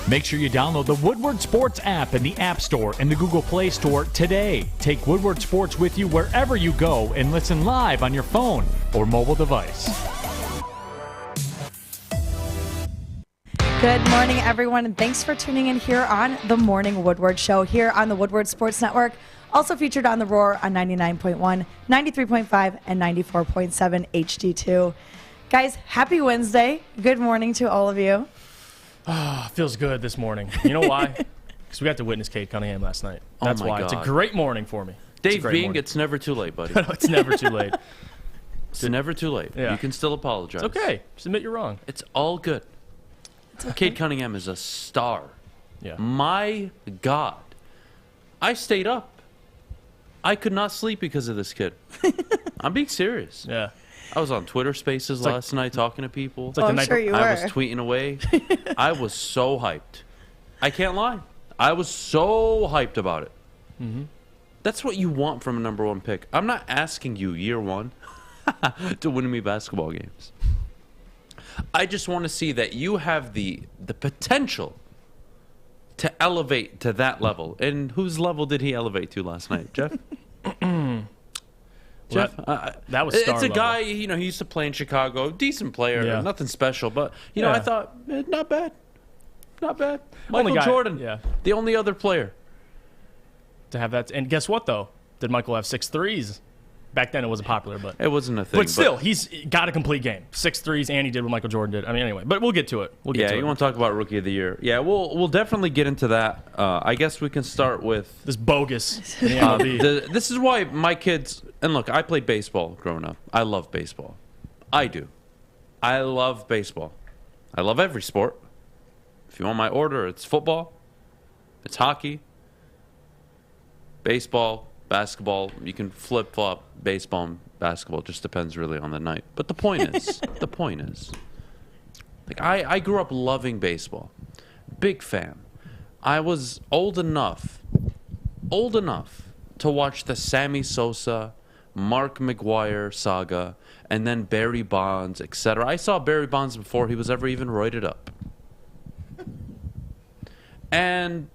Make sure you download the Woodward Sports app in the App Store and the Google Play Store today. Take Woodward Sports with you wherever you go and listen live on your phone or mobile device. Good morning, everyone, and thanks for tuning in here on the Morning Woodward Show here on the Woodward Sports Network. Also featured on The Roar on 99.1, 93.5, and 94.7 HD2. Guys, happy Wednesday. Good morning to all of you. Feels good this morning. You know why? Because we got to witness Cade Cunningham last night. That's why. God. It's a great morning for me. Dave Being, it's never too late, buddy. It's never too late. It's never too late. Yeah. You can still apologize. It's okay. Just admit you're wrong. It's all good. Cade Cunningham is a star. Yeah. My God. I stayed up. I could not sleep because of this kid. I'm being serious. Yeah. I was on Twitter Spaces last night talking to people. like I'm sure you were. I was tweeting away. I was so hyped. I can't lie. I was so hyped about it. Mm-hmm. That's what you want from a number one pick. I'm not asking you year one to win me basketball games. I just want to see that you have the potential to elevate to that level. And whose level did he elevate to last night, Jeff? Jeff, that was star it's a level. guy, he used to play in Chicago, decent player, Yeah. nothing special, but Yeah. I thought not bad. Michael guy- Jordan, yeah. the only other player. To have that. And guess what, though? Did Michael have 6 threes? Back then it wasn't popular, but It wasn't a thing. but still, he's got a complete game. 6 threes, and he did what Michael Jordan did. I mean, anyway, but we'll get to it. You want to talk about Rookie of the Year? Yeah, we'll definitely get into that. I guess we can start with this bogus in the MLB. this is why my kids, and look, I played baseball growing up. I love baseball. I do. I love baseball. I love every sport. If you want my order, it's football, it's hockey, baseball, basketball. You can flip-flop baseball and basketball. It just depends really on the night. But the point is, like I grew up loving baseball. Big fan. I was old enough to watch the Sammy Sosa, Mark McGwire saga, and then Barry Bonds, etc. I saw Barry Bonds before he was ever even roided up. And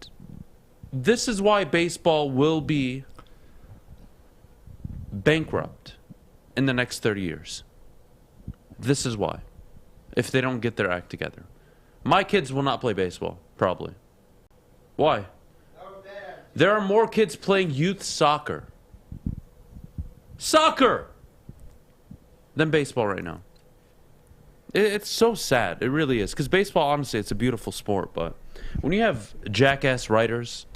this is why baseball will be bankrupt in the next 30 years. This is why. If they don't get their act together. My kids will not play baseball, probably. Why? There are more kids playing youth soccer than baseball right now. It's so sad. It really is. Because baseball, honestly, it's a beautiful sport. But when you have jackass writers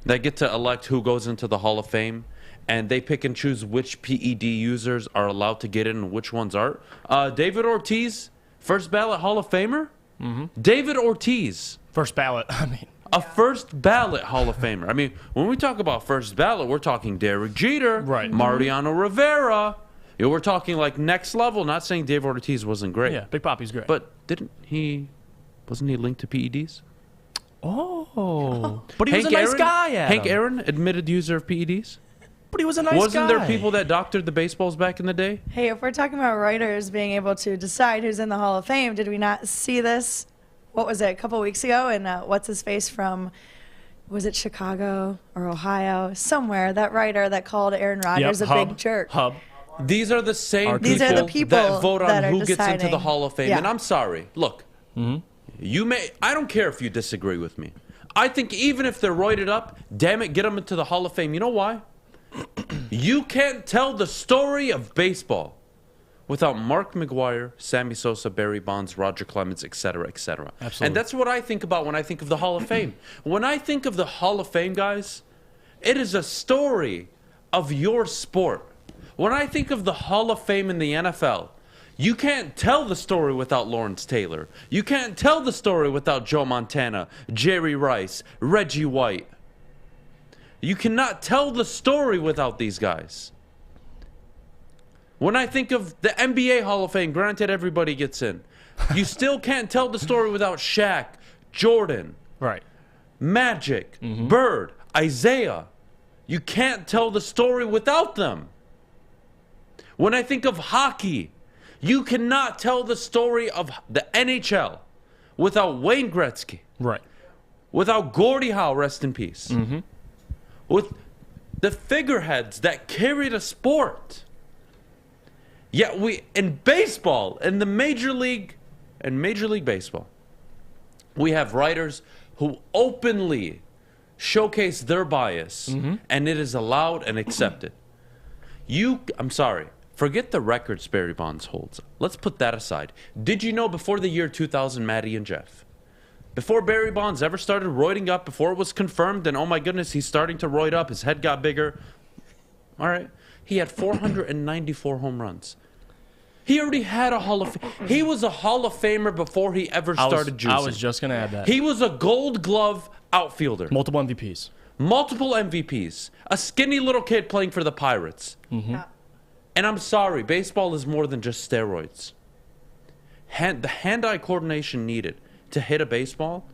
that get to elect who goes into the Hall of Fame, and they pick and choose which PED users are allowed to get in and which ones aren't. David Ortiz, first ballot Hall of Famer? Mm-hmm. David Ortiz. First ballot. I mean, a first ballot Hall of Famer. I mean, when we talk about first ballot, we're talking Derek Jeter, right. Mariano Rivera. We're talking like next level. Not saying David Ortiz wasn't great. Yeah, Big Papi's great. But wasn't he linked to PEDs? Oh. But he was a nice guy, Adam. Hank Aaron, admitted user of PEDs? But he was a nice guy. Wasn't there people that doctored the baseballs back in the day? Hey, if we're talking about writers being able to decide who's in the Hall of Fame, did we not see this? What was it, a couple weeks ago? And what's his face from, was it Chicago or Ohio? Somewhere, that writer that called Aaron Rodgers big jerk. Hub. These are the same These are the people that vote on that are who gets into deciding. the Hall of Fame. Yeah. And I'm sorry. Look, I don't care if you disagree with me. I think even if they're roided up, damn it, get them into the Hall of Fame. You know why? You can't tell the story of baseball without Mark McGwire, Sammy Sosa, Barry Bonds, Roger Clemens, etc., etc. Absolutely. And that's what I think about when I think of the Hall of Fame. When I think of the Hall of Fame, guys, it is a story of your sport. When I think of the Hall of Fame in the NFL, you can't tell the story without Lawrence Taylor. You can't tell the story without Joe Montana, Jerry Rice, Reggie White. You cannot tell the story without these guys. When I think of the NBA Hall of Fame, granted everybody gets in, you still can't tell the story without Shaq, Jordan, Right. Magic, Bird, Isaiah. You can't tell the story without them. When I think of hockey, you cannot tell the story of the NHL without Wayne Gretzky, Right. without Gordie Howe, rest in peace, with the figureheads that carry the sport. Yet in baseball, in the Major League Baseball, we have writers who openly showcase their bias, and it is allowed and accepted. I'm sorry, forget the records Barry Bonds holds. Let's put that aside. Did you know before the year 2000, Maddie and Jeff, before Barry Bonds ever started roiding up, before it was confirmed, and oh my goodness, he's starting to roid up, his head got bigger. All right, he had 494 home runs. He already had a Hall of Fame. He was a Hall of Famer before he ever started juicing. I was just going to add that. He was a Gold Glove outfielder. Multiple MVPs. Multiple MVPs. A skinny little kid playing for the Pirates. And I'm sorry, baseball is more than just steroids. The hand-eye coordination needed to hit a baseball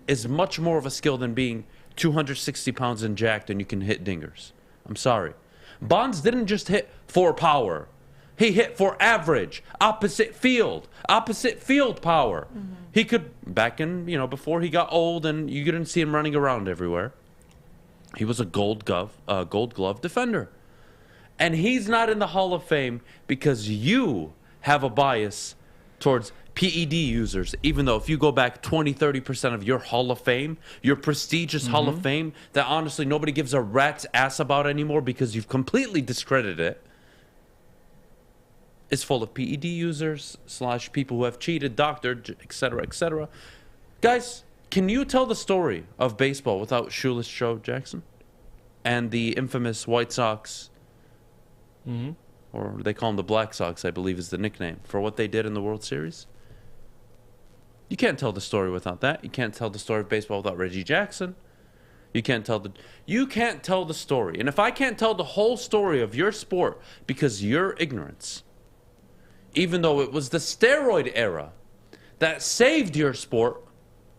is much more of a skill than being 260 pounds and jacked and you can hit dingers. I'm sorry. Bonds didn't just hit for power. He hit for average, opposite field power. He could, back in, before he got old and you didn't see him running around everywhere, he was a gold glove defender. And he's not in the Hall of Fame because you have a bias towards PED users, even though if you go back 20-30% of your Hall of Fame, your prestigious Hall of Fame, that honestly nobody gives a rat's ass about anymore because you've completely discredited it, is full of PED users / people who have cheated, doctored, etc., etc. Guys, can you tell the story of baseball without Shoeless Joe Jackson and the infamous White Sox, or they call them the Black Sox, I believe is the nickname, for what they did in the World Series? You can't tell the story without that. You can't tell the story of baseball without Reggie Jackson. You can't tell the story. And if I can't tell the whole story of your sport because of your ignorance, even though it was the steroid era that saved your sport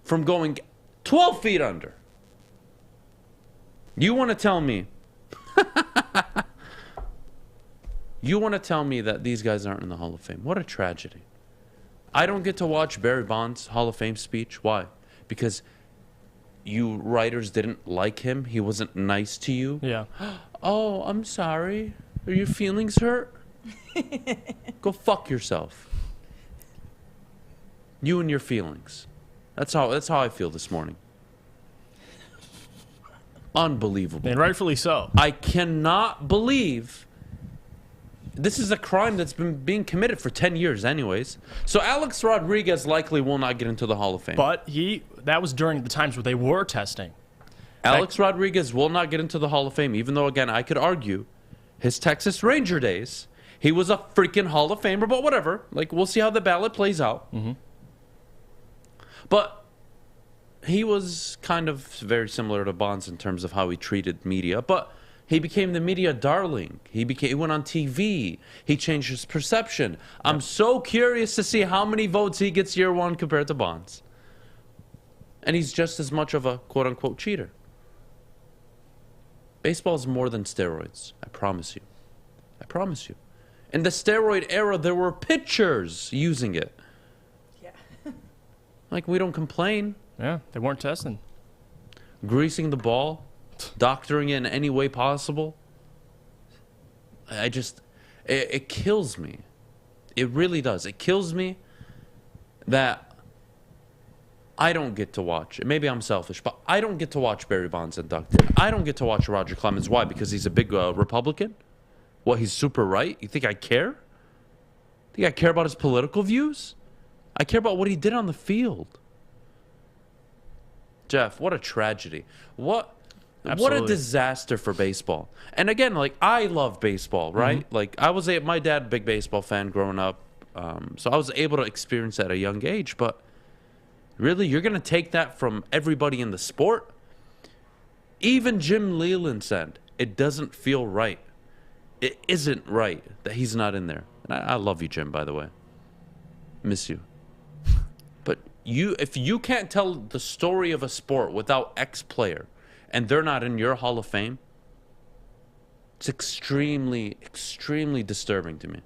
from going 12 feet under. You want to tell me that these guys aren't in the Hall of Fame? What a tragedy. I don't get to watch Barry Bonds' Hall of Fame speech. Why? Because you writers didn't like him. He wasn't nice to you. Yeah. Oh, I'm sorry. Are your feelings hurt? Go fuck yourself. You and your feelings. That's how I feel this morning. Unbelievable. And rightfully so. I cannot believe this is a crime that's been being committed for 10 years anyways. So Alex Rodriguez likely will not get into the Hall of Fame. But that was during the times where they were testing. Alex Rodriguez will not get into the Hall of Fame, even though, again, I could argue his Texas Ranger days, he was a freaking Hall of Famer, but whatever. Like, we'll see how the ballot plays out. But he was kind of very similar to Bonds in terms of how he treated media, but he became the media darling. He went on TV. He changed his perception. I'm so curious to see how many votes he gets year one compared to Bonds. And he's just as much of a quote-unquote cheater. Baseball is more than steroids. I promise you. I promise you. In the steroid era, there were pitchers using it. Yeah. Like, we don't complain. Yeah, they weren't testing. Greasing the ball, doctoring it in any way possible. It kills me. It really does. It kills me that I don't get to watch. Maybe I'm selfish, but I don't get to watch Barry Bonds inducted. I don't get to watch Roger Clemens. Why? Because he's a big Republican? What, he's super right? You think I care? Think I care about his political views? I care about what he did on the field. Jeff, what a tragedy. What a disaster for baseball. And again, like, I love baseball, right? Like, my dad, big baseball fan growing up. So I was able to experience that at a young age. But really, you're going to take that from everybody in the sport? Even Jim Leland said, it doesn't feel right. It isn't right that he's not in there. And I love you, Jim, by the way. Miss you. But if you can't tell the story of a sport without X player, and they're not in your Hall of Fame, it's extremely, extremely disturbing to me.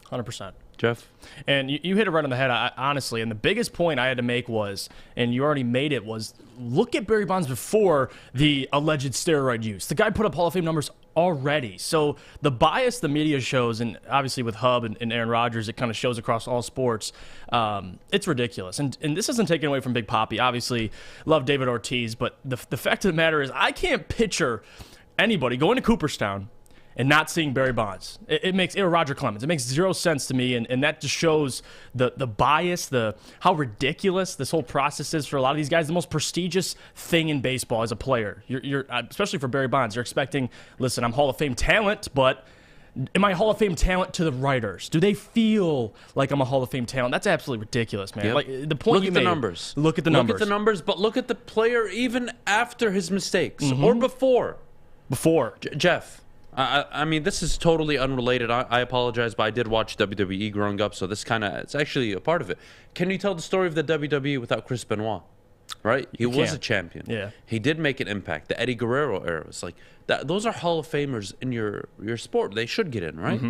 100%. Jeff? And you hit it right on the head, honestly. And the biggest point I had to make was, and you already made it, was look at Barry Bonds before the alleged steroid use. The guy put up Hall of Fame numbers already. So the bias the media shows, and obviously with Hub and Aaron Rodgers, it kind of shows across all sports. It's ridiculous. And this isn't taken away from Big Papi. Obviously, love David Ortiz. But the fact of the matter is, I can't picture anybody going to Cooperstown and not seeing Barry Bonds. Or Roger Clemens. It makes zero sense to me, and that just shows the bias, how ridiculous this whole process is for a lot of these guys. The most prestigious thing in baseball as a player, you're especially for Barry Bonds, you're expecting, listen, I'm Hall of Fame talent, but am I Hall of Fame talent to the writers? Do they feel like I'm a Hall of Fame talent? That's absolutely ridiculous, man. Yep. Like the point you made. Look at the numbers. Look at the numbers. Look at the numbers, but look at the player even after his mistakes or before. Jeff. I mean, this is totally unrelated. I apologize, but I did watch WWE growing up, so this it's actually a part of it. Can you tell the story of the WWE without Chris Benoit? Right? He was a champion. Yeah. He did make an impact. The Eddie Guerrero era. It's like those are Hall of Famers in your sport. They should get in, right?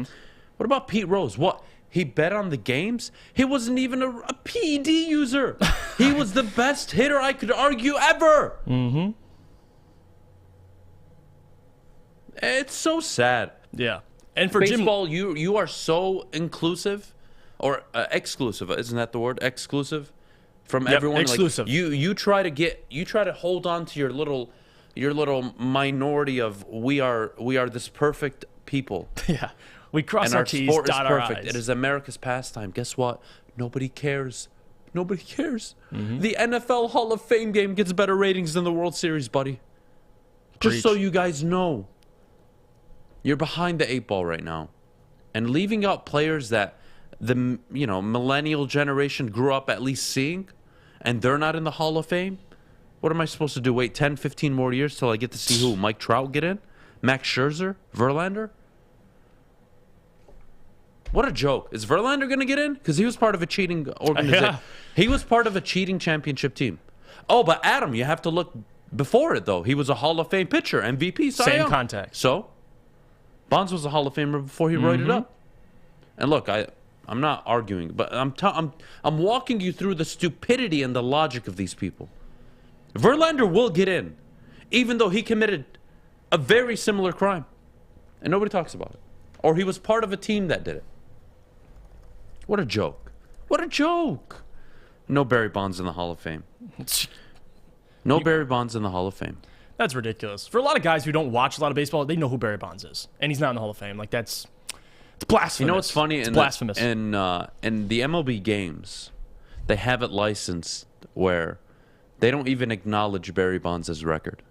What about Pete Rose? What? He bet on the games? He wasn't even a PED user. He was the best hitter I could argue ever. It's so sad. Yeah. And for baseball, you are so inclusive, or exclusive. Isn't that the word? Exclusive from everyone. Exclusive. Like, you try to hold on to your little minority of we are this perfect people. Yeah. We cross our T's, sport dot is our perfect. I's. It is America's pastime. Guess what? Nobody cares. Nobody cares. The NFL Hall of Fame game gets better ratings than the World Series, buddy. Just so you guys know. You're behind the 8 ball right now. And leaving out players that the millennial generation grew up at least seeing, and they're not in the Hall of Fame? What am I supposed to do? Wait 10, 15 more years till I get to see who? Mike Trout get in? Max Scherzer? Verlander? What a joke. Is Verlander going to get in? Because he was part of a cheating organization. Yeah. He was part of a cheating championship team. Oh, but Adam, you have to look before it, though. He was a Hall of Fame pitcher, MVP, Cy Same Young. context. So, Bonds was a Hall of Famer before he wrote it up. And look, I'm not arguing, but I'm walking you through the stupidity and the logic of these people. Verlander will get in, even though he committed a very similar crime, and nobody talks about it. Or he was part of a team that did it. What a joke. What a joke. No Barry Bonds in the Hall of Fame. No Barry Bonds in the Hall of Fame. That's ridiculous. For a lot of guys who don't watch a lot of baseball, they know who Barry Bonds is, and he's not in the Hall of Fame. Like it's blasphemous. You know what's funny? It's blasphemous. In the MLB games, they have it licensed where they don't even acknowledge Barry Bonds' record,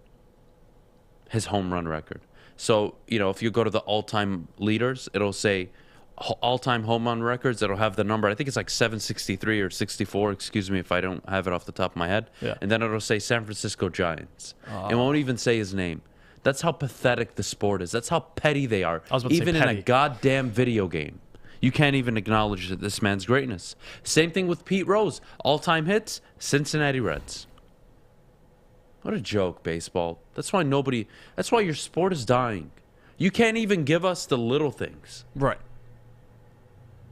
his home run record. So if you go to the all-time leaders, it'll say all-time home run records. It'll have the number. I think it's like 763 or 64. Excuse me if I don't have it off the top of my head. Yeah. And then it'll say San Francisco Giants. It won't even say his name. That's how pathetic the sport is. That's how petty they are. I was about to say even in petty. a goddamn video game, you can't even acknowledge this man's greatness. Same thing with Pete Rose. All-time hits, Cincinnati Reds. What a joke, baseball. That's why your sport is dying. You can't even give us the little things. Right.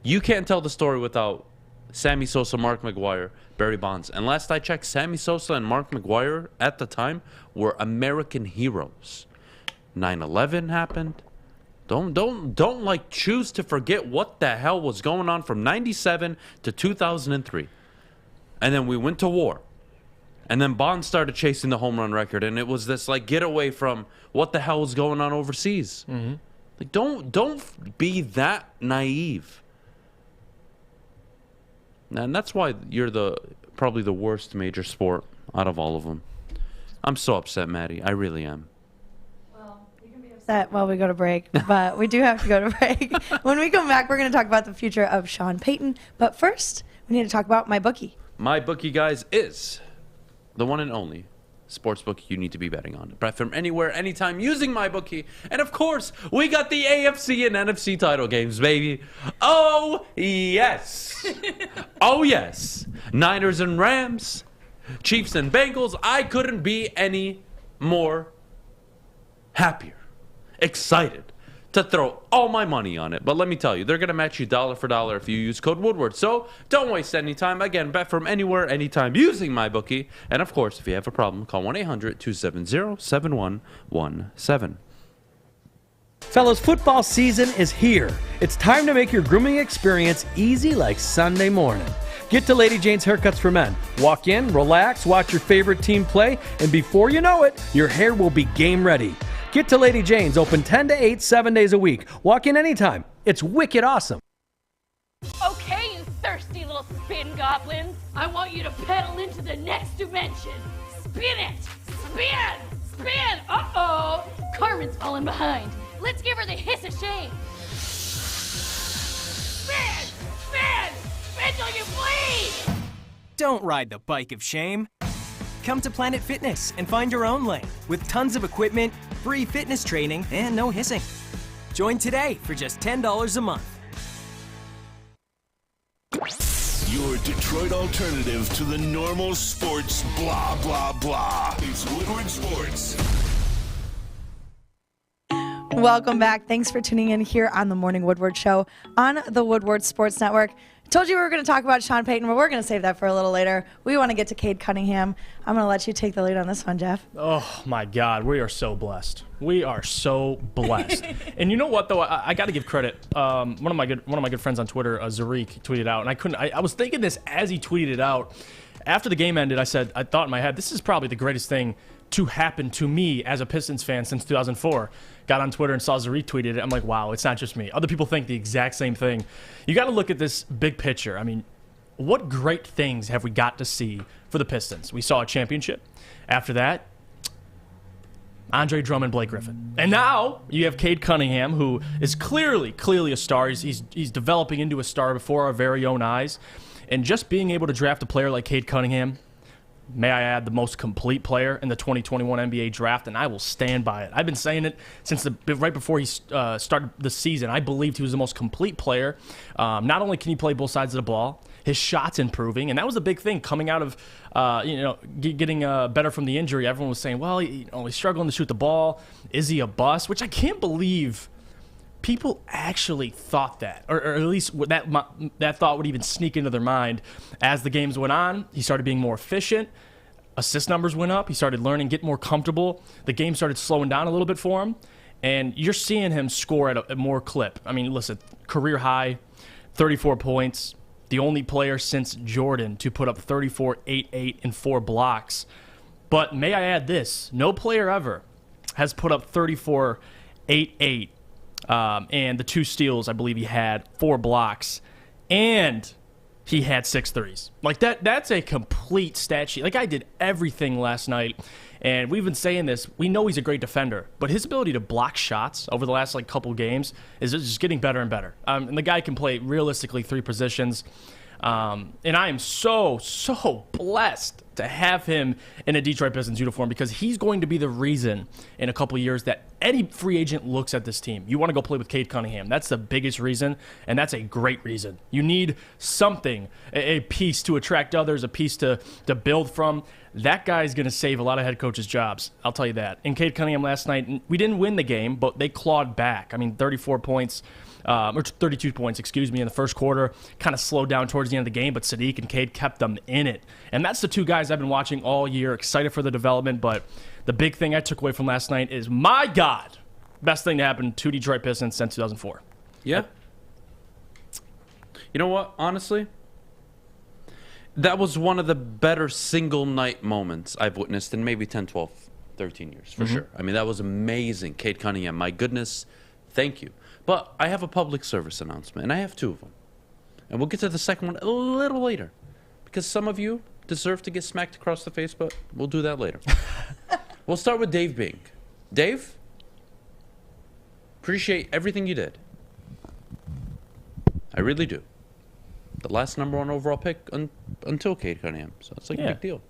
You can't tell the story without Sammy Sosa, Mark McGwire, Barry Bonds. And last I checked, Sammy Sosa and Mark McGwire at the time were American heroes. 9/11 happened. Don't choose to forget what the hell was going on from 97 to 2003. And then we went to war. And then Bonds started chasing the home run record, and it was this getaway from what the hell was going on overseas. Don't be that naive. And that's why you're probably the worst major sport out of all of them. I'm so upset, Maddie. I really am. Well, you can be upset while we go to break, but we do have to go to break. When we come back, we're going to talk about the future of Sean Payton. But first, we need to talk about MyBookie. MyBookie, guys, is the one and only sportsbook you need to be betting on. Bet from anywhere, anytime, using MyBookie. And of course, we got the AFC and NFC title games, baby. Oh, yes. Oh, yes. Niners and Rams, Chiefs and Bengals. I couldn't be any more happier, excited to throw all my money on it. But let me tell you, they're going to match you dollar for dollar if you use code Woodward. So don't waste any time. Again, bet from anywhere, anytime using MyBookie. And of course, if you have a problem, call 1-800-270-7117. Fellas, football season is here. It's time to make your grooming experience easy like Sunday morning. Get to Lady Jane's Haircuts for Men. Walk in, relax, watch your favorite team play, and before you know it, your hair will be game ready. Get to Lady Jane's, open 10 to 8, 7 days a week. Walk in anytime. It's wicked awesome. Okay, you thirsty little spin goblins. I want you to pedal into the next dimension. Spin it! Spin! Spin! Uh-oh! Carmen's falling behind. Let's give her the hiss of shame. Spin! Spin! Spin till you bleed! Don't ride the bike of shame. Come to Planet Fitness and find your own lane with tons of equipment, free fitness training, and no hissing. Join today for just $10 a month. Your Detroit alternative to the normal sports blah, blah, blah. It's Woodward Sports. Welcome back. Thanks for tuning in here on the Morning Woodward Show on the Woodward Sports Network. Told you we were going to talk about Sean Payton, but we're going to save that for a little later. We want to get to Cade Cunningham. I'm going to let you take the lead on this one, Jeff. Oh, my God. We are so blessed. We are so blessed. And you know what, though? I got to give credit. One of my good friends on Twitter, Zarik, tweeted out, and I was thinking this as he tweeted it out. After the game ended, I thought in my head, this is probably the greatest thing to happen to me as a Pistons fan since 2004. Got on Twitter and saw Zarik tweeted it. I'm like, wow, it's not just me. Other people think the exact same thing. You got to look at this big picture. I mean, what great things have we got to see for the Pistons? We saw a championship. After that, Andre Drummond, Blake Griffin. And now you have Cade Cunningham, who is clearly a star. He's developing into a star before our very own eyes. And just being able to draft a player like Cade Cunningham, may I add, the most complete player in the 2021 NBA draft, and I will stand by it. I've been saying it since right before he started the season. I believed he was the most complete player. Not only can he play both sides of the ball, his shot's improving, and that was a big thing coming out of getting better from the injury. Everyone was saying, well, he's struggling to shoot the ball. Is he a bust? Which I can't believe people actually thought that, or at least that thought would even sneak into their mind. As the games went on, he started being more efficient. Assist numbers went up. He started learning, get more comfortable. The game started slowing down a little bit for him, and you're seeing him score at a more clip. I mean, listen, career high, 34 points. The only player since Jordan to put up 34, 8, 8, and 4 blocks. But may I add this, no player ever has put up 34, 8, 8, and the 2 steals, I believe he had, 4 blocks, and he had 6 threes. Like, that's a complete stat sheet. Like, I did everything last night, and we've been saying this. We know he's a great defender, but his ability to block shots over the last, couple games is just getting better and better. And the guy can play, realistically, 3 positions. And I am so blessed to have him in a Detroit Pistons uniform, because he's going to be the reason in a couple of years that any free agent looks at this team. You want to go play with Cade Cunningham. That's the biggest reason, and that's a great reason. You need something, a piece to attract others, a piece to build from. That guy's going to save a lot of head coaches' jobs. I'll tell you that. And Cade Cunningham last night, we didn't win the game, but they clawed back. I mean, 34 points. Or 32 points, in the first quarter. Kind of slowed down towards the end of the game, but Sadiq and Cade kept them in it. And that's the 2 guys I've been watching all year, excited for the development. But the big thing I took away from last night is, my God, best thing to happen to Detroit Pistons since 2004. Yeah. You know what? Honestly, that was one of the better single-night moments I've witnessed in maybe 10, 12, 13 years, for sure. I mean, that was amazing. Cade Cunningham, my goodness, thank you. But I have a public service announcement, and I have 2 of them. And we'll get to the second one a little later, because some of you deserve to get smacked across the face, but we'll do that later. We'll start with Dave Bink. Dave, appreciate everything you did. I really do. The last #1 overall pick until Cade Cunningham, so it's a big deal.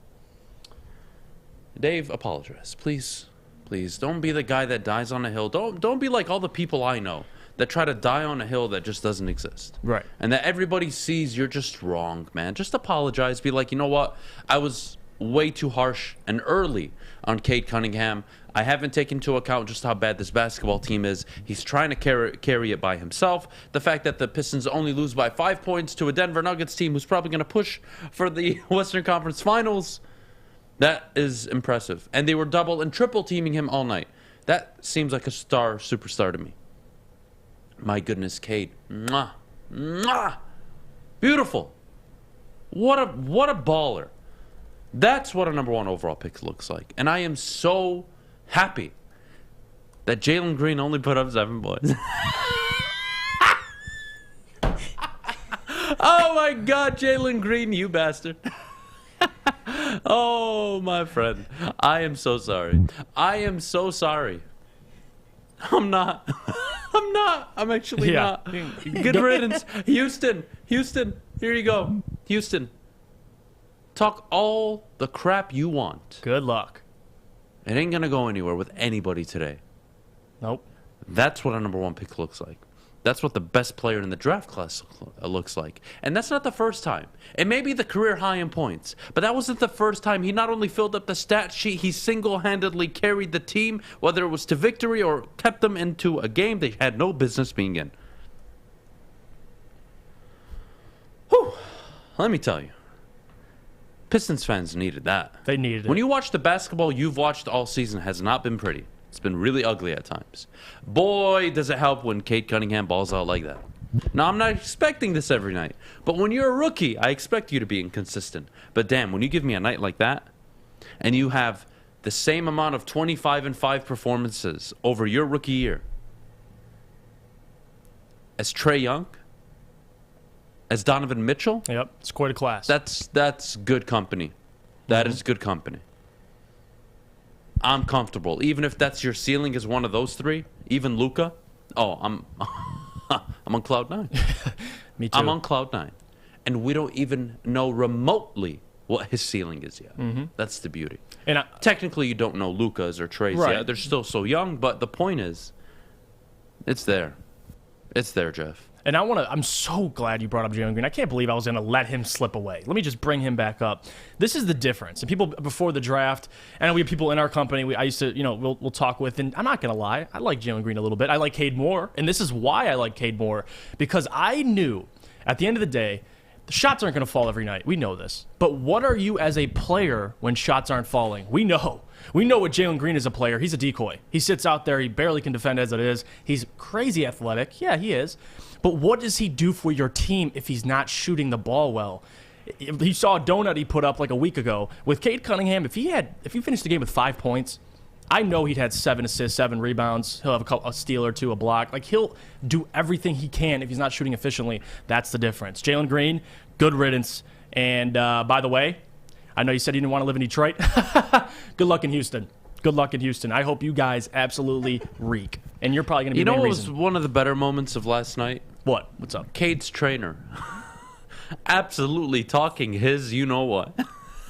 Dave, apologize. Please, don't be the guy that dies on a hill. Don't be like all the people I know that try to die on a hill that just doesn't exist. Right. And that everybody sees you're just wrong, man. Just apologize. Be like, you know what? I was way too harsh and early on Cade Cunningham. I haven't taken into account just how bad this basketball team is. He's trying to carry it by himself. The fact that the Pistons only lose by 5 points to a Denver Nuggets team who's probably going to push for the Western Conference Finals, that is impressive. And they were double and triple teaming him all night. That seems like a superstar to me. My goodness, Cade. Mwah. Mwah. Beautiful. What a baller. That's what a number 1 overall pick looks like. And I am so happy that Jalen Green only put up 7 points. Oh my God, Jalen Green, you bastard. Oh, my friend. I am so sorry. I am so sorry. I'm not. I'm actually not. Good riddance. Houston, here you go. Houston, talk all the crap you want. Good luck. It ain't going to go anywhere with anybody today. Nope. That's what a number 1 pick looks like. That's what the best player in the draft class looks like. And that's not the first time. It may be the career high in points, but that wasn't the first time. He not only filled up the stat sheet, he single-handedly carried the team, whether it was to victory or kept them into a game they had no business being in. Whew. Let me tell you. Pistons fans needed that. They needed it. When you watch the basketball you've watched all season, it has not been pretty. It's been really ugly at times. Boy, does it help when Cade Cunningham balls out like that. Now, I'm not expecting this every night, but when you're a rookie, I expect you to be inconsistent. But damn, when you give me a night like that, and you have the same amount of 25-5 performances over your rookie year as Trae Young, as Donovan Mitchell, yep, it's quite a class. That's good company. That is good company. I'm comfortable. Even if that's your ceiling is one of those 3, even Luka. Oh, I'm on cloud 9. Me too. I'm on cloud 9. And we don't even know remotely what his ceiling is yet. That's the beauty. And technically, you don't know Luka's or Trae's yet. They're still so young, but the point is, it's there. It's there, Jeff. And I'm so glad you brought up Jalen Green. I can't believe I was going to let him slip away. Let me just bring him back up. This is the difference. And people before the draft, and we have people in our company I used to, we'll talk with, and I'm not going to lie, I like Jalen Green a little bit. I like Cade more, and this is why I like Cade more, because I knew at the end of the day, the shots aren't going to fall every night. We know this. But what are you as a player when shots aren't falling? We know. We know what Jalen Green is a player. He's a decoy. He sits out there. He barely can defend as it is. He's crazy athletic. Yeah, he is. But what does he do for your team if he's not shooting the ball well? You saw a donut he put up like a week ago. With Cade Cunningham, if he finished the game with 5 points, I know he'd had 7 assists, 7 rebounds. He'll have a steal or 2, a block. Like, he'll do everything he can if he's not shooting efficiently. That's the difference. Jalen Green, good riddance. And by the way, I know you said you didn't want to live in Detroit. Good luck in Houston. Good luck in Houston. I hope you guys absolutely reek. And you're probably going to be the main reason. What was one of the better moments of last night? What? What's up? Cade's trainer. Absolutely talking his you-know-what.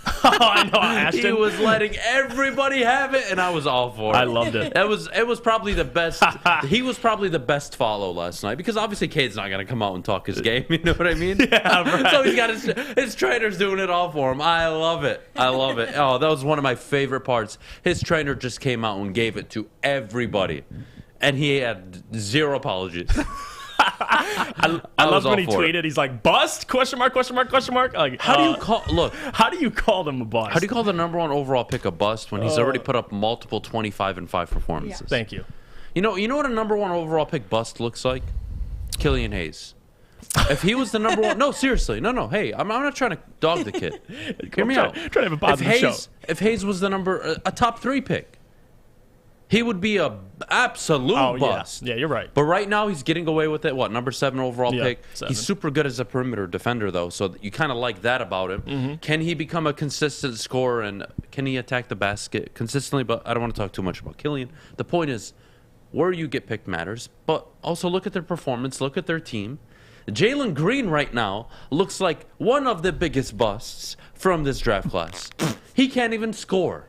Oh, I know. Ashton. He was letting everybody have it, and I was all for it. I loved it. It was probably the best. He was probably the best follow last night, because obviously Cade's not going to come out and talk his game. You know what I mean? Yeah, right. So he's got his trainers doing it all for him. I love it. I love it. Oh, that was one of my favorite parts. His trainer just came out and gave it to everybody, and he had 0 apologies. I love when he tweeted. He's like, "Bust?" Question mark? Question mark? Question mark? Like, how do you call? Look, how do you call them a bust? How do you call the number 1 overall pick a bust when he's already put up multiple 25-5 performances? Yeah. Thank you. You know what a number 1 overall pick bust looks like? Killian Hayes. If he was the number 1, no, seriously, no. Hey, I'm not trying to dog the kid. Hear me out. Trying to have a positive show. If Hayes was a top 3 pick, he would be a absolute bust. Yeah, you're right. But right now he's getting away with it. What, number 7 overall pick? 7. He's super good as a perimeter defender, though, so you kind of like that about him. Mm-hmm. Can he become a consistent scorer, and can he attack the basket consistently? But I don't want to talk too much about Killian. The point is, where you get picked matters, but also look at their performance, look at their team. Jalen Green right now looks like one of the biggest busts from this draft class. He can't even score.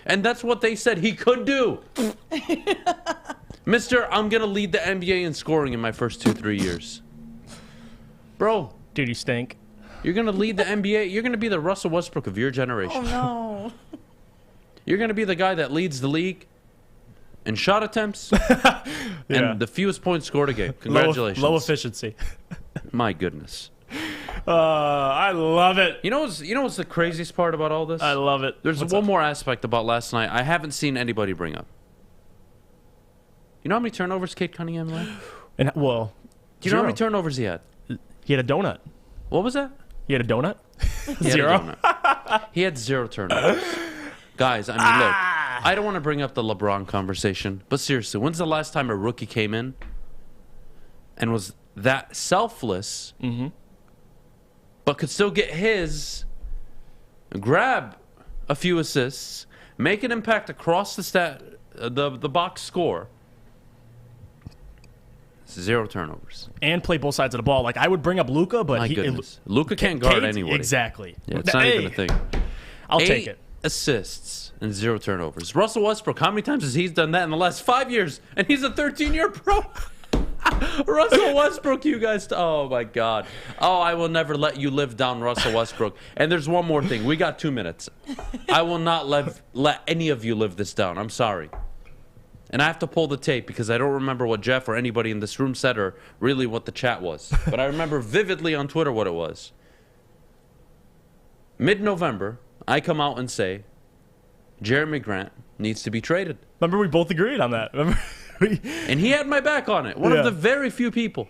And that's what they said he could do. Mister, I'm going to lead the NBA in scoring in my first 2-3 years. Bro. Dude, you stink. You're going to lead the NBA. You're going to be the Russell Westbrook of your generation. Oh, no. You're going to be the guy that leads the league in shot attempts and the fewest points scored a game. Congratulations. Low efficiency. My goodness. I love it. You know what's the craziest part about all this? I love it. There's one more aspect about last night I haven't seen anybody bring up. You know how many turnovers Cade Cunningham had? And, well, Do you know how many turnovers he had? He had a donut. What was that? He had a donut? He had 0? a donut. He had 0 turnovers. Guys, I mean, look, I don't want to bring up the LeBron conversation, but seriously, when's the last time a rookie came in and was that selfless, but could still get his, grab a few assists, make an impact across the box score, 0 turnovers, and play both sides of the ball? Like, I would bring up Luka, but my goodness, Luka can't guard anybody. Exactly. Yeah, it's not even a thing. I'll take it. Assists and 0 turnovers. Russell Westbrook, how many times has he done that in the last 5 years? And he's a 13-year pro. Russell Westbrook, you guys. Oh, my God. Oh, I will never let you live down Russell Westbrook. And there's one more thing. We got 2 minutes. I will not let any of you live this down. I'm sorry. And I have to pull the tape because I don't remember what Jeff or anybody in this room said or really what the chat was. But I remember vividly on Twitter what it was. Mid-November, I come out and say, Jeremy Grant needs to be traded. Remember, we both agreed on that. Remember? And he had my back on it. One of the very few people.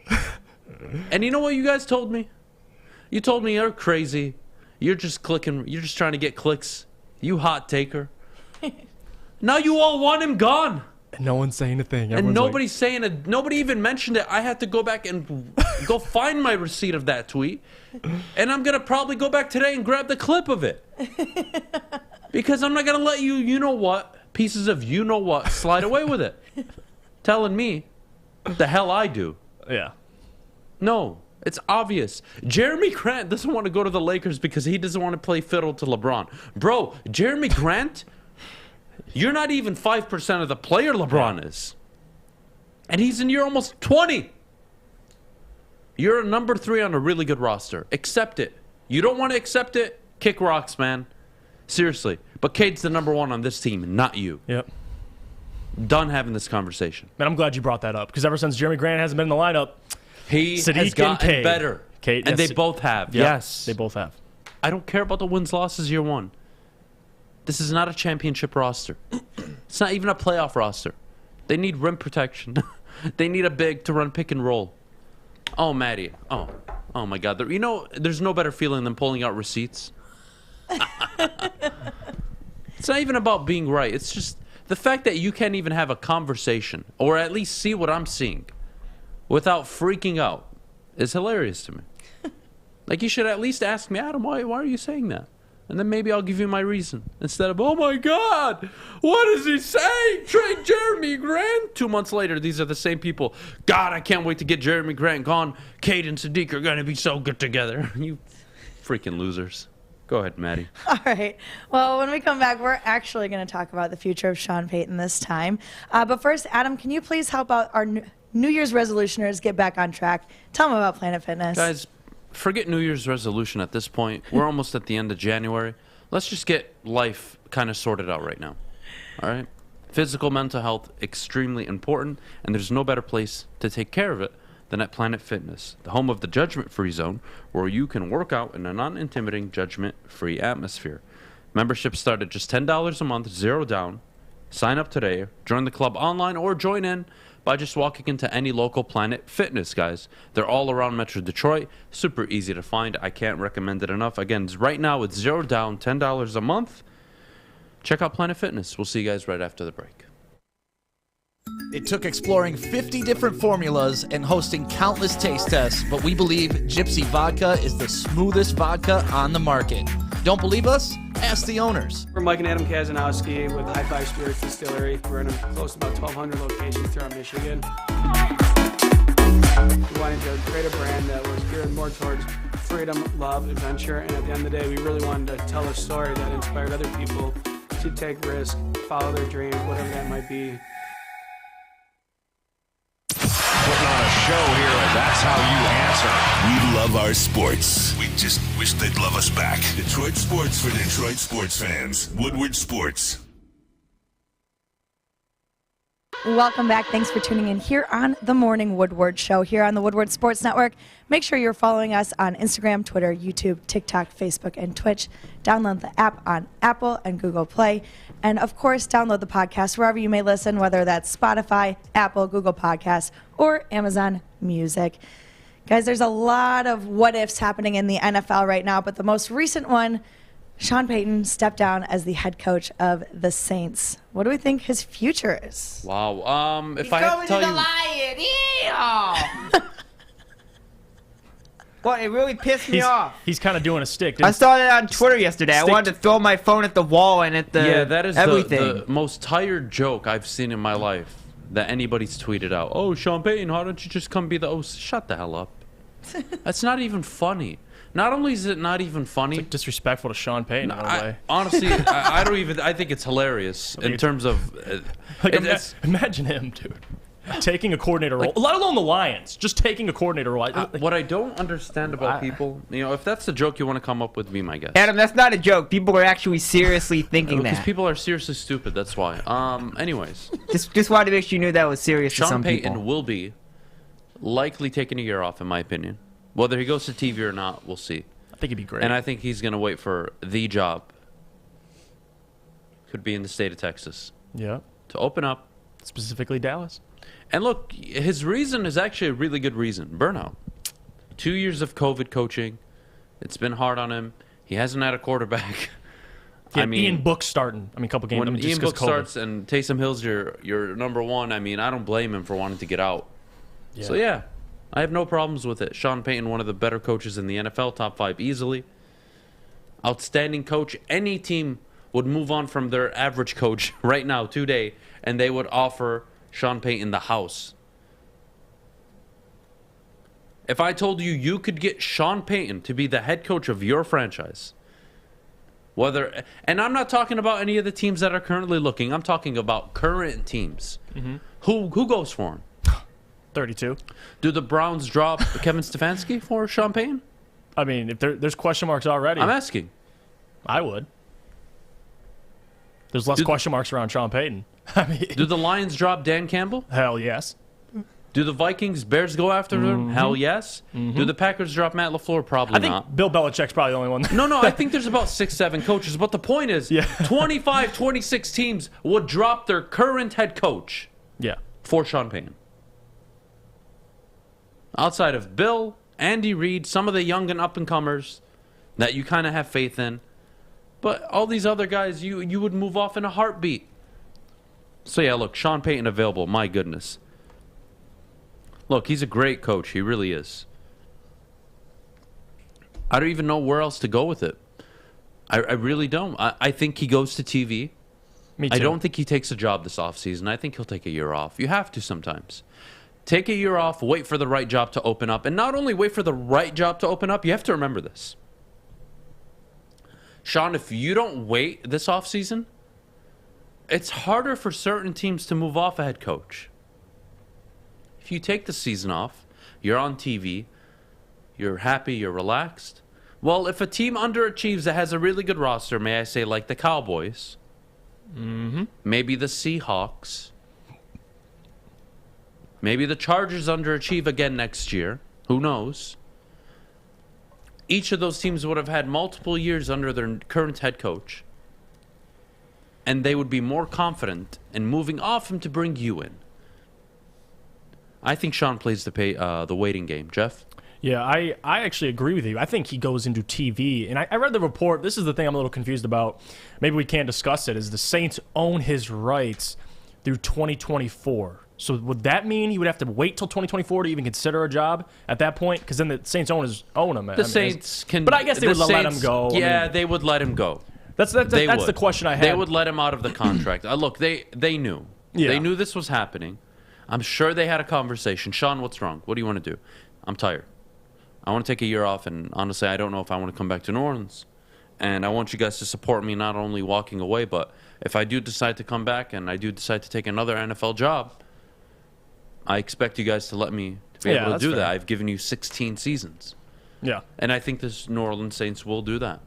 And you know what you guys told me? You told me you're crazy. You're just clicking. You're just trying to get clicks. You hot taker. Now you all want him gone. And no one's saying a thing. And nobody's saying it. Nobody even mentioned it. I had to go back and go find my receipt of that tweet. And I'm going to probably go back today and grab the clip of it. Because I'm not going to let you know what, pieces of you know what, slide away with it. Telling me the hell I do. Yeah. No, it's obvious. Jeremy Grant doesn't want to go to the Lakers because he doesn't want to play fiddle to LeBron. Bro, Jeremy Grant, you're not even 5% of the player LeBron is. And he's in year almost 20. You're a number 3 on a really good roster. Accept it. You don't want to accept it? Kick rocks, man. Seriously. But Cade's the number 1 on this team, not you. Yep. Done having this conversation. And I'm glad you brought that up because ever since Jeremy Grant hasn't been in the lineup, he has gotten better. Cade, and they both have. Yep, yes. They both have. I don't care about the wins, losses year 1. This is not a championship roster. It's not even a playoff roster. They need rim protection. They need a big to run pick and roll. Oh, Maddie. Oh my God. You know, there's no better feeling than pulling out receipts. It's not even about being right. It's just the fact that you can't even have a conversation or at least see what I'm seeing without freaking out is hilarious to me. Like, you should at least ask me, Adam, why are you saying that? And then maybe I'll give you my reason. Instead of, oh my God, what is he saying? Trade Jeremy Grant. 2 months later, these are the same people. God, I can't wait to get Jeremy Grant gone. Cade and Sadiq are going to be so good together. You freaking losers. Go ahead, Maddie. All right. Well, when we come back, we're actually going to talk about the future of Sean Payton this time. But first, Adam, can you please help out our New Year's resolutioners get back on track? Tell them about Planet Fitness. Guys, forget New Year's resolution at this point. We're almost at the end of January. Let's just get life kind of sorted out right now. All right? Physical, mental health, extremely important, and there's no better place to take care of it than at Planet Fitness, the home of the judgment-free zone, where you can work out in a non-intimidating, judgment-free atmosphere. Memberships start at just $10 a month, 0 down. Sign up today, join the club online, or join in by just walking into any local Planet Fitness, guys. They're all around Metro Detroit. Super easy to find. I can't recommend it enough. Again, right now it's 0 down, $10 a month. Check out Planet Fitness. We'll see you guys right after the break. It took exploring 50 different formulas and hosting countless taste tests, but we believe Gypsy Vodka is the smoothest vodka on the market. Don't believe us? Ask the owners. We're Mike and Adam Kazanowski with High Five Spirits Distillery. We're in close to about 1,200 locations throughout Michigan. We wanted to create a brand that was geared more towards freedom, love, adventure, and at the end of the day, we really wanted to tell a story that inspired other people to take risks, follow their dreams, whatever that might be. Putting on a show here at That's how you answer. We love our sports. We just wish they'd love us back. Detroit sports for Detroit sports fans. Woodward Sports. Welcome back. Thanks for tuning in here on the Morning Woodward Show here on the Woodward Sports Network. Make sure you're following us on Instagram, Twitter, YouTube, TikTok, Facebook, and Twitch. Download the app on Apple and Google Play. And, of course, download the podcast wherever you may listen, whether that's Spotify, Apple, Google Podcasts, or Amazon Music. Guys, there's a lot of what-ifs happening in the NFL right now, but the most recent one, Sean Payton stepped down as the head coach of the Saints. What do we think his future is? Wow. If I had to tell you, Lion. Well, it really pissed me off. He's kind of doing a stick. I saw it on Twitter yesterday. I wanted to throw my phone at the wall and at the that is everything. the most tired joke I've seen in my life that anybody's tweeted out. Oh, Sean Payton, why don't you just come be the OC? Shut the hell up. That's not even funny. Not only is it not even funny, it's like disrespectful to Sean Payton in a way. Honestly, I don't even. I think it's hilarious in terms of. Imagine him, dude, taking a coordinator role, let alone the Lions, just taking a coordinator role. What I don't understand about people, if that's the joke you want to come up with, be my guest. Adam, that's not a joke. People are actually seriously thinking that. Because people are seriously stupid. That's why. Anyways, just wanted to make sure you knew that was serious. Sean to some Payton people. will be likely taking a year off, in my opinion. Whether he goes to TV or not, we'll see. I think he'd be great. And I think he's going to wait for the job. Could be in the state of Texas. Yeah. To open up. Specifically Dallas. And look, his reason is actually a really good reason. Burnout. 2 years of COVID coaching. It's been hard on him. He hasn't had a quarterback. Ian Book starting. A couple games. When Ian Book starts and Taysom Hill's your number one, I don't blame him for wanting to get out. Yeah. So, yeah. I have no problems with it. Sean Payton, one of the better coaches in the NFL, top 5 easily. Outstanding coach. Any team would move on from their average coach right now, today, and they would offer Sean Payton the house. If I told you you could get Sean Payton to be the head coach of your franchise, and I'm not talking about any of the teams that are currently looking, I'm talking about current teams. Mm-hmm. Who goes for him? 32. Do the Browns drop Kevin Stefanski for Sean Payton? If there's question marks already. I'm asking. I would. There's less question marks around Sean Payton. Do the Lions drop Dan Campbell? Hell yes. Do the Bears go after him? Hell yes. Mm-hmm. Do the Packers drop Matt LaFleur? Probably not. I think Bill Belichick's probably the only one. No, I think there's about 6-7 coaches. But the point is, 25, 26 teams would drop their current head coach for Sean Payton. Outside of Bill, Andy Reid, some of the young and up-and-comers that you kind of have faith in. But all these other guys, you would move off in a heartbeat. So, yeah, look, Sean Payton available. My goodness. Look, he's a great coach. He really is. I don't even know where else to go with it. I really don't. I think he goes to TV. Me too. I don't think he takes a job this offseason. I think he'll take a year off. You have to sometimes. Take a year off, wait for the right job to open up. And not only wait for the right job to open up, you have to remember this. Sean, if you don't wait this offseason, it's harder for certain teams to move off a head coach. If you take the season off, you're on TV, you're happy, you're relaxed. Well, if a team underachieves that has a really good roster, may I say like the Cowboys, maybe the Seahawks, maybe the Chargers underachieve again next year. Who knows? Each of those teams would have had multiple years under their current head coach. And they would be more confident in moving off him to bring you in. I think Sean plays the waiting game. Jeff? Yeah, I actually agree with you. I think he goes into TV. And I read the report. This is the thing I'm a little confused about. Maybe we can't discuss it. Is the Saints own his rights through 2024. So would that mean he would have to wait till 2024 to even consider a job at that point? Because then the Saints own him. The Saints can... But I guess they would let him go. Yeah, they would let him go. That's the question I had. They would let him out of the contract. Look, they knew. Yeah. They knew this was happening. I'm sure they had a conversation. Sean, what's wrong? What do you want to do? I'm tired. I want to take a year off, and honestly, I don't know if I want to come back to New Orleans. And I want you guys to support me not only walking away, but if I do decide to come back and I do decide to take another NFL job, I expect you guys to let me be able to that's do fair. that. I've given you 16 seasons. Yeah. And I think this New Orleans Saints will do that.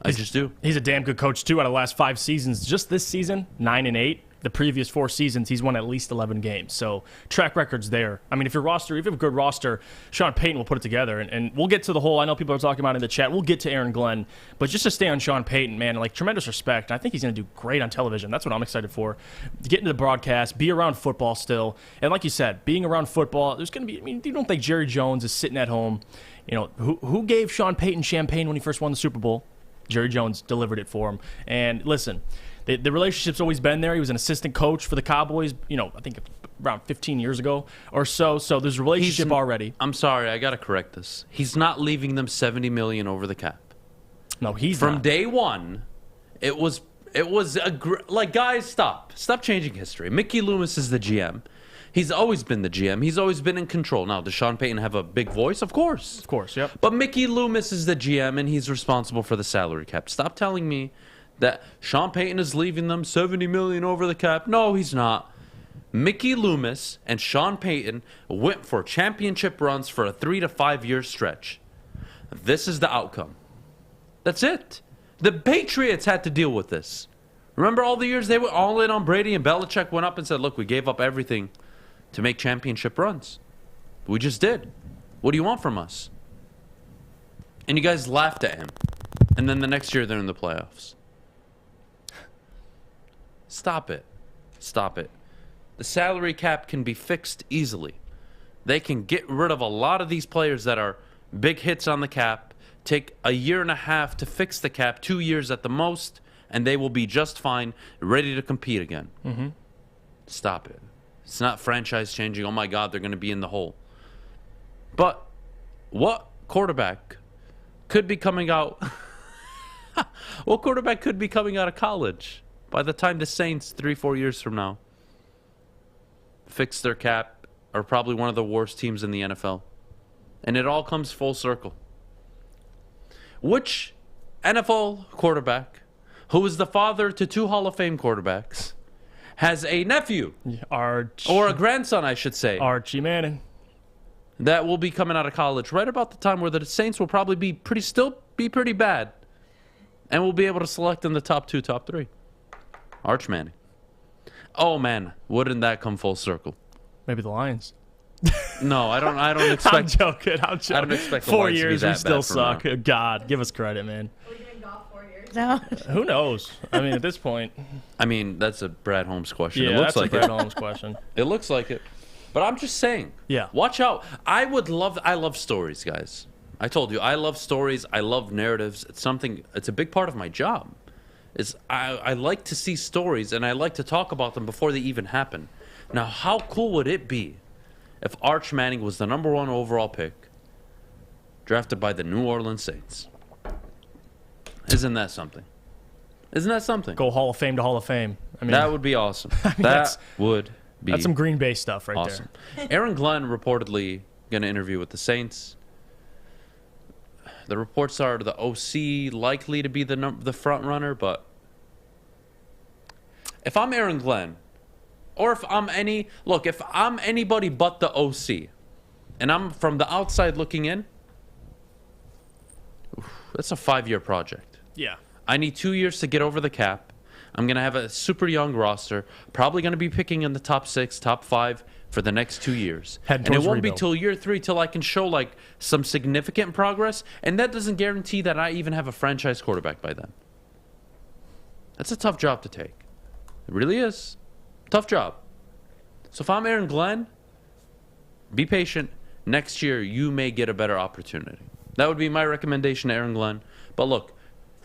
I just do. He's a damn good coach, too, out of the last 5 seasons. Just this season, 9-8. The previous 4 seasons, he's won at least 11 games. So track record's there. I mean, if you have a good roster, Sean Payton will put it together. And we'll get to the whole, I know people are talking about it in the chat, we'll get to Aaron Glenn. But just to stay on Sean Payton, man, like, tremendous respect. And I think he's going to do great on television. That's what I'm excited for. To get into the broadcast, be around football still. And like you said, being around football, there's going to be, I mean, you don't think Jerry Jones is sitting at home. You know, who gave Sean Payton champagne when he first won the Super Bowl? Jerry Jones delivered it for him. And listen, the relationship's always been there. He was an assistant coach for the Cowboys, you know, I think around 15 years ago or so. So there's a relationship already. I'm sorry, I got to correct this. He's not leaving them $70 million over the cap. No, he's From not. day one, it was like, guys, stop changing history. Mickey Loomis is the GM. He's always been the GM. He's always been in control. Now, does Sean Payton have a big voice? Of course. Of course, yep. But Mickey Loomis is the GM, and he's responsible for the salary cap. Stop telling me that Sean Payton is leaving them $70 million over the cap. No, he's not. Mickey Loomis and Sean Payton went for championship runs for a 3 to 5 year stretch. This is the outcome. That's it. The Patriots had to deal with this. Remember all the years they were all in on Brady, and Belichick went up and said, look, we gave up everything to make championship runs. We just did. What do you want from us? And you guys laughed at him. And then the next year they're in the playoffs. Stop it. Stop it. The salary cap can be fixed easily. They can get rid of a lot of these players that are big hits on the cap, take a year and a half to fix the cap, 2 years at the most, and they will be just fine, ready to compete again. Mm-hmm. Stop it. It's not franchise changing. Oh my God, they're going to be in the hole. But what quarterback could be coming out? What quarterback could be coming out of college by the time the Saints 3-4 years from now fix their cap, are probably one of the worst teams in the NFL? And it all comes full circle. Which NFL quarterback, who is the father to 2 Hall of Fame quarterbacks, has a nephew, or a grandson, I should say, Archie Manning, that will be coming out of college right about the time where the Saints will probably be pretty bad, and will be able to select in the top 2, top 3. Arch Manning. Oh man, wouldn't that come full circle? Maybe the Lions. No, I don't expect. I'm joking. I don't expect 4 years. We still suck. Now. God, give us credit, man. Are we going to golf 4 years now? Who knows? I mean, at this point. I mean, that's a Brad Holmes question. Yeah, it looks that's like a Brad Holmes question. It looks like it. But I'm just saying. Yeah. Watch out. I love stories, guys. I told you, I love stories. I love narratives. It's a big part of my job. I like to see stories, and I like to talk about them before they even happen. Now, how cool would it be if Arch Manning was the number 1 overall pick, drafted by the New Orleans Saints? Isn't that something? Isn't that something? Go Hall of Fame to Hall of Fame. I mean, that would be awesome. That would be that's some Green Bay stuff right awesome. there. Aaron Glenn reportedly going to interview with the Saints. The reports are the OC likely to be the front runner, but if I'm Aaron Glenn, or if I'm anybody but the OC, and I'm from the outside looking in, that's a 5-year project. Yeah. I need 2 years to get over the cap. I'm going to have a super young roster, probably going to be picking in the top 6, top 5 for the next 2 years. And it won't be till year 3 till I can show like some significant progress, and that doesn't guarantee that I even have a franchise quarterback by then. That's a tough job to take. It really is. Tough job. So if I'm Aaron Glenn, be patient. Next year, you may get a better opportunity. That would be my recommendation to Aaron Glenn. But look,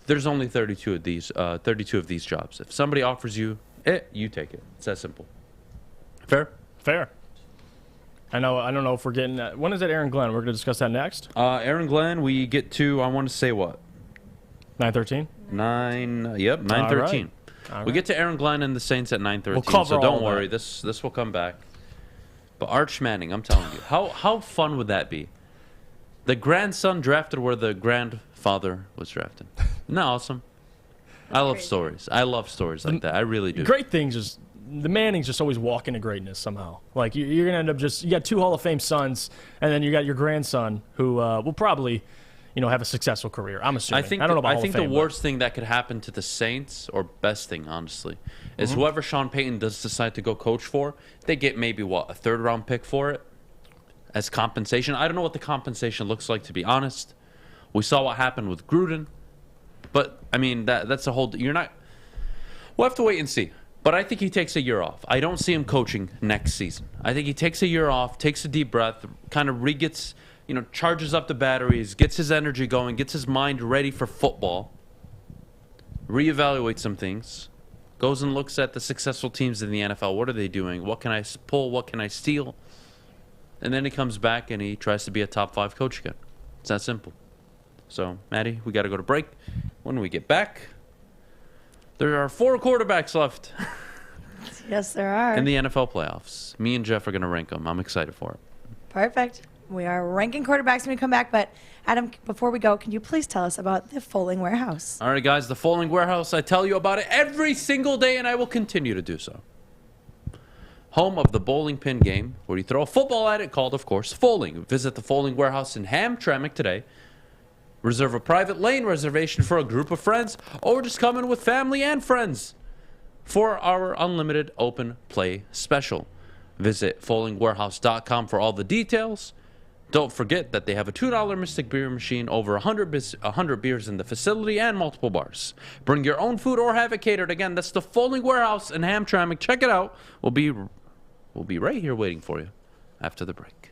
there's only 32 of these jobs. If somebody offers you it, you take it. It's that simple. Fair? Fair. I don't know if we're getting that. When is it Aaron Glenn? We're going to discuss that next. Aaron Glenn, we get to, I want to say what? 9:13? 9:13. All right. We get to Aaron Glenn and the Saints at 9:13. We'll cover so don't all worry, that. this will come back. But Arch Manning, I'm telling you, how fun would that be? The grandson drafted where the grandfather was drafted. Isn't that awesome? I love stories. I love stories like that. I really do. Great things just the Mannings just always walk into greatness somehow. Like you're gonna end up you got 2 Hall of Fame sons, and then you got your grandson who will probably, have a successful career. I'm assuming. I don't know about Hall of Fame, the worst thing that could happen to the Saints, or best thing, honestly, is whoever Sean Payton does decide to go coach for, they get maybe a 3rd-round pick for it as compensation. I don't know what the compensation looks like, to be honest. We saw what happened with Gruden, but I mean that's a whole. We'll have to wait and see. But I think he takes a year off. I don't see him coaching next season. I think he takes a year off, takes a deep breath, kind of gets, charges up the batteries, gets his energy going, gets his mind ready for football, reevaluates some things, goes and looks at the successful teams in the NFL. What are they doing? What can I pull? What can I steal? And then he comes back and he tries to be a top 5 coach again. It's that simple. So, Maddie, we got to go to break. When we get back, there are 4 quarterbacks left. Yes, there are. In the NFL playoffs. Me and Jeff are going to rank them. I'm excited for it. Perfect. We are ranking quarterbacks when we come back. But, Adam, before we go, can you please tell us about the Foaling Warehouse? All right, guys, the Foaling Warehouse. I tell you about it every single day, and I will continue to do so. Home of the bowling pin game, where you throw a football at it, called, of course, Foaling. Visit the Foaling Warehouse in Hamtramck today. Reserve a private lane reservation for a group of friends, or just come in with family and friends for our unlimited open play special. Visit foalingwarehouse.com for all the details. Don't forget that they have a $2 Mystic Beer machine, over 100 beers in the facility, and multiple bars. Bring your own food or have it catered. Again, that's the Foaling Warehouse in Hamtramck. Check it out. We'll be right here waiting for you after the break.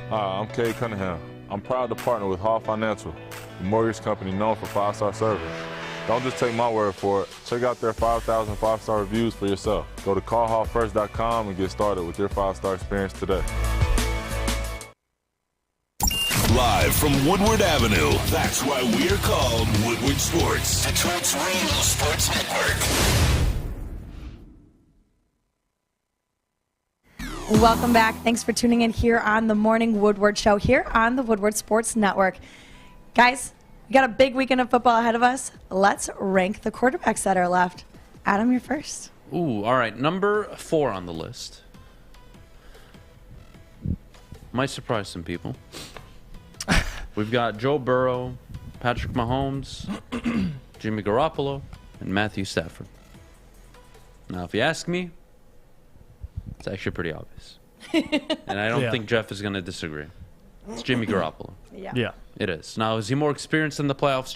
Hi, I'm Cade Cunningham. I'm proud to partner with Hall Financial, the mortgage company known for 5-star service. Don't just take my word for it. Check out their 5,000 5-star reviews for yourself. Go to callhallfirst.com and get started with your 5-star experience today. Live from Woodward Avenue. That's why we're called Woodward Sports. Detroit's real sports network. Welcome back. Thanks for tuning in here on the Morning Woodward Show here on the Woodward Sports Network. Guys, we got a big weekend of football ahead of us. Let's rank the quarterbacks that are left. Adam, you're first. Ooh, all right. Number 4 on the list. Might surprise some people. We've got Joe Burrow, Patrick Mahomes, Jimmy Garoppolo, and Matthew Stafford. Now, if you ask me, it's actually pretty obvious. And I don't think Jeff is going to disagree. It's Jimmy Garoppolo. Yeah. It is. Now, is he more experienced in the playoffs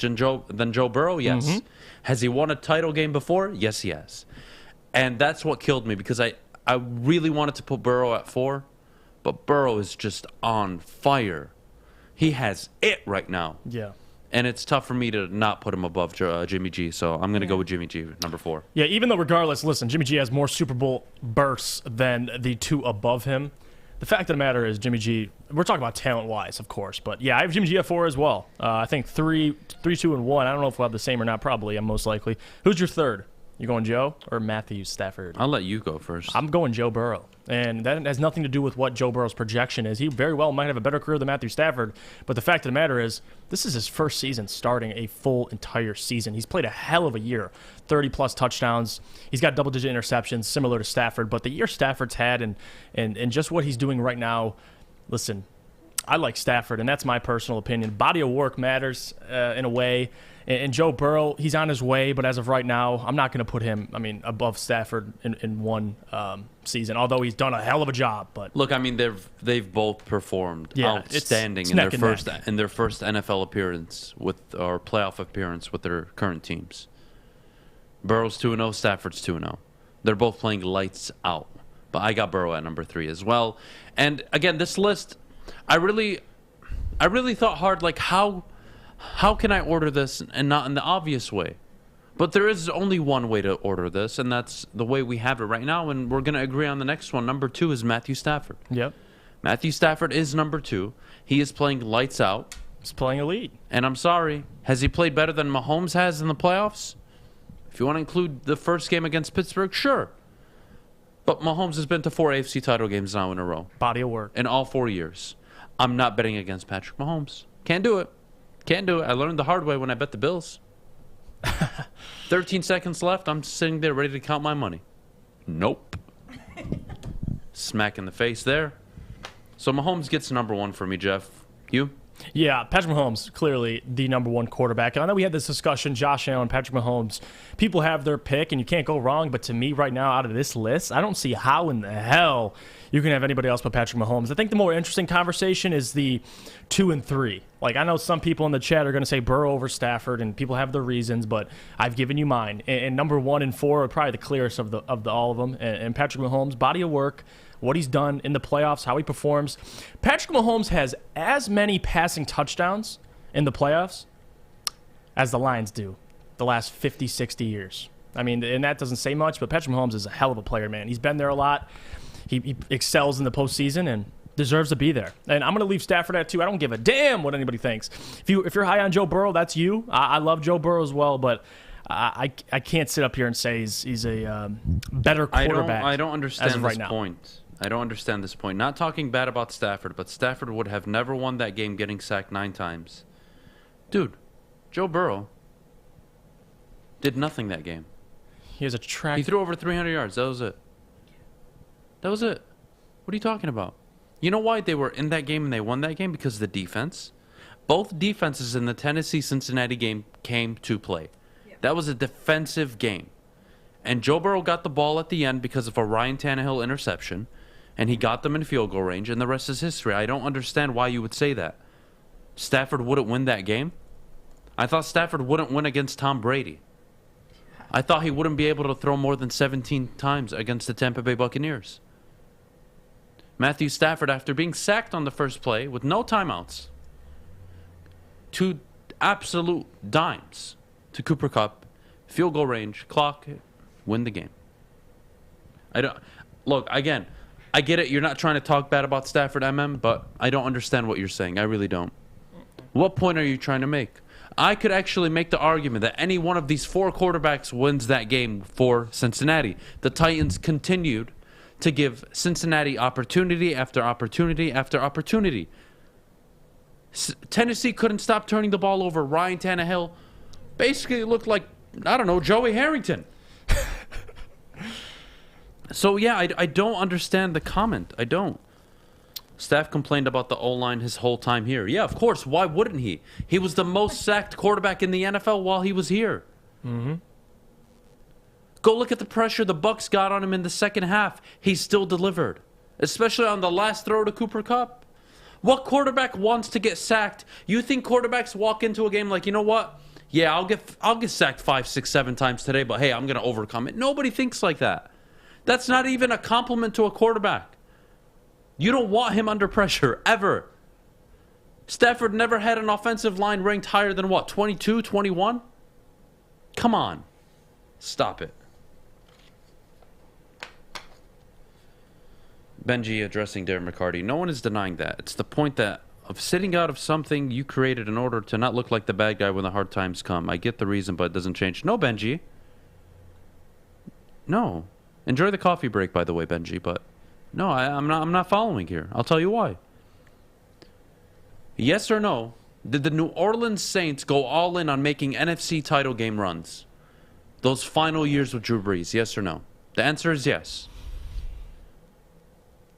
than Joe Burrow? Yes. Has he won a title game before? Yes, he has. And that's what killed me, because I really wanted to put Burrow at 4, but Burrow is just on fire. He has it right now. Yeah. And it's tough for me to not put him above Jimmy G, so I'm going to go with Jimmy G, number 4. Yeah, even though regardless, listen, Jimmy G has more Super Bowl bursts than the 2 above him. The fact of the matter is Jimmy G, we're talking about talent-wise, of course, but yeah, I have Jimmy G at 4 as well. I think 3, 2, and 1. I don't know if we'll have the same or not, probably, I'm most likely. Who's your third? You going Joe or Matthew Stafford? I'll let you go first. I'm going Joe Burrow. And that has nothing to do with what Joe Burrow's projection is. He very well might have a better career than Matthew Stafford. But the fact of the matter is, this is his first season starting a full entire season. He's played a hell of a year. 30-plus touchdowns. He's got double-digit interceptions, similar to Stafford. But the year Stafford's had and just what he's doing right now, listen, I like Stafford, and that's my personal opinion. Body of work matters in a way. And Joe Burrow, he's on his way, but as of right now, I'm not going to put him, above Stafford in one season, although he's done a hell of a job. But look, they've both performed outstanding in their first NFL appearance or playoff appearance with their current teams. Burrow's 2-0, Stafford's 2-0. They're both playing lights out. But I got Burrow at number 3 as well. And again, this list, I really thought hard, like how can I order this and not in the obvious way? But there is only one way to order this, and that's the way we have it right now, and we're going to agree on the next one. Number 2 is Matthew Stafford. Yep. Matthew Stafford is number 2. He is playing lights out. He's playing elite. And I'm sorry, has he played better than Mahomes has in the playoffs? If you want to include the first game against Pittsburgh, sure. But Mahomes has been to 4 AFC title games now in a row. Body of work. In all 4 years. I'm not betting against Patrick Mahomes. Can't do it. Can't do it. I learned the hard way when I bet the Bills. 13 seconds left. I'm sitting there ready to count my money. Nope. Smack in the face there. So Mahomes gets number 1 for me, Jeff. You? Yeah, Patrick Mahomes, clearly the number 1 quarterback. And I know we had this discussion, Josh Allen, Patrick Mahomes. People have their pick, and you can't go wrong. But to me right now, out of this list, I don't see how in the hell you can have anybody else but Patrick Mahomes. I think the more interesting conversation is the 2 and 3. Like, I know some people in the chat are going to say Burrow over Stafford, and people have their reasons, but I've given you mine. And number 1 and 4 are probably the clearest of all of them. And Patrick Mahomes, body of work, what he's done in the playoffs, how he performs. Patrick Mahomes has as many passing touchdowns in the playoffs as the Lions do the last 50, 60 years. I mean, and that doesn't say much, but Patrick Mahomes is a hell of a player, man. He's been there a lot. He excels in the postseason and deserves to be there. And I'm going to leave Stafford at 2. I don't give a damn what anybody thinks. If you're high on Joe Burrow, that's you. I love Joe Burrow as well, but I can't sit up here and say he's a better quarterback. I don't understand right this now. point. I don't understand this point. Not talking bad about Stafford, but Stafford would have never won that game getting sacked 9 times. Dude, Joe Burrow did nothing that game. He has a track. He threw over 300 yards. That was it. That was it. What are you talking about? You know why they were in that game and they won that game? Because of the defense. Both defenses in the Tennessee-Cincinnati game came to play. Yeah. That was a defensive game. And Joe Burrow got the ball at the end because of a Ryan Tannehill interception. And he got them in field goal range, and the rest is history. I don't understand why you would say that. Stafford wouldn't win that game? I thought Stafford wouldn't win against Tom Brady. I thought he wouldn't be able to throw more than 17 times against the Tampa Bay Buccaneers. Matthew Stafford, after being sacked on the first play with no timeouts, 2 absolute dimes to Cooper Kupp, field goal range, clock, win the game. Look, again, I get it. You're not trying to talk bad about Stafford, but I don't understand what you're saying. I really don't. What point are you trying to make? I could actually make the argument that any one of these 4 quarterbacks wins that game for Cincinnati. The Titans continued to give Cincinnati opportunity after opportunity after opportunity. Tennessee couldn't stop turning the ball over. Ryan Tannehill basically looked like, I don't know, Joey Harrington. So, yeah, I don't understand the comment. I don't. Staff complained about the O-line his whole time here. Yeah, of course. Why wouldn't he? He was the most sacked quarterback in the NFL while he was here. Mm-hmm. Go look at the pressure the Bucs got on him in the second half. He still delivered, especially on the last throw to Cooper Kupp. What quarterback wants to get sacked? You think quarterbacks walk into a game like, you know what? Yeah, I'll get sacked 5, 6, 7 times today, but hey, I'm going to overcome it. Nobody thinks like that. That's not even a compliment to a quarterback. You don't want him under pressure, ever. Stafford never had an offensive line ranked higher than what, 22, 21? Come on. Stop it. Benji addressing Darren McCarty. No one is denying that. It's the point that of sitting out of something you created in order to not look like the bad guy when the hard times come. I get the reason, but it doesn't change. No, Benji. No. Enjoy the coffee break, by the way, Benji, but no, I'm not following here. I'll tell you why. Yes or no, did the New Orleans Saints go all in on making NFC title game runs? Those final years with Drew Brees, yes or no? The answer is yes.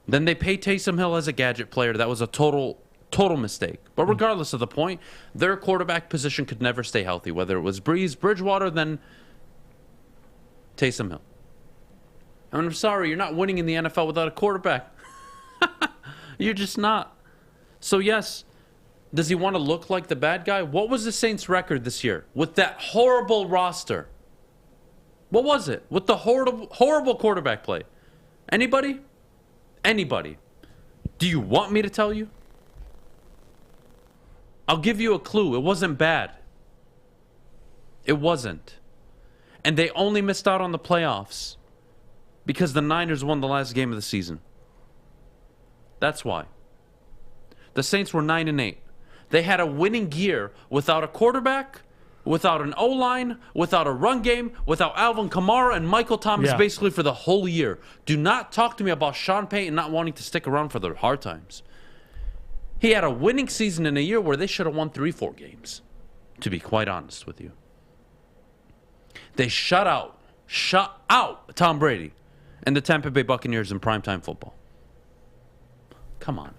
Then they paid Taysom Hill as a gadget player. That was a total mistake. But regardless of the point, their quarterback position could never stay healthy, whether it was Brees, Bridgewater, then Taysom Hill. And I'm sorry, you're not winning in the NFL without a quarterback. You're just not. So yes, does he want to look like the bad guy? What was the Saints' record this year with that horrible roster? What was it? With the horrible quarterback play? Anybody? Anybody? Do you want me to tell you? I'll give you a clue. It wasn't bad. It wasn't. And they only missed out on the playoffs because the Niners won the last game of the season. That's why. The Saints were 9-8. They had a winning year without a quarterback, without an O-line, without a run game, without Alvin Kamara and Michael Thomas basically for the whole year. Do not talk to me about Sean Payton not wanting to stick around for the hard times. He had a winning season in a year where they should have won 3-4 games, to be quite honest with you. They shut out Tom Brady and the Tampa Bay Buccaneers in primetime football. Come on.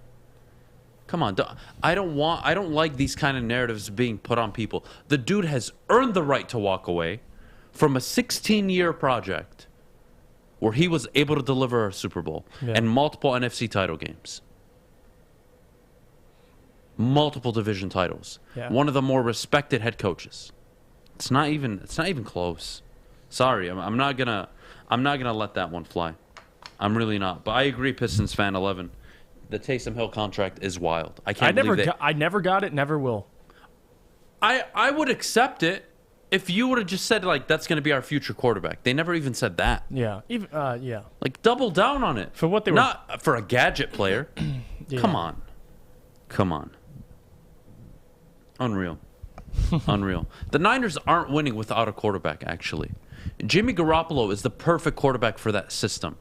I don't like these kind of narratives being put on people. The dude has earned the right to walk away from a 16-year project where he was able to deliver a Super Bowl and multiple NFC title games. Multiple division titles. Yeah. One of the more respected head coaches. It's not even close. Sorry, I'm not gonna let that one fly. I'm really not. But I agree, Pistons fan 11. The Taysom Hill contract is wild. I never got it, never will. I would accept it if you would have just said, like, that's going to be our future quarterback. They never even said that. Yeah. Like, double down on it. For what they were... Not for a gadget player. Yeah. Come on. Unreal. The Niners aren't winning without a quarterback, actually. Jimmy Garoppolo is the perfect quarterback for that system.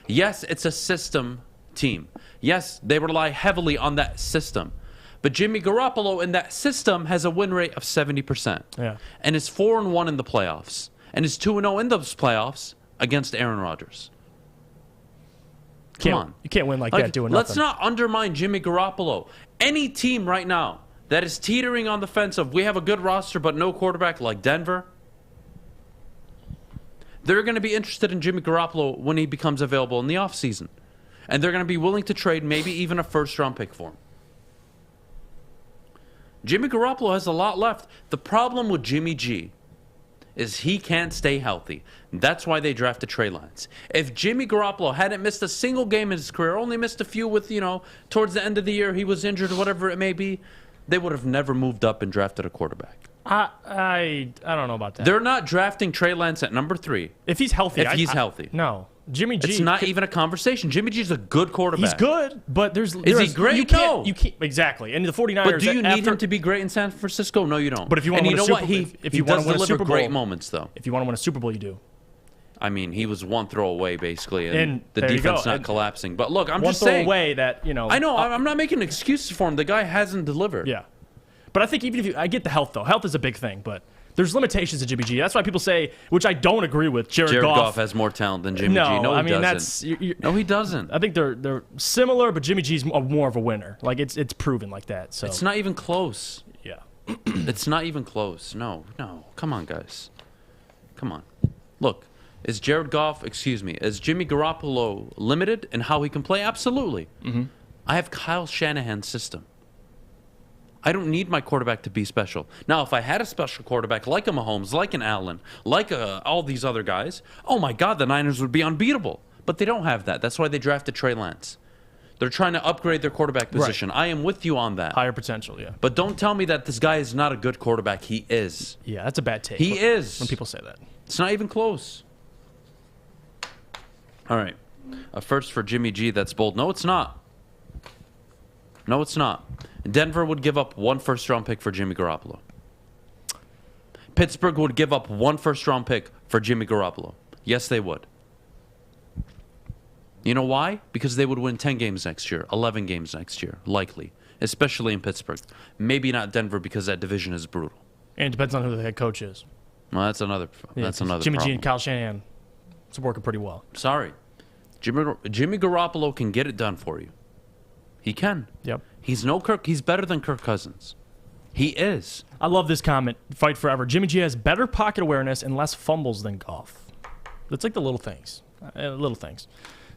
Yes, it's a system team. Yes, they rely heavily on that system. But Jimmy Garoppolo in that system has a win rate of 70%. Yeah. And is 4-1 in the playoffs. And is 2-0 in those playoffs against Aaron Rodgers. Come on. You can't win like that doing nothing. Let's not undermine Jimmy Garoppolo. Any team right now that is teetering on the fence of we have a good roster but no quarterback like Denver, they're going to be interested in Jimmy Garoppolo when he becomes available in the offseason. And they're going to be willing to trade maybe even a first-round pick for him. Jimmy Garoppolo has a lot left. The problem with Jimmy G is he can't stay healthy. That's why they drafted Trey Lance. If Jimmy Garoppolo hadn't missed a single game in his career, only missed a few with, towards the end of the year, he was injured, whatever it may be, they would have never moved up and drafted a quarterback. I don't know about that. They're not drafting Trey Lance at number 3. If he's healthy. Healthy. No. Jimmy G. It's not even a conversation. Jimmy G's a good quarterback. He's good, but is he great? You can't exactly. And the 49ers. But do you need him to be great in San Francisco? No, you don't. But if you want to win a Super Bowl, if you want to win a Super Bowl, great moments though. If you want to win a Super Bowl, you do. I mean, he was one throw away basically, and the defense not collapsing. But look, I'm just saying. One throw away that I know. I'm not making excuses for him. The guy hasn't delivered. Yeah, but I think even if I get the health though, health is a big thing, but. There's limitations to Jimmy G. That's why people say, which I don't agree with, Jared Goff has more talent than Jimmy G. No, he doesn't. No, he doesn't. I think they're similar, but Jimmy G's more of a winner. Like it's proven like that. So it's not even close. Yeah, it's not even close. No. Come on, guys. Come on. Look, is Jimmy Garoppolo limited in how he can play? Absolutely. Mm-hmm. I have Kyle Shanahan's system. I don't need my quarterback to be special. Now, if I had a special quarterback like a Mahomes, like an Allen, like all these other guys, oh my God, the Niners would be unbeatable. But they don't have that. That's why they drafted Trey Lance. They're trying to upgrade their quarterback position. Right. I am with you on that. Higher potential, yeah. But don't tell me that this guy is not a good quarterback. He is. Yeah, that's a bad take. He is. When people say that. It's not even close. All right. A first for Jimmy G, that's bold. No, it's not. No, it's not. Denver would give up 1 first-round pick for Jimmy Garoppolo. Pittsburgh would give up 1 first-round pick for Jimmy Garoppolo. Yes, they would. You know why? Because they would win 10 games next year, 11 games next year, likely, especially in Pittsburgh. Maybe not Denver because that division is brutal. And it depends on who the head coach is. Well, that's another Jimmy problem. G and Kyle Shanahan, it's working pretty well. Sorry. Jimmy Garoppolo can get it done for you. He can. Yep. He's no Kirk. He's better than Kirk Cousins. He is. I love this comment. Fight forever. Jimmy G has better pocket awareness and less fumbles than Goff. It's like the little things.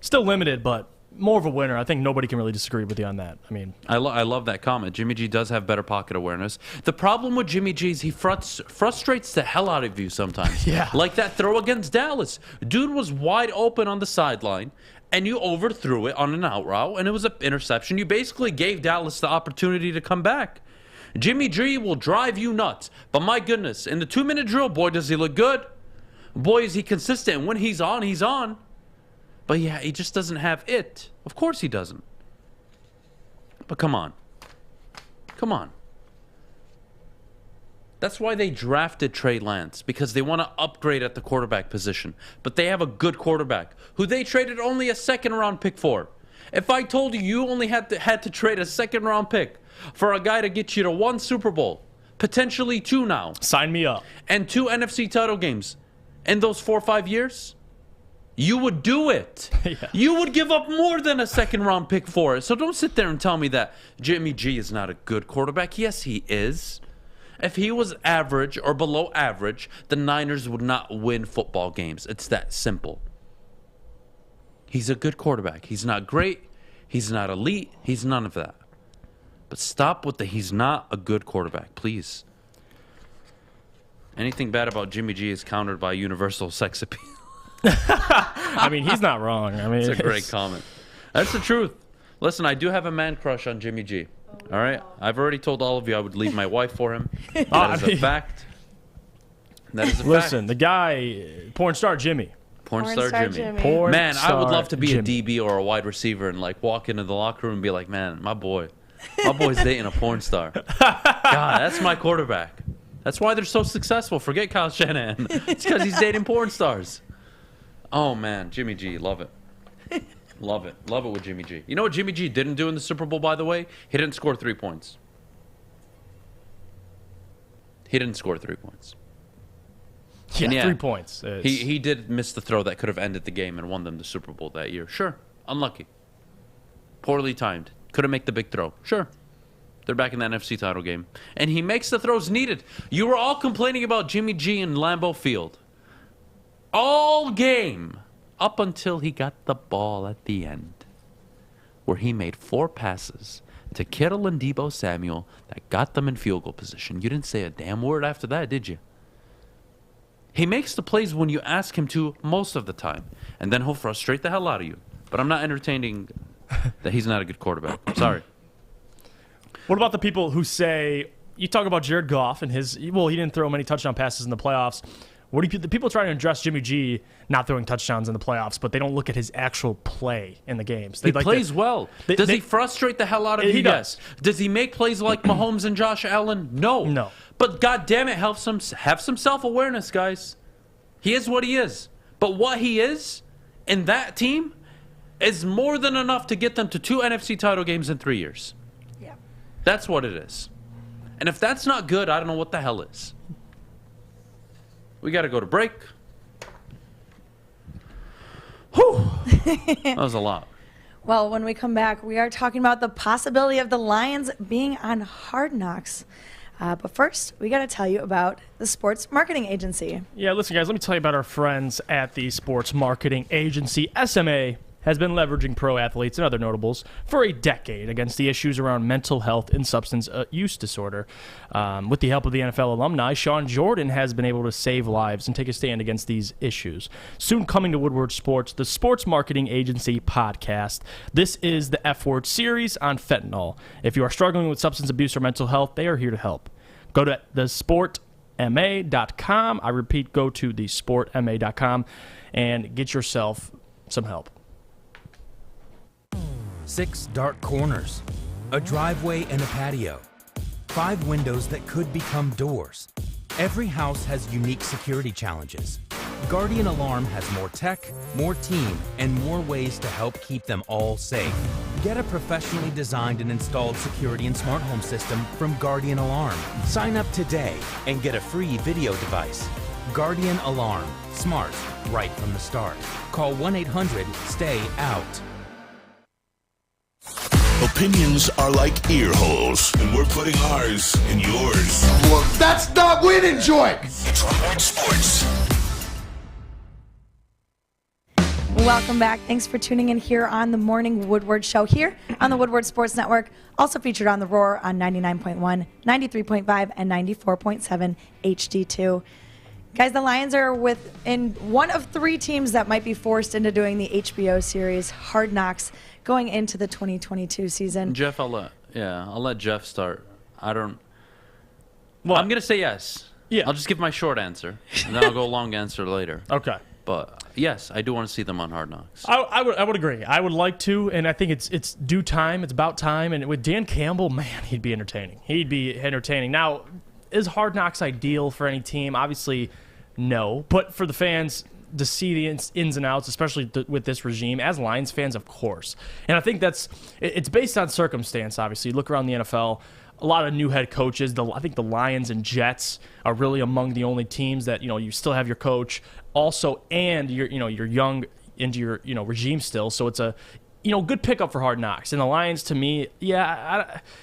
Still limited, but more of a winner. I think nobody can really disagree with you on that. I mean, I love that comment. Jimmy G does have better pocket awareness. The problem with Jimmy G is he frustrates the hell out of you sometimes. Yeah. Like that throw against Dallas. Dude was wide open on the sideline, and you overthrew it on an out route, and it was an interception. You basically gave Dallas the opportunity to come back. Jimmy G will drive you nuts. But my goodness, in the 2-minute drill, boy, does he look good. Boy, is he consistent. And when he's on, he's on. But yeah, he just doesn't have it. Of course he doesn't. But come on. Come on. That's why they drafted Trey Lance, because they want to upgrade at the quarterback position. But they have a good quarterback who they traded only a second-round pick for. If I told you only had to trade a second-round pick for a guy to get you to 1 Super Bowl, potentially 2 now. Sign me up. And 2 NFC title games in those 4 or 5 years, you would do it. Yeah. You would give up more than a second-round pick for it. So don't sit there and tell me that Jimmy G is not a good quarterback. Yes, he is. If he was average or below average, the Niners would not win football games. It's that simple. He's a good quarterback. He's not great. He's not elite. He's none of that. But stop with the he's not a good quarterback, please. Anything bad about Jimmy G is countered by universal sex appeal. I mean, he's not wrong. I mean, it's a great comment. That's the truth. Listen, I do have a man crush on Jimmy G. All right? I've already told all of you I would leave my wife for him. That is a fact. That is a fact. Listen, the guy, porn star Jimmy. Porn star Jimmy. Man, I would love to be a DB or a wide receiver and like walk into the locker room and be like, man, my boy's dating a porn star. God, that's my quarterback. That's why they're so successful. Forget Kyle Shanahan. It's because he's dating porn stars. Oh, man. Jimmy G. Love it. Love it. Love it with Jimmy G. You know what Jimmy G didn't do in the Super Bowl, by the way? He didn't score 3 points. He didn't score 3 points. Yeah, 3 points. He did miss the throw that could have ended the game and won them the Super Bowl that year. Sure. Unlucky. Poorly timed. Couldn't make the big throw. Sure. They're back in the NFC title game. And he makes the throws needed. You were all complaining about Jimmy G in Lambeau Field. All game. Up until he got the ball at the end. Where he made 4 passes to Kittle and Deebo Samuel that got them in field goal position. You didn't say a damn word after that, did you? He makes the plays when you ask him to most of the time. And then he'll frustrate the hell out of you. But I'm not entertaining that he's not a good quarterback. I'm sorry. What about the people who say, you talk about Jared Goff and he didn't throw many touchdown passes in the playoffs. The people try to address Jimmy G not throwing touchdowns in the playoffs, but they don't look at his actual play in the games. He plays well. Does he frustrate the hell out of you? He does. Does he make plays like Mahomes and Josh Allen? No. No. But goddamn it, have some self-awareness, guys. He is what he is. But what he is in that team is more than enough to get them to 2 NFC title games in 3 years. Yeah. That's what it is. And if that's not good, I don't know what the hell is. We got to go to break. Whew. That was a lot. Well, when we come back, we are talking about the possibility of the Lions being on Hard Knocks. But first, we got to tell you about the sports marketing agency. Yeah, listen, guys, let me tell you about our friends at the sports marketing agency. SMA has been leveraging pro athletes and other notables for a decade against the issues around mental health and substance use disorder. With the help of the NFL alumni, Sean Jordan has been able to save lives and take a stand against these issues. Soon coming to Woodward Sports, the Sports Marketing Agency podcast. This is the F Word series on fentanyl. If you are struggling with substance abuse or mental health, they are here to help. Go to thesportma.com. I repeat, go to thesportma.com and get yourself some help. 6 dark corners, a driveway and a patio, 5 windows that could become doors. Every house has unique security challenges. Guardian Alarm has more tech, more team, and more ways to help keep them all safe. Get a professionally designed and installed security and smart home system from Guardian Alarm. Sign up today and get a free video device. Guardian Alarm. Smart right from the start. Call 1-800-STAY-OUT. Opinions are like ear holes, and we're putting ours in yours. Well, that's not winning, Joy. It's Woodward Sports. Welcome back. Thanks for tuning in here on the Morning Woodward Show here on the Woodward Sports Network. Also featured on The Roar on 99.1, 93.5, and 94.7 HD2. Guys, the Lions are in one of 3 teams that might be forced into doing the HBO series Hard Knocks going into the 2022 season. Jeff, I'll let Jeff start. I'm going to say yes. Yeah. I'll just give my short answer, and then I'll go long answer later. Okay. But yes, I do want to see them on Hard Knocks. I would agree. I would like to, and I think it's due time. It's about time. And with Dan Campbell, man, he'd be entertaining. Now, is Hard Knocks ideal for any team? Obviously, no. But for the fans to see the ins and outs, especially with this regime, as Lions fans, of course. And I think it's based on circumstance, obviously. You look around the NFL, a lot of new head coaches. I think the Lions and Jets are really among the only teams that, you still have your coach also, and you're young into your, regime still. So it's a, good pickup for Hard Knocks. And the Lions, to me,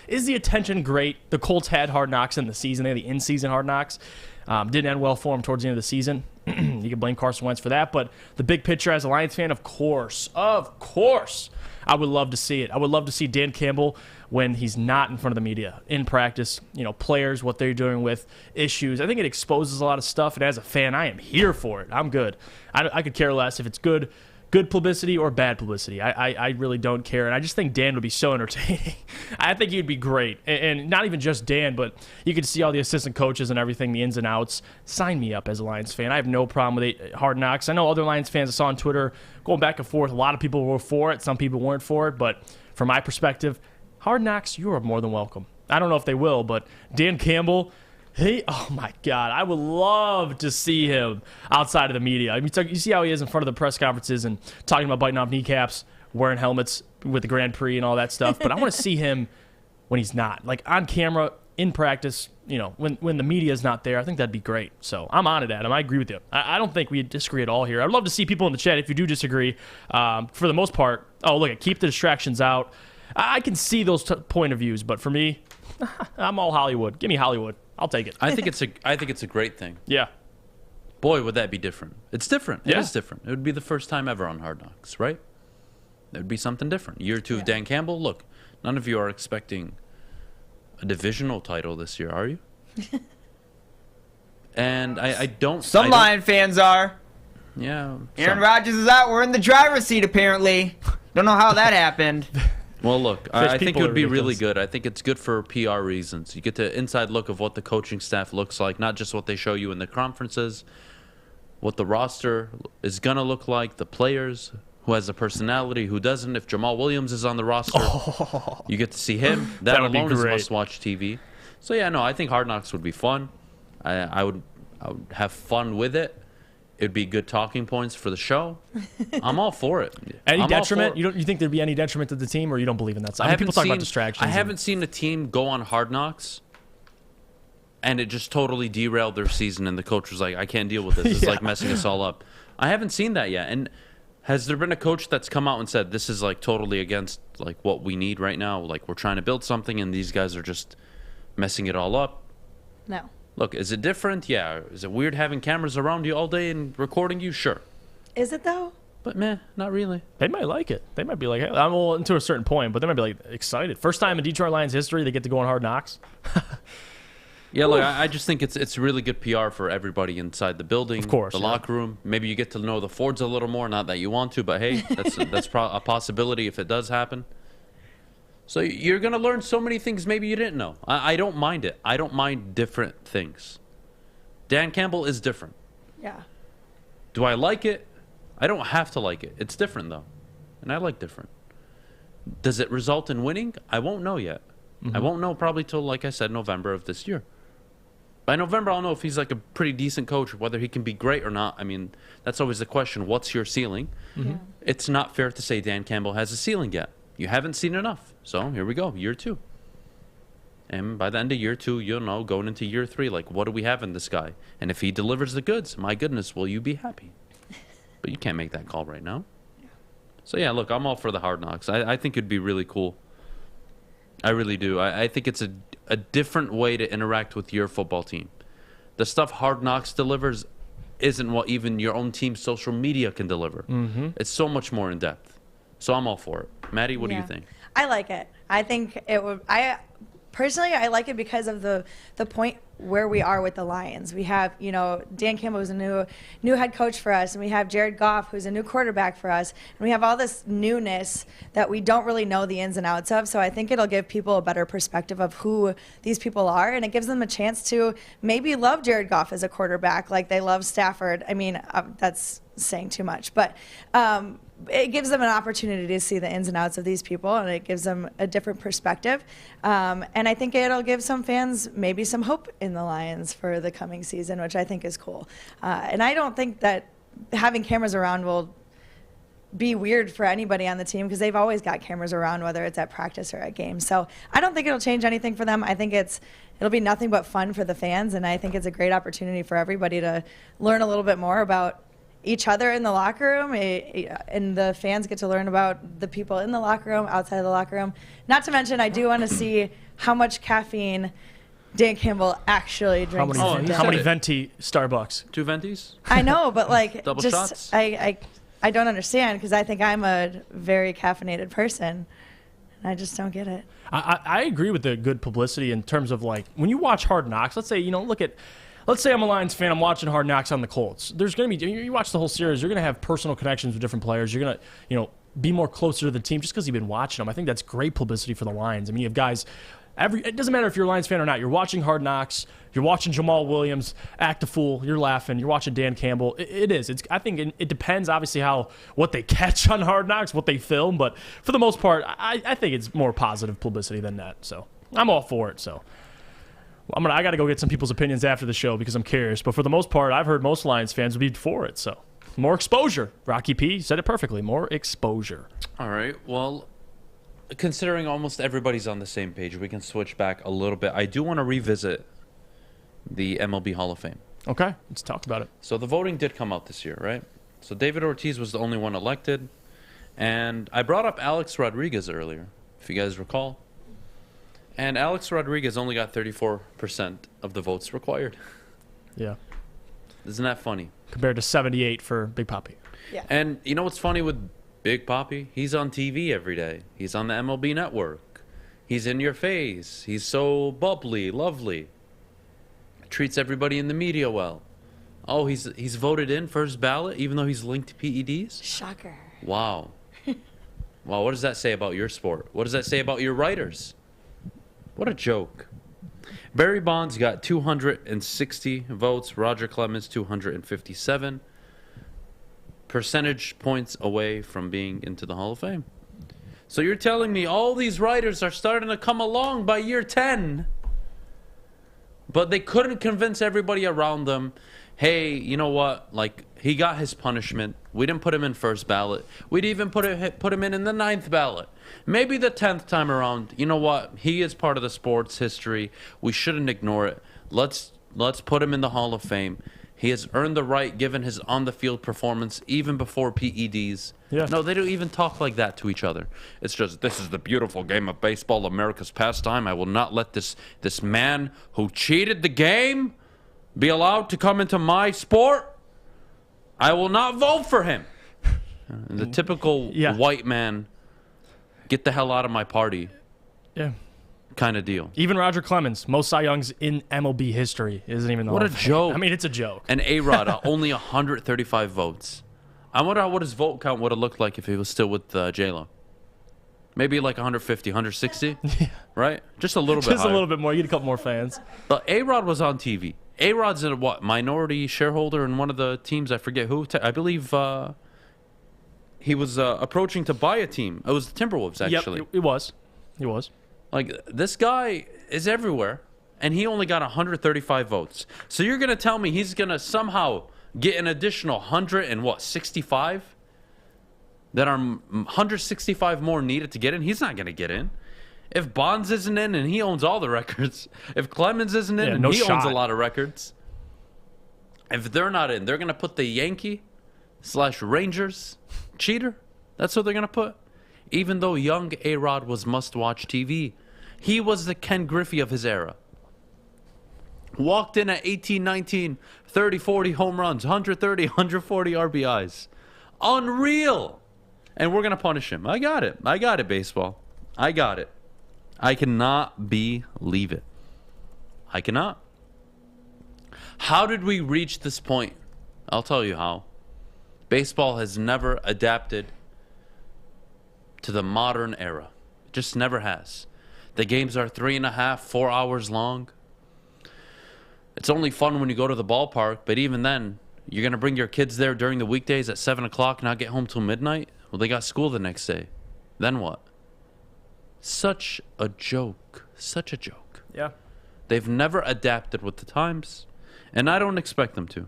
is the attention great? The Colts had Hard Knocks in the season. They had the in-season Hard Knocks. Didn't end well for them towards the end of the season. You can blame Carson Wentz for that. But the big picture, as a Lions fan, of course, I would love to see it. I would love to see Dan Campbell when he's not in front of the media, in practice, players, what they're doing with issues. I think it exposes a lot of stuff. And as a fan, I am here for it. I'm good. I could care less if it's good publicity or bad publicity. I really don't care. And I just think Dan would be so entertaining. I think he'd be great. And not even just Dan, but you could see all the assistant coaches and everything, the ins and outs. Sign me up as a Lions fan. I have no problem with it. Hard Knocks. I know other Lions fans I saw on Twitter going back and forth. A lot of people were for it. Some people weren't for it. But from my perspective, Hard Knocks, you are more than welcome. I don't know if they will, but Dan Campbell, oh my God, I would love to see him outside of the media. I mean, you see how he is in front of the press conferences and talking about biting off kneecaps, wearing helmets with the Grand Prix and all that stuff. But I want to see him when he's not, like on camera, in practice, when the media is not there. I think that'd be great. So I'm on it, Adam. I agree with you. I don't think we disagree at all here. I'd love to see people in the chat if you do disagree. For the most part, keep the distractions out. I can see those point of views, but for me, I'm all Hollywood. Give me Hollywood. I'll take it. I think it's a great thing. Yeah. Boy, would that be different. It's different. Yeah. It is different. It would be the first time ever on Hard Knocks, right? It would be something different. Year 2 of Dan Campbell. Look, none of you are expecting a divisional title this year, are you? And I don't... Some Lion fans are. Yeah. Aaron Rodgers is out. We're in the driver's seat, apparently. Don't know how that happened. Well, look, I think it would be really good. I think it's good for PR reasons. You get the inside look of what the coaching staff looks like, not just what they show you in the conferences, what the roster is going to look like, the players, who has a personality, who doesn't. If Jamal Williams is on the roster, you get to see him. That alone is must-watch TV. So, I think Hard Knocks would be fun. I would have fun with it. It'd be good talking points for the show. I'm all for it. Any detriment? You think there'd be any detriment to the team, or you don't believe in that? I mean, people talk about distractions. I haven't seen a team go on Hard Knocks and it just totally derailed their season, and the coach was like, I can't deal with this. It's like messing us all up. I haven't seen that yet. And has there been a coach that's come out and said, this is like totally against like what we need right now? Like, we're trying to build something and these guys are just messing it all up? No. Look, is it different? Yeah. Is it weird having cameras around you all day and recording you? Sure. Is it though? But not really. They might like it. They might be like, well, to a certain point, but they might be like excited. First time in Detroit Lions history they get to go on Hard Knocks. Yeah, look, I just think it's really good PR for everybody inside the building, of course, the locker room. Maybe you get to know the Fords a little more, not that you want to, but hey, that's a possibility if it does happen. So you're going to learn so many things maybe you didn't know. I don't mind it. I don't mind different things. Dan Campbell is different. Yeah. Do I like it? I don't have to like it. It's different, though. And I like different. Does it result in winning? I won't know yet. I won't know probably till, like I said, November of this year. By November, I'll know if he's like a pretty decent coach, whether he can be great or not. I mean, that's always the question. What's your ceiling? Yeah. It's not fair to say Dan Campbell has a ceiling yet. You haven't seen enough. So here we go, year 2. And by the end of year 2, you'll know going into year 3, like, what do we have in this guy? And if he delivers the goods, my goodness, will you be happy? But you can't make that call right now. So yeah, look, I'm all for the Hard Knocks. I think it'd be really cool. I really do. I think it's a different way to interact with your football team. The stuff Hard Knocks delivers isn't what even your own team's social media can deliver. It's so much more in depth. So I'm all for it. Maddie, what do you think? I like it. I think it would. Personally, I like it because of the point where we are with the Lions. We have, Dan Campbell, who's a new head coach for us, and we have Jared Goff, who's a new quarterback for us, and we have all this newness that we don't really know the ins and outs of. So I think it'll give people a better perspective of who these people are, and it gives them a chance to maybe love Jared Goff as a quarterback like they love Stafford. I mean, that's saying too much, but it gives them an opportunity to see the ins and outs of these people, and it gives them a different perspective. And I think it'll give some fans maybe some hope in the Lions for the coming season, which I think is cool. And I don't think that having cameras around will be weird for anybody on the team because they've always got cameras around, whether it's at practice or at games. So I don't think it'll change anything for them. I think it'll be nothing but fun for the fans, and I think it's a great opportunity for everybody to learn a little bit more about each other in the locker room, and the fans get to learn about the people in the locker room, outside of the locker room. Not to mention, I do want to see how much caffeine Dan Campbell actually drinks. How many venti Starbucks? 2 ventis? I know, but like, Double just shots? I don't understand because I think I'm a very caffeinated person, and I just don't get it. I agree with the good publicity in terms of like when you watch Hard Knocks. Let's say let's say I'm a Lions fan. I'm watching Hard Knocks on the Colts. There's going to be, you watch the whole series, you're going to have personal connections with different players. You're going to, be more closer to the team just because you've been watching them. I think that's great publicity for the Lions. I mean, you have guys, it doesn't matter if you're a Lions fan or not. You're watching Hard Knocks. You're watching Jamal Williams act a fool. You're laughing. You're watching Dan Campbell. It is. I think it depends, obviously, what they catch on Hard Knocks, what they film. But for the most part, I think it's more positive publicity than that. So I'm all for it. So I got to go get some people's opinions after the show because I'm curious. But for the most part, I've heard most Lions fans would be for it. So more exposure. Rocky P said it perfectly. More exposure. All right. Well, considering almost everybody's on the same page, we can switch back a little bit. I do want to revisit the MLB Hall of Fame. Okay. Let's talk about it. So the voting did come out this year, right? So David Ortiz was the only one elected. And I brought up Alex Rodriguez earlier, if you guys recall. And Alex Rodriguez only got 34% of the votes required. Yeah. Isn't that funny? Compared to 78 for Big Papi. Yeah. And you know what's funny with Big Papi? He's on TV every day. He's on the MLB Network. He's in your face. He's so bubbly, lovely. Treats everybody in the media well. Oh, he's voted in first ballot even though he's linked to PEDs? Shocker. Wow. Wow, what does that say about your sport? What does that say about your writers? What a joke. Barry Bonds got 260 votes. Roger Clemens, 257. Percentage points away from being into the Hall of Fame. So you're telling me all these writers are starting to come along by year 10, but they couldn't convince everybody around them, hey, you know what? Like, he got his punishment. We didn't put him in first ballot. We'd even put him in the 9th ballot. Maybe the 10th time around. You know what? He is part of the sports history. We shouldn't ignore it. Let's put him in the Hall of Fame. He has earned the right given his on-the-field performance even before PEDs. Yeah. No, they don't even talk like that to each other. It's just, this is the beautiful game of baseball, America's pastime. I will not let this man who cheated the game be allowed to come into my sport. I will not vote for him. The typical white man, get the hell out of my party. Yeah. Kind of deal. Even Roger Clemens, most Cy Youngs in MLB history, isn't even the What Hall a of Fame. joke. I mean, it's a joke. And A-Rod, only 135 votes. I wonder what his vote count would have looked like if he was still with J-Lo. Maybe like 150, 160, right? Just a little bit Just higher. a little bit more. You get a couple more fans. But A-Rod was on TV. A-Rod's a minority shareholder in one of the teams. I forget who. I believe he was approaching to buy a team. It was the Timberwolves, actually. Yep, it was. He was. Like, this guy is everywhere, and he only got 135 votes. So you're going to tell me he's going to somehow get an additional 165? That are 165 more needed to get in? He's not going to get in. If Bonds isn't in and he owns all the records, if Clemens isn't in and he owns a lot of records, if they're not in, they're going to put the Yankee/Rangers cheater. That's what they're going to put. Even though young A-Rod was must-watch TV. He was the Ken Griffey of his era. Walked in at 18, 19, 30, 40 home runs, 130, 140 RBIs. Unreal. And we're going to punish him. I got it. I got it, baseball. I got it. I cannot believe it. I cannot. How did we reach this point? I'll tell you how. Baseball has never adapted to the modern era. It just never has. The games are 3.5, 4 hours long. It's only fun when you go to the ballpark, but even then, you're going to bring your kids there during the weekdays at 7 o'clock, not get home till midnight? Well, they got school the next day. Then what? Such a joke. Such a joke. Yeah. They've never adapted with the times, and I don't expect them to.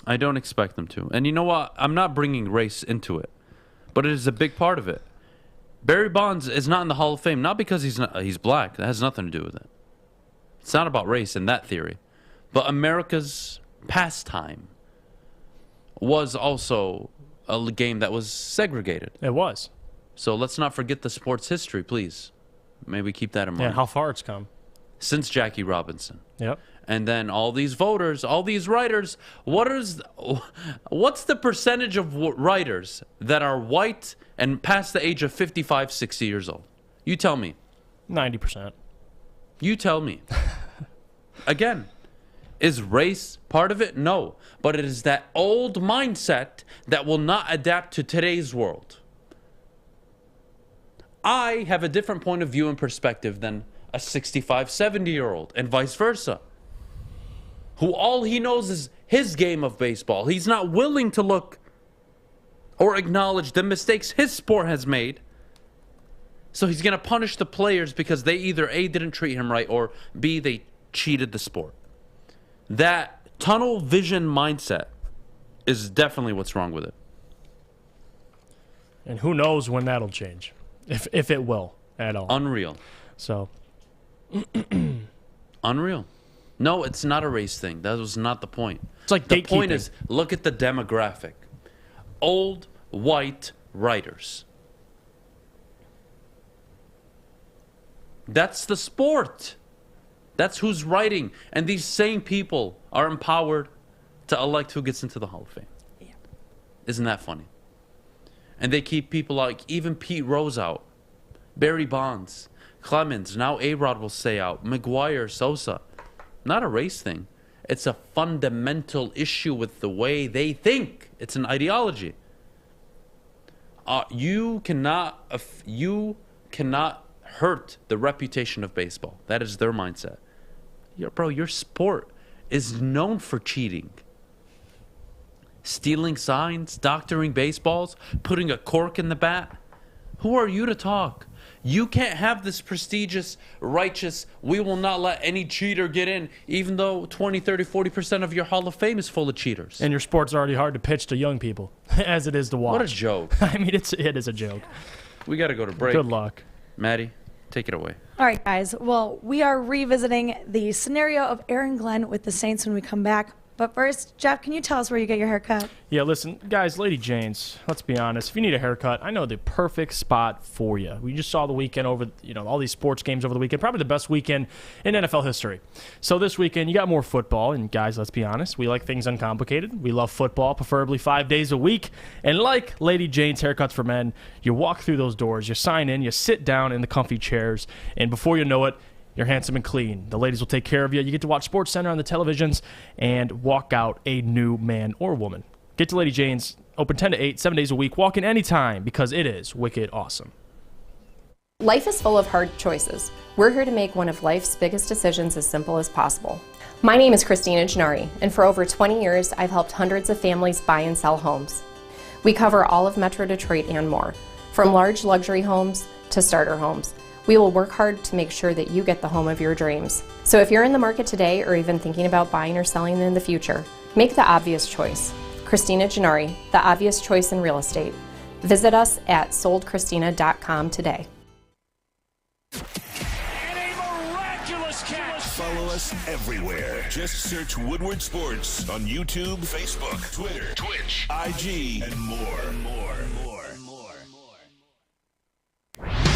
I don't expect them to. And you know what? I'm not bringing race into it, but it is a big part of it. Barry Bonds is not in the Hall of Fame, not because he's black. That has nothing to do with it. It's not about race in that theory. But America's pastime was also a game that was segregated. It was. So let's not forget the sports history, please. Maybe keep that in mind. Yeah, how far it's come. Since Jackie Robinson. Yep. And then all these voters, all these writers, what's the percentage of writers that are white and past the age of 55, 60 years old? You tell me. 90%. You tell me. Again, is race part of it? No. But it is that old mindset that will not adapt to today's world. I have a different point of view and perspective than a 65, 70-year-old, and vice versa, who all he knows is his game of baseball. He's not willing to look or acknowledge the mistakes his sport has made. So he's going to punish the players because they either A, didn't treat him right, or B, they cheated the sport. That tunnel vision mindset is definitely what's wrong with it. And who knows when that'll change, if it will at all. Unreal. So. Unreal. No, it's not a race thing. That was not the point. It's like the point is, look at the demographic. Old white writers. That's the sport. That's who's writing. And these same people are empowered to elect who gets into the Hall of Fame. Yeah. Isn't that funny? And they keep people like even Pete Rose out, Barry Bonds, Clemens, now A-Rod will stay out, McGuire, Sosa. Not a race thing. It's a fundamental issue with the way they think. It's an ideology. You cannot hurt the reputation of baseball. That is their mindset. Bro, your sport is known for cheating. Stealing signs, doctoring baseballs, putting a cork in the bat. Who are you to talk? You can't have this prestigious, righteous, we will not let any cheater get in, even though 20, 30, 40% of your Hall of Fame is full of cheaters. And your sport's already hard to pitch to young people, as it is to watch. What a joke. I mean, it is a joke. We got to go to break. Good luck. Maddie, take it away. All right, guys. Well, we are revisiting the scenario of Aaron Glenn with the Saints when we come back. But first, Jeff, can you tell us where you get your haircut? Yeah, listen, guys, Lady Jane's, let's be honest. If you need a haircut, I know the perfect spot for you. We just saw the weekend over, all these sports games over the weekend. Probably the best weekend in NFL history. So this weekend, you got more football. And guys, let's be honest, we like things uncomplicated. We love football, preferably 5 days a week. And like Lady Jane's Haircuts for Men, you walk through those doors, you sign in, you sit down in the comfy chairs, and before you know it, you're handsome and clean. The ladies will take care of you. You get to watch SportsCenter on the televisions and walk out a new man or woman. Get to Lady Jane's, open 10 to 8, 7 days a week. Walk in anytime because it is wicked awesome. Life is full of hard choices. We're here to make one of life's biggest decisions as simple as possible. My name is Christina Gennari, and for over 20 years, I've helped hundreds of families buy and sell homes. We cover all of Metro Detroit and more, from large luxury homes to starter homes. We will work hard to make sure that you get the home of your dreams. So if you're in the market today or even thinking about buying or selling in the future, make the obvious choice. Christina Gennari, the obvious choice in real estate. Visit us at soldchristina.com today. Follow us everywhere. Just search Woodward Sports on YouTube, Facebook, Twitter, Twitch, IG, and more.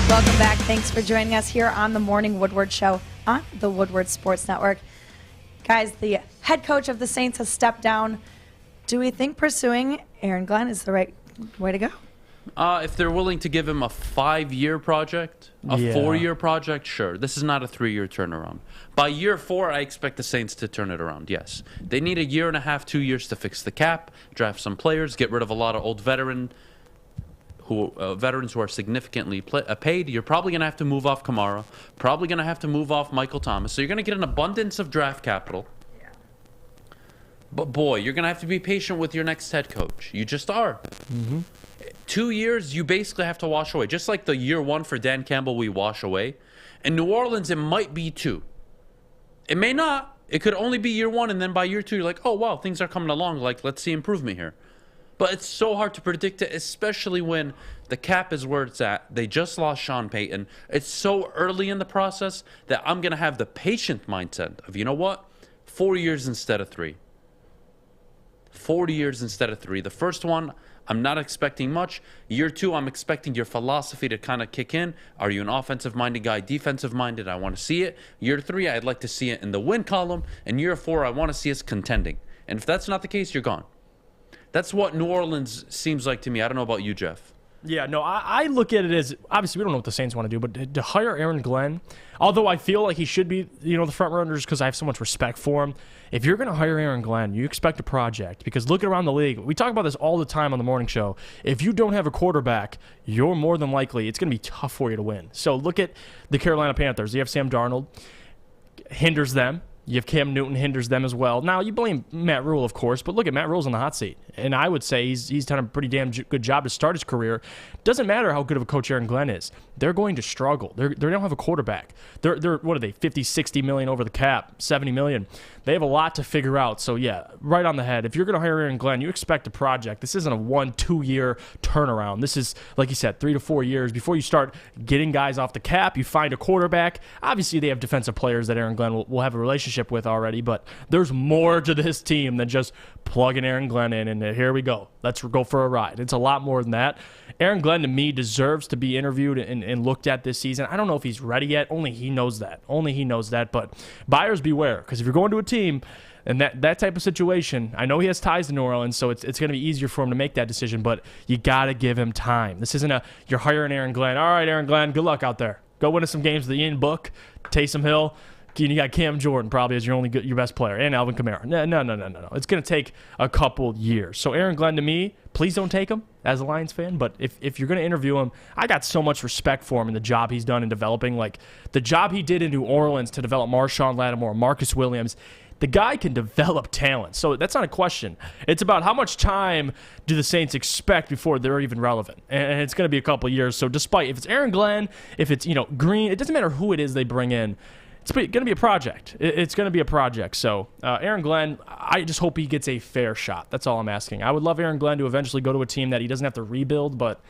Welcome back. Thanks for joining us here on the Morning Woodward Show on the Woodward Sports Network. Guys, the head coach of the Saints has stepped down. Do we think pursuing Aaron Glenn is the right way to go? If they're willing to give him a 5-year project, a 4-year project, sure. This is not a 3-year turnaround. By year 4, I expect the Saints to turn it around, yes. They need a year and a half, 2 years to fix the cap, draft some players, get rid of a lot of old veterans who are significantly paid. You're probably going to have to move off Kamara, probably going to have to move off Michael Thomas. So you're going to get an abundance of draft capital. But boy, you're going to have to be patient with your next head coach. You just are. 2 years, you basically have to wash away. Just like the year one for Dan Campbell, we wash away. In New Orleans, it might be 2. It may not. It could only be year 1, and then by year 2, you're like, oh, wow, things are coming along. Like, let's see improvement here. But it's so hard to predict it, especially when the cap is where it's at. They just lost Sean Payton. It's so early in the process that I'm going to have the patient mindset of, you know what? 4 years instead of 3. 40 years instead of 3. The first one, I'm not expecting much. Year 2, I'm expecting your philosophy to kind of kick in. Are you an offensive-minded guy, defensive-minded? I want to see it. Year 3, I'd like to see it in the win column. And year 4, I want to see us contending. And if that's not the case, you're gone. That's what New Orleans seems like to me. I don't know about you, Jeff. Yeah, no, I look at it as, obviously we don't know what the Saints want to do, but to hire Aaron Glenn, although I feel like he should be, the front runner just because I have so much respect for him. If you're going to hire Aaron Glenn, you expect a project, because looking around the league, we talk about this all the time on the morning show. If you don't have a quarterback, you're more than likely, it's going to be tough for you to win. So look at the Carolina Panthers. You have Sam Darnold, hinders them. You have Cam Newton, hinders them as well. Now, you blame Matt Rule, of course, but look at Matt Rule's on the hot seat. And I would say he's done a pretty damn good job to start his career. Doesn't matter how good of a coach Aaron Glenn is. They're going to struggle. They don't have a quarterback. They're what are they, 50, 60 million over the cap, 70 million. They have a lot to figure out. So, yeah, right on the head. If you're going to hire Aaron Glenn, you expect a project. This isn't a 1-2 year turnaround. This is, like you said, 3 to 4 years. Before you start getting guys off the cap, you find a quarterback. Obviously, they have defensive players that Aaron Glenn will have a relationship with already, but there's more to this team than just plugging Aaron Glenn in and here we go. Let's go for a ride. It's a lot more than that. Aaron Glenn, to me, deserves to be interviewed and looked at this season. I don't know if he's ready yet. Only he knows that. But buyers beware, because if you're going to a team and that type of situation, I know he has ties to New Orleans, so it's going to be easier for him to make that decision, but you got to give him time. This isn't you're hiring Aaron Glenn. All right, Aaron Glenn, good luck out there. Go win us some games with the Ian Book, Taysom Hill. You got Cam Jordan probably as your best player, and Alvin Kamara. No. It's going to take a couple years. So Aaron Glenn, to me, please don't take him as a Lions fan. But if you're going to interview him, I got so much respect for him and the job he's done in developing. Like the job he did in New Orleans to develop Marshawn Lattimore, Marcus Williams. The guy can develop talent. So that's not a question. It's about how much time do the Saints expect before they're even relevant. And it's going to be a couple years. So despite if it's Aaron Glenn, if it's Green, it doesn't matter who it is they bring in. It's going to be a project. It's going to be a project. So Aaron Glenn, I just hope he gets a fair shot. That's all I'm asking. I would love Aaron Glenn to eventually go to a team that he doesn't have to rebuild, but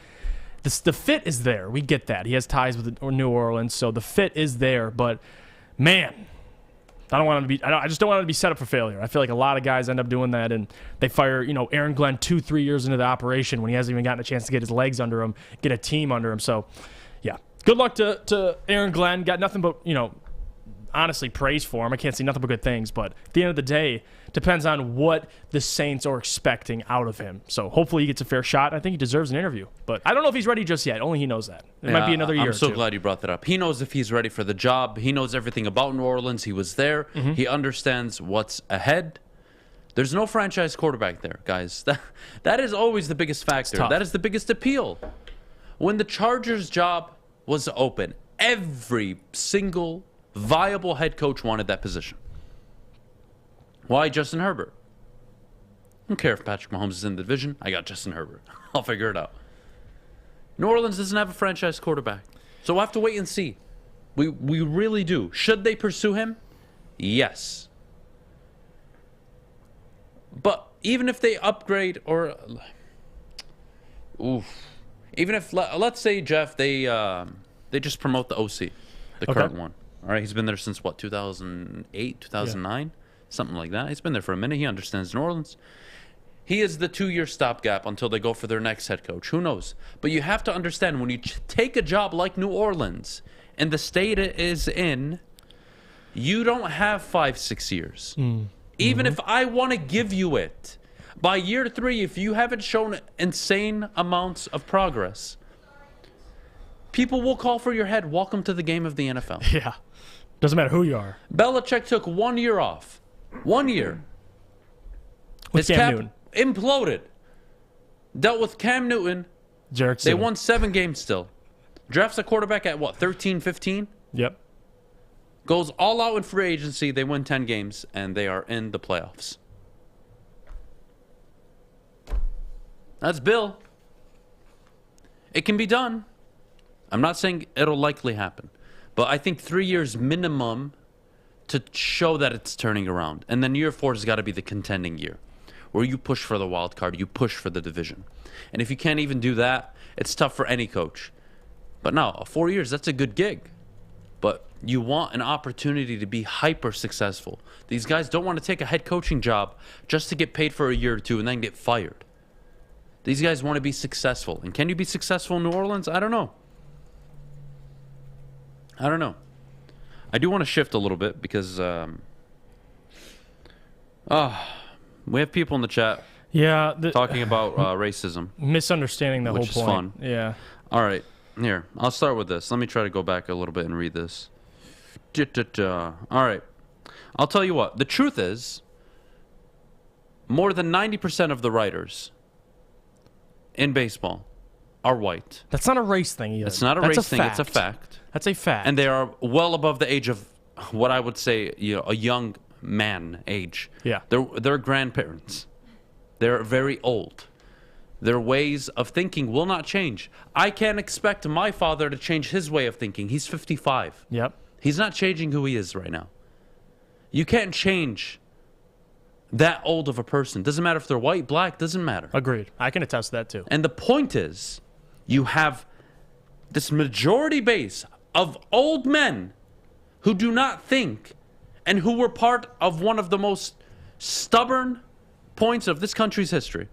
the fit is there. We get that. He has ties with New Orleans, so the fit is there. But, man, I just don't want him to be set up for failure. I feel like a lot of guys end up doing that, and they fire Aaron Glenn 2-3 years into the operation when he hasn't even gotten a chance to get his legs under him, get a team under him. So, yeah, good luck to Aaron Glenn. Got nothing but, honestly praise for him. I can't say nothing but good things, but at the end of the day, depends on what the Saints are expecting out of him. So hopefully he gets a fair shot. I think he deserves an interview, but I don't know if he's ready just yet. Only he knows that. It might be another year. I'm so glad you brought that up. He knows if he's ready for the job. He knows everything about New Orleans. He was there. Mm-hmm. He understands what's ahead. There's no franchise quarterback there, guys. That is always the biggest factor. That is the biggest appeal. When the Chargers job was open, every single viable head coach wanted that position. Why Justin Herbert? I don't care if Patrick Mahomes is in the division. I got Justin Herbert. I'll figure it out. New Orleans doesn't have a franchise quarterback. So we'll have to wait and see. We really do. Should they pursue him? Yes. But even if they upgrade or... Even if, let's say, Jeff, they just promote the OC, the current one. All right, he's been there since, 2008, 2009? Yeah. Something like that. He's been there for a minute. He understands New Orleans. He is the 2-year stopgap until they go for their next head coach. Who knows? But you have to understand, when you take a job like New Orleans and the state it is in, you don't have 5-6 years. Even if I want to give you it, by year 3, if you haven't shown insane amounts of progress, people will call for your head. Welcome to the game of the NFL. Yeah. Doesn't matter who you are. Belichick took 1 year off. 1 year. With His Cam cap Newton. Imploded. Dealt with Cam Newton. They won 7 games still. Drafts a quarterback at 13, 15? Yep. Goes all out in free agency. They win 10 games, and they are in the playoffs. That's Bill. It can be done. I'm not saying it'll likely happen, but I think 3 years minimum to show that it's turning around. And then year 4 has got to be the contending year, where you push for the wild card, you push for the division. And if you can't even do that, it's tough for any coach. But no, 4 years, that's a good gig. But you want an opportunity to be hyper successful. These guys don't want to take a head coaching job just to get paid for a year or two and then get fired. These guys want to be successful. And can you be successful in New Orleans? I don't know. I do want to shift a little bit because we have people in the chat talking about racism. Misunderstanding the whole point. Which is fun. Yeah. All right. Here, I'll start with this. Let me try to go back a little bit and read this. All right. I'll tell you what. The truth is, more than 90% of the writers in baseball are white. That's not a race thing either. It's not a race thing. It's a fact. That's a fact. And they are well above the age of what I would say, a young man age. Yeah. They're grandparents. They're very old. Their ways of thinking will not change. I can't expect my father to change his way of thinking. He's 55. Yep. He's not changing who he is right now. You can't change that old of a person. Doesn't matter if they're white, black, doesn't matter. Agreed. I can attest to that too. And the point is, you have this majority base of old men who do not think and who were part of one of the most stubborn points of this country's history.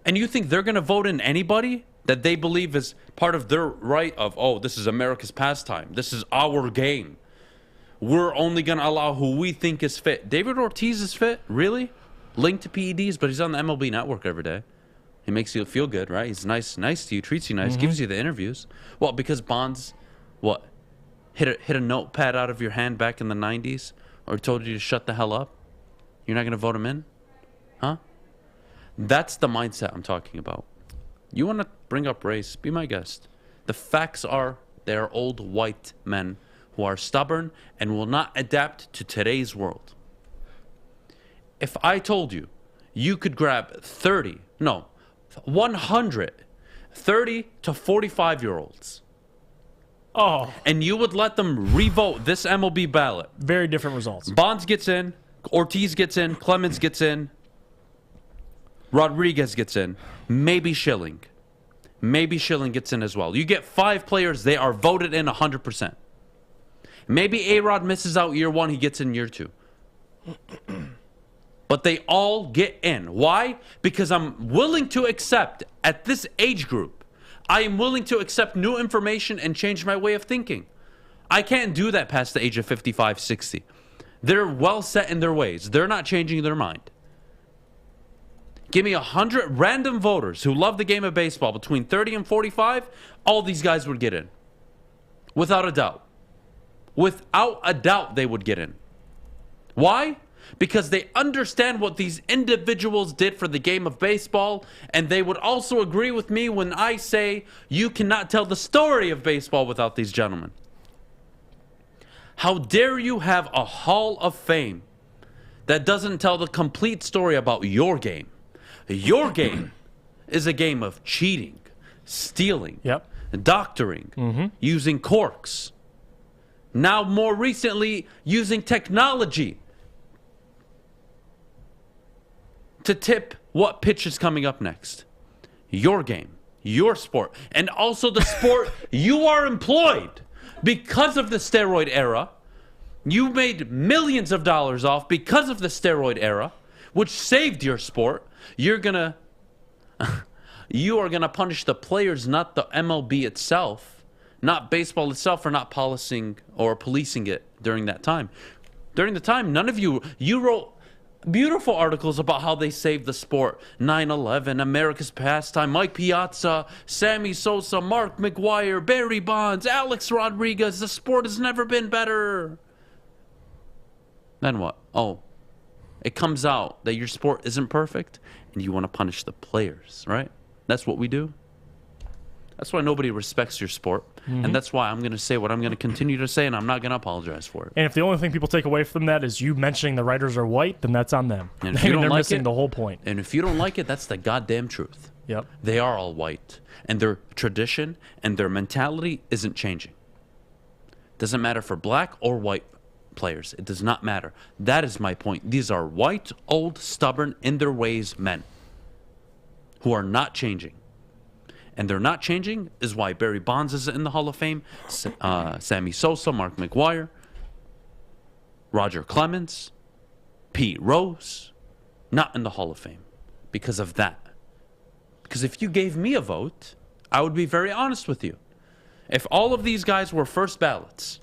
And you think they're going to vote in anybody that they believe is part of their right of, oh, this is America's pastime. This is our game. We're only going to allow who we think is fit. David Ortiz is fit? Really? Linked to PEDs, but he's on the MLB network every day. He makes you feel good, right? He's nice to you, treats you nice, gives you the interviews. Well, because Bonds, what, hit a notepad out of your hand back in the 90s or told you to shut the hell up? You're not going to vote him in? Huh? That's the mindset I'm talking about. You want to bring up race, be my guest. The facts are they are old white men who are stubborn and will not adapt to today's world. If I told you you could grab 100 30 to 45-year-olds, and you would let them revote this MLB ballot. Very different results. Bonds gets in, Ortiz gets in, Clemens gets in, Rodriguez gets in, maybe Schilling. Maybe Schilling gets in as well. You get 5 players, they are voted in 100%. Maybe A-Rod misses out year 1, he gets in year 2. But they all get in. Why? Because I'm willing to accept, at this age group, I am willing to accept new information and change my way of thinking. I can't do that past the age of 55, 60. They're well set in their ways. They're not changing their mind. Give me 100 random voters who love the game of baseball between 30 and 45, all these guys would get in. Without a doubt. Without a doubt, they would get in. Why? Because they understand what these individuals did for the game of baseball, and they would also agree with me when I say you cannot tell the story of baseball without these gentlemen. How dare you have a Hall of Fame that doesn't tell the complete story about your game? Your game is a game of cheating, stealing, doctoring, using corks. Now, more recently, using technology to tip what pitch is coming up next. Your game, your sport, and also the sport you are employed because of the steroid era. You made millions of dollars off because of the steroid era, which saved your sport. You are gonna punish the players, not the MLB itself, not baseball itself, for not policing it during that time. During the time, none of you wrote beautiful articles about how they saved the sport. 9/11, America's pastime, Mike Piazza, Sammy Sosa, Mark McGwire, Barry Bonds, Alex Rodriguez. The sport has never been better. Then what? Oh, it comes out that your sport isn't perfect and you want to punish the players, right? That's what we do. That's why nobody respects your sport. And that's why I'm going to say what I'm going to continue to say, and I'm not going to apologize for it. And if the only thing people take away from that is you mentioning the writers are white, then that's on them. And if you don't they're like missing it, the whole point. And if you don't like it, that's the goddamn truth. Yep. They are all white. And their tradition and their mentality isn't changing. Doesn't matter for black or white players. It does not matter. That is my point. These are white, old, stubborn, in their ways men who are not changing. And they're not changing is why Barry Bonds is in the Hall of Fame, Sammy Sosa, Mark McGwire, Roger Clemens, Pete Rose, not in the Hall of Fame because of that. Because if you gave me a vote, I would be very honest with you. If all of these guys were first ballots,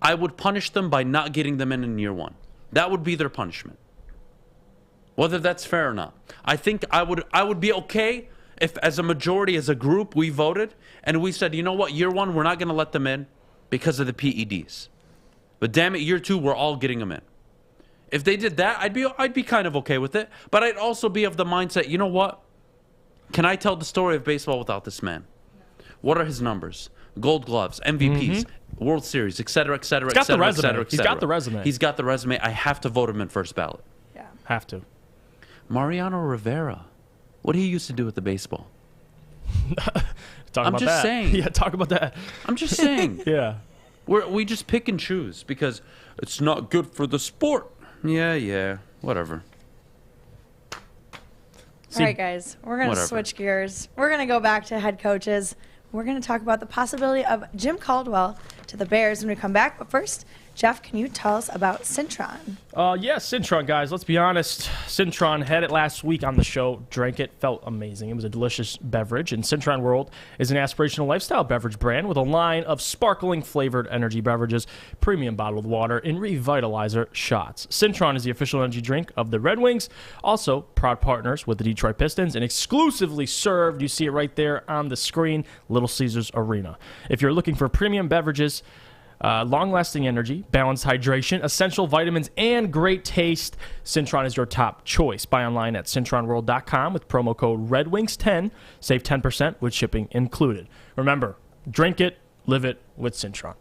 I would punish them by not getting them in year one. That would be their punishment. Whether that's fair or not. I think I would be okay if as a majority, as a group, we voted and we said, you know what, year one, we're not going to let them in because of the PEDs. But damn it, year two, we're all getting them in. If they did that, I'd be kind of okay with it. But I'd also be of the mindset, you know what? Can I tell the story of baseball without this man? What are his numbers? Gold gloves, MVPs, World Series, et cetera, et cetera, et cetera, et cetera, et cetera. He's got the resume. He's got the resume. I have to vote him in first ballot. Yeah. Have to. Mariano Rivera. What he used to do with the baseball? I'm just saying. Yeah, talk about that. I'm just saying. Yeah. We just pick and choose because it's not good for the sport. Yeah, whatever. All right, guys, we're going to switch gears. We're going to go back to head coaches. We're going to talk about the possibility of Jim Caldwell to the Bears when we come back. But first, Jeff, can you tell us about Cintron? Yeah, Cintron, guys. Let's be honest. Cintron had it last week on the show. Drank it. Felt amazing. It was a delicious beverage. And Cintron World is an aspirational lifestyle beverage brand with a line of sparkling flavored energy beverages, premium bottled water, and revitalizer shots. Cintron is the official energy drink of the Red Wings. Also, proud partners with the Detroit Pistons and exclusively served, you see it right there on the screen, Little Caesars Arena. If you're looking for premium beverages, long-lasting energy, balanced hydration, essential vitamins, and great taste, Cintron is your top choice. Buy online at cintronworld.com with promo code RedWings10. Save 10% with shipping included. Remember, drink it, live it with Cintron.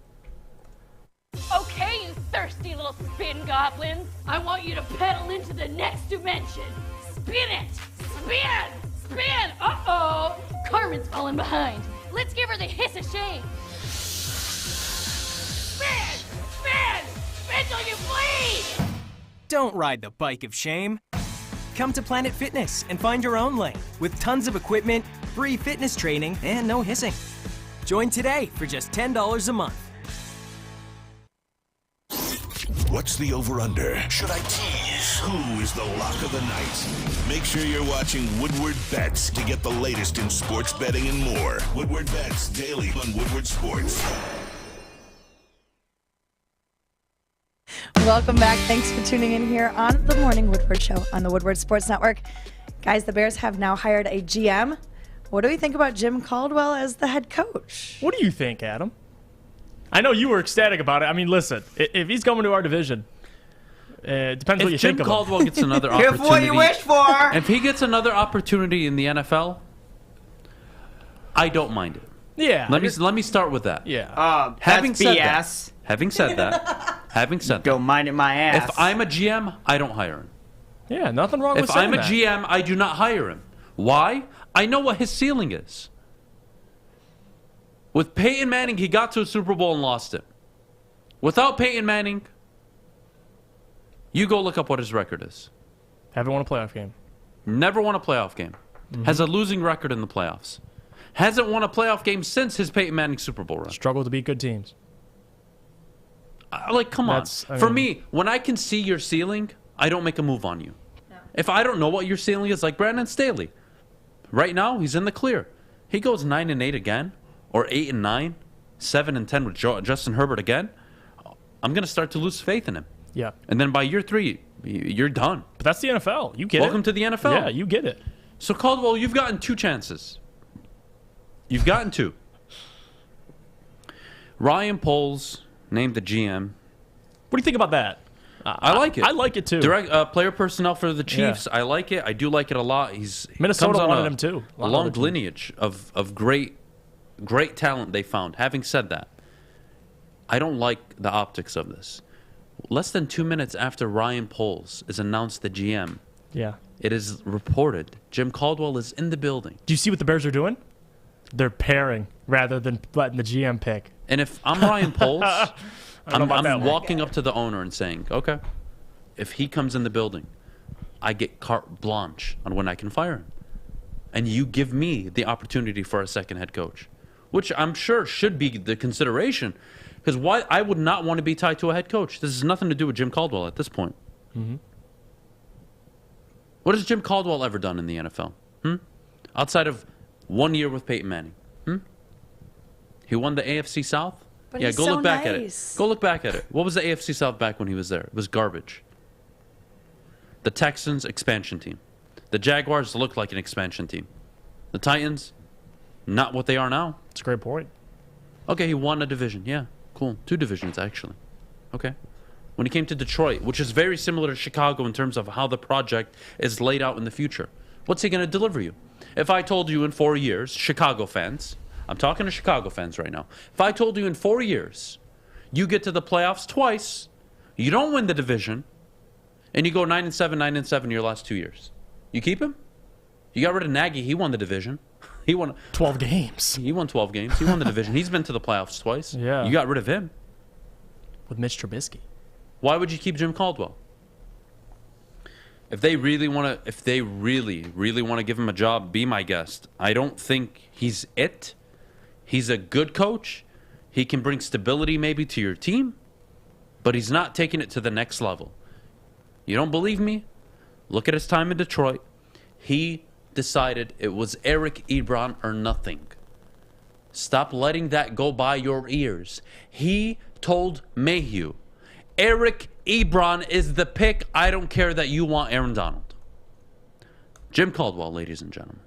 Okay, you thirsty little spin goblins. I want you to pedal into the next dimension. Spin it! Spin! Spin! Uh-oh! Carmen's falling behind. Let's give her the hiss of shame. Spin! Spin! Spin till you bleed! Don't ride the bike of shame. Come to Planet Fitness and find your own lane with tons of equipment, free fitness training, and no hissing. Join today for just $10 a month. What's the over-under? Should I tease? Who is the lock of the night? Make sure you're watching Woodward Bets to get the latest in sports betting and more. Woodward Bets daily on Woodward Sports. Welcome back. Thanks for tuning in here on the Morning Woodward Show on the Woodward Sports Network. Guys, the Bears have now hired a GM. What do we think about Jim Caldwell as the head coach? What do you think, Adam? I know you were ecstatic about it. I mean, listen, if he's coming to our division, it depends what you think of him. If Jim Caldwell gets another opportunity. Careful what you wish for. If he gets another opportunity in the NFL, I don't mind it. Yeah. Let me start with that. Yeah. Having That's said BS. that, having said that, Don't mind it, my ass. if I'm a GM, I don't hire him. Yeah, nothing wrong with If saying I'm a that. GM, I do not hire him. Why? I know what his ceiling is. With Peyton Manning, he got to a Super Bowl and lost it. Without Peyton Manning, you go look up what his record is. Haven't won a playoff game. Never won a playoff game. Has a losing record in the playoffs. Hasn't won a playoff game since his Peyton Manning Super Bowl run. Struggle to beat good teams. Come on. For me, when I can see your ceiling, I don't make a move on you. No. If I don't know what your ceiling is, like Brandon Staley, right now he's in the clear. He goes 9-8 again, or 8-9, 7-10 with Justin Herbert again. I'm gonna start to lose faith in him. Yeah. And then by year 3, you're done. But that's the NFL. You get it. Welcome to the NFL. Yeah, you get it. So Caldwell, you've gotten 2 chances. You've gotten 2. Ryan Poles named the GM. What do you think about that? I like it. I like it too. Direct player personnel for the Chiefs. I like it. I do like it a lot. Minnesota comes on wanted him too. A long lineage of great talent they found. Having said that, I don't like the optics of this. Less than 2 minutes after Ryan Poles is announced the GM, it is reported Jim Caldwell is in the building. Do you see what the Bears are doing? They're pairing rather than letting the GM pick. And if I'm Ryan Poles, I'm walking up to the owner and saying, okay, if he comes in the building, I get carte blanche on when I can fire him. And you give me the opportunity for a second head coach, which I'm sure should be the consideration. Because why I would not want to be tied to a head coach. This has nothing to do with Jim Caldwell at this point. Mm-hmm. What has Jim Caldwell ever done in the NFL? Outside of 1 year with Peyton Manning. He won the AFC South? But go he's look so back at it. nice. Go look back at it. What was the AFC South back when he was there? It was garbage. The Texans, expansion team. The Jaguars looked like an expansion team. The Titans, not what they are now. That's a great point. Okay, he won a division. Yeah, cool. 2 divisions, actually. Okay. When he came to Detroit, which is very similar to Chicago in terms of how the project is laid out in the future, what's he going to deliver you? If I told you in 4 years, Chicago fans, I'm talking to Chicago fans right now. If I told you in 4 years, you get to the playoffs twice, you don't win the division, and you go 9-7, 9-7 your last 2 years, you keep him? You got rid of Nagy. He won the division. He won 12 games. He won 12 games. He won the division. He's been to the playoffs twice. Yeah. You got rid of him. With Mitch Trubisky. Why would you keep Jim Caldwell? If they really want to give him a job, be my guest. I don't think he's it. He's a good coach. He can bring stability maybe to your team, but he's not taking it to the next level. You don't believe me? Look at his time in Detroit. He decided it was Eric Ebron or nothing. Stop letting that go by your ears. He told Mayhew, Eric Ebron is the pick. I don't care that you want Aaron Donald. Jim Caldwell, ladies and gentlemen.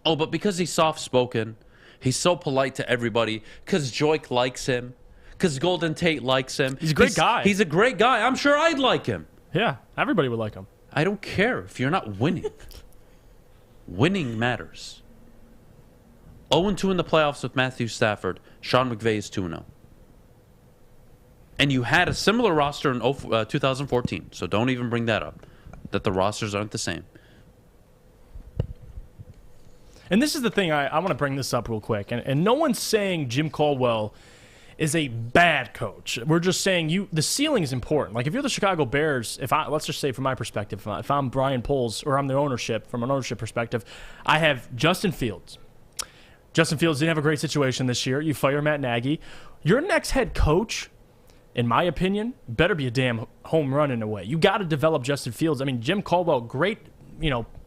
Oh, but because he's soft-spoken, he's so polite to everybody, because Joik likes him, because Golden Tate likes him. He's a great guy. He's a great guy. I'm sure I'd like him. Yeah, everybody would like him. I don't care if you're not winning. Winning matters. 0-2 in the playoffs with Matthew Stafford. Sean McVay is 2-0. And you had a similar roster in 2014, so don't even bring that up, that the rosters aren't the same. And this is the thing, I want to bring this up real quick. And no one's saying Jim Caldwell is a bad coach. We're just saying the ceiling is important. Like if you're the Chicago Bears, let's just say from my perspective, if I'm Brian Poles or I'm the ownership, from an ownership perspective, I have Justin Fields. Justin Fields didn't have a great situation this year. You fire Matt Nagy. Your next head coach, in my opinion, better be a damn home run in a way. You got to develop Justin Fields. I mean, Jim Caldwell, great,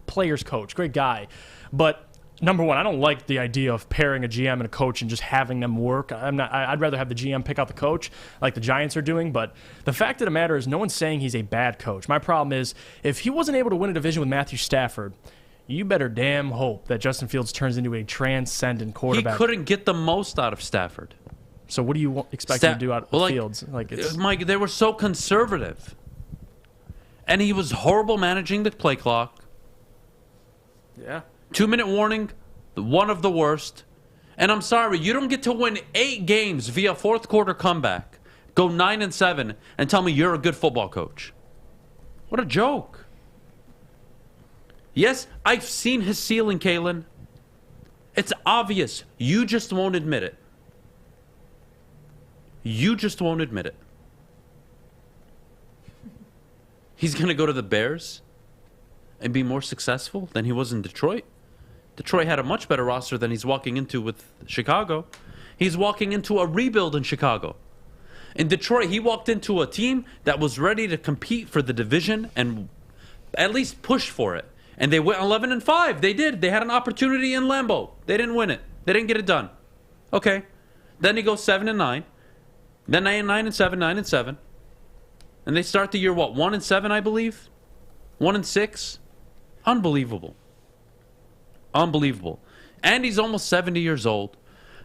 players coach, great guy. But number one, I don't like the idea of pairing a GM and a coach and just having them work. I'd rather have the GM pick out the coach like the Giants are doing. But the fact of the matter is no one's saying he's a bad coach. My problem is if he wasn't able to win a division with Matthew Stafford, you better damn hope that Justin Fields turns into a transcendent quarterback. He couldn't get the most out of Stafford. So what do you expect him to do out of Fields? Mike, they were so conservative. And he was horrible managing the play clock. Yeah. 2-minute warning, one of the worst. And I'm sorry, you don't get to win 8 games via fourth quarter comeback, go 9-7, and tell me you're a good football coach. What a joke. Yes, I've seen his ceiling, Kalen. It's obvious. You just won't admit it. You just won't admit it. He's going to go to the Bears and be more successful than he was in Detroit. Detroit had a much better roster than he's walking into with Chicago. He's walking into a rebuild in Chicago. In Detroit, he walked into a team that was ready to compete for the division and at least push for it. And they went 11-5. They did. They had an opportunity in Lambeau. They didn't win it. They didn't get it done. Okay. Then he goes 7-9. Then 9-7, 9-7. And they start the year, 1-7, I believe? 1-6? Unbelievable. Unbelievable. And he's almost 70 years old.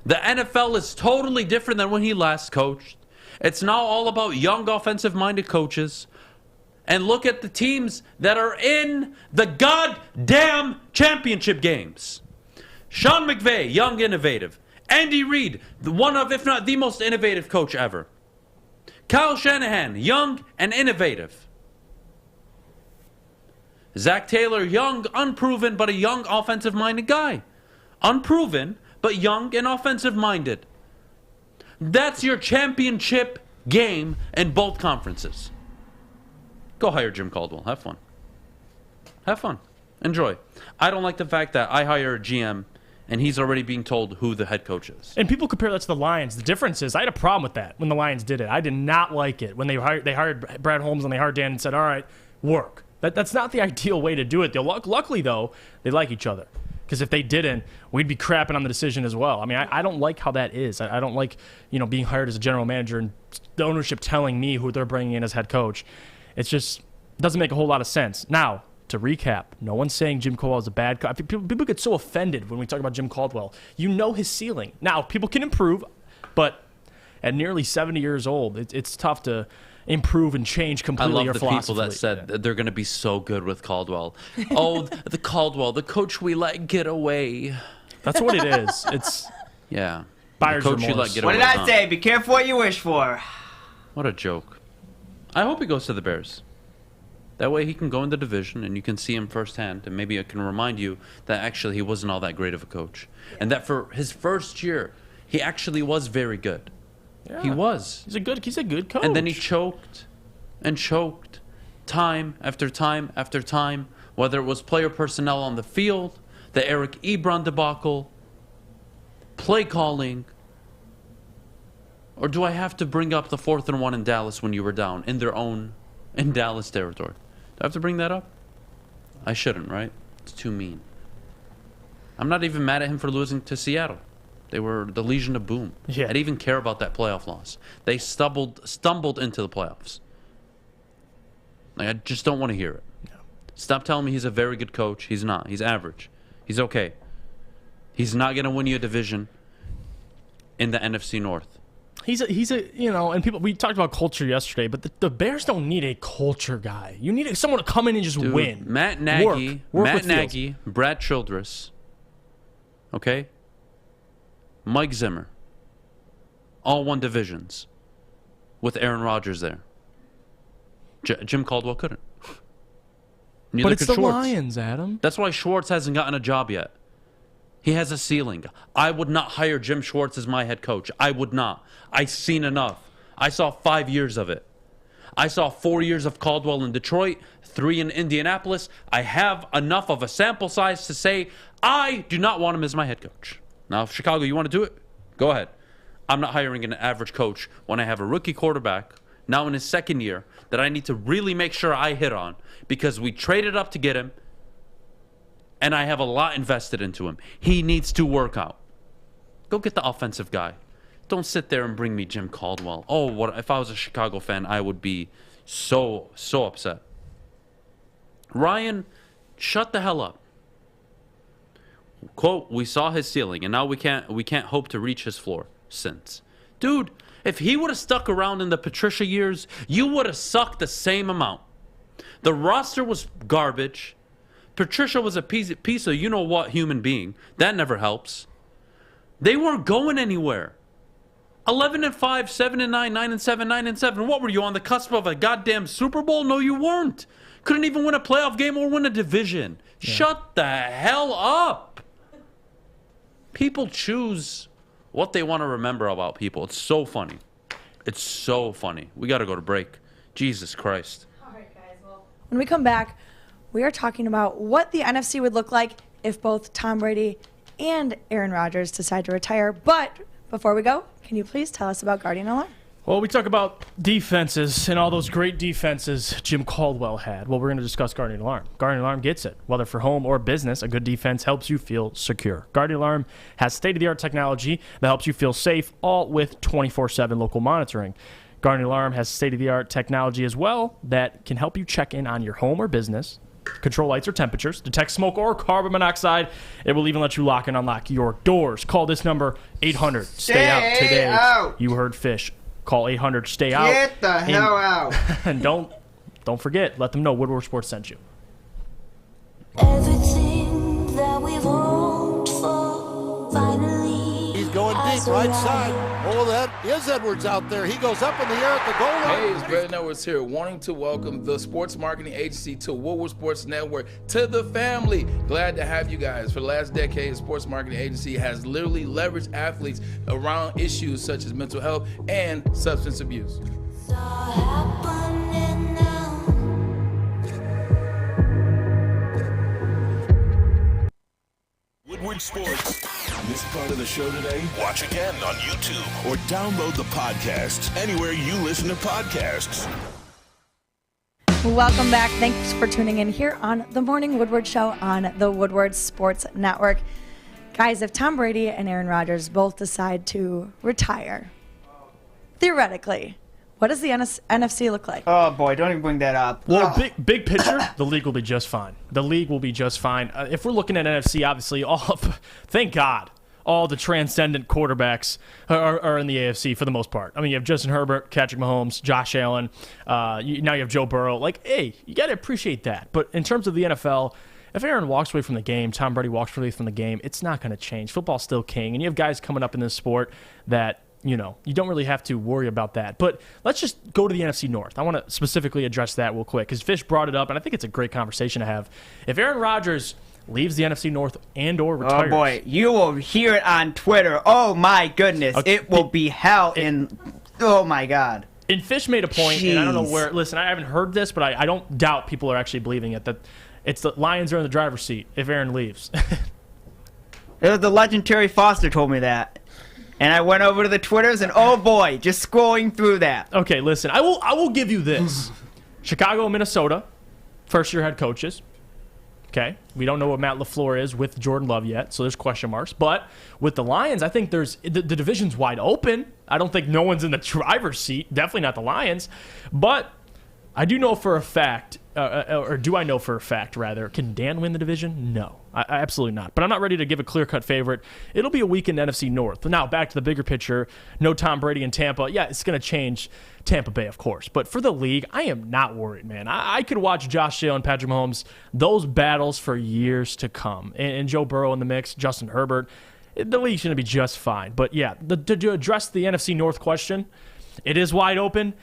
The NFL is totally different than when he last coached. It's now all about young offensive-minded coaches. And look at the teams that are in the goddamn championship games. Sean McVay, young, innovative. Andy Reid, one of, if not the most innovative coach ever. Kyle Shanahan, young and innovative. Zach Taylor, young, unproven, but a young offensive-minded guy. Unproven, but young and offensive-minded. That's your championship game in both conferences. Go hire Jim Caldwell. Have fun. Have fun. Enjoy. I don't like the fact that I hire a GM and he's already being told who the head coach is. And people compare that to the Lions. The difference is I had a problem with that when the Lions did it. I did not like it when they hired Brad Holmes and they hired Dan and said, all right, work. That's not the ideal way to do it. Luckily, though, they like each other. Because if they didn't, we'd be crapping on the decision as well. I mean, I don't like how that is. I don't like, being hired as a general manager and the ownership telling me who they're bringing in as head coach. It's just doesn't make a whole lot of sense. Now, to recap, no one's saying Jim Caldwell is a bad coach. People get so offended when we talk about Jim Caldwell. You know his ceiling. Now, people can improve, but at nearly 70 years old, it's tough to improve and change completely your philosophy. I love the people that said that they're going to be so good with Caldwell. Oh, the Caldwell, the coach we let get away. That's what it is. It's buyer's the coach you remorse. let get away. What did I say? Be careful what you wish for. What a joke. I hope he goes to the Bears. That way he can go in the division and you can see him firsthand, and maybe it can remind you that actually he wasn't all that great of a coach. And that for his first year, he actually was very good. Yeah. He was. He's a good coach. And then he choked and choked time after time after time, whether it was player personnel on the field, the Eric Ebron debacle, play calling, or do I have to bring up the 4th and 1 in Dallas when you were down in Dallas territory? Do I have to bring that up? I shouldn't, right? It's too mean. I'm not even mad at him for losing to Seattle. They were the Legion of Boom. Yeah. I didn't even care about that playoff loss. They stumbled into the playoffs. I just don't want to hear it. No. Stop telling me he's a very good coach. He's not. He's average. He's okay. He's not going to win you a division in the NFC North. He's a and people, we talked about culture yesterday, but the Bears don't need a culture guy. You need someone to come in and just win. Matt Nagy, Brad Childress, okay? Mike Zimmer, all won divisions with Aaron Rodgers there. Jim Caldwell couldn't. Neither but it's could the Schwartz. Lions, Adam. That's why Schwartz hasn't gotten a job yet. He has a ceiling. I would not hire Jim Schwartz as my head coach. I would not. I've seen enough. I saw 5 years of it. I saw 4 years of Caldwell in Detroit, 3 in Indianapolis. I have enough of a sample size to say I do not want him as my head coach. Now, if Chicago, you want to do it, go ahead. I'm not hiring an average coach when I have a rookie quarterback, now in his second year, that I need to really make sure I hit on because we traded up to get him, and I have a lot invested into him. He needs to work out. Go get the offensive guy. Don't sit there and bring me Jim Caldwell. Oh, what if I was a Chicago fan, I would be so upset. Ryan, shut the hell up. Quote, we saw his ceiling, and now we can't hope to reach his floor since. Dude, if he would have stuck around in the Patricia years, you would have sucked the same amount. The roster was garbage. Patricia was a piece of you-know-what human being. That never helps. They weren't going anywhere. 11-5, 7-9, 9-7, 9-7. What were you, on the cusp of a goddamn Super Bowl? No, you weren't. Couldn't even win a playoff game or win a division. Yeah. Shut the hell up. People choose what they want to remember about people. It's so funny. It's so funny. We got to go to break. Jesus Christ. All right, guys. Well, when we come back, we are talking about what the NFC would look like if both Tom Brady and Aaron Rodgers decide to retire. But before we go, can you please tell us about Guardian Alarm? Well, we talk about defenses and all those great defenses Jim Caldwell had. Well, we're going to discuss Guardian Alarm. Guardian Alarm gets it. Whether for home or business, a good defense helps you feel secure. Guardian Alarm has state-of-the-art technology that helps you feel safe, all with 24/7 local monitoring. Guardian Alarm has state-of-the-art technology as well that can help you check in on your home or business, control lights or temperatures, detect smoke or carbon monoxide. It will even let you lock and unlock your doors. Call this number, 800. Stay out today. Out. You heard Fish. Call 800-STAY-OUT. Get the hell out. And don't forget, let them know Woodward Sports sent you. Everything that we've hoped for, finally. He's going deep, right side. Oh, that is Edwards out there. He goes up in the air at the goal line. Hey, it's Brandon Edwards here, wanting to welcome the sports marketing agency to Woodward Sports Network, to the family. Glad to have you guys. For the last decade, the sports marketing agency has literally leveraged athletes around issues such as mental health and substance abuse. Woodward Sports. Missed part of the show today? Watch again on YouTube or download the podcast anywhere you listen to podcasts. Welcome back. Thanks for tuning in here on the Morning Woodward Show on the Woodward Sports Network. Guys, if Tom Brady and Aaron Rodgers both decide to retire, theoretically, what does the NFC look like? Oh, boy, don't even bring that up. Well, big picture, the league will be just fine. The league will be just fine. If we're looking at NFC, obviously, thank God, all the transcendent quarterbacks are in the AFC for the most part. I mean, you have Justin Herbert, Patrick Mahomes, Josh Allen. Now you have Joe Burrow. Like, hey, you got to appreciate that. But in terms of the NFL, if Aaron walks away from the game, Tom Brady walks away from the game, it's not going to change. Football's still king. And you have guys coming up in this sport that, you don't really have to worry about that. But let's just go to the NFC North. I want to specifically address that real quick because Fish brought it up, and I think it's a great conversation to have. If Aaron Rodgers leaves the NFC North and or retires. Oh, boy. You will hear it on Twitter. Oh, my goodness. Okay. It will be hell oh, my God. And Fish made a point, and I don't know where. Listen, I haven't heard this, but I don't doubt people are actually believing it, that it's the Lions are in the driver's seat if Aaron leaves. It was the legend Terry Foster told me that. And I went over to the Twitters, and oh boy, just scrolling through that. Okay, listen, I will give you this. Chicago and Minnesota, first-year head coaches. Okay, we don't know what Matt LaFleur is with Jordan Love yet, so there's question marks. But with the Lions, I think the division's wide open. I don't think no one's in the driver's seat. Definitely not the Lions. But I do know for a fact, or do I know for a fact, rather, can Dan win the division? No, absolutely not. But I'm not ready to give a clear-cut favorite. It'll be a weakened NFC North. Now, back to the bigger picture, no Tom Brady in Tampa. Yeah, it's going to change Tampa Bay, of course. But for the league, I am not worried, man. I could watch Josh Allen, Patrick Mahomes, those battles for years to come. And Joe Burrow in the mix, Justin Herbert. The league's going to be just fine. But, yeah, to address the NFC North question, it is wide open.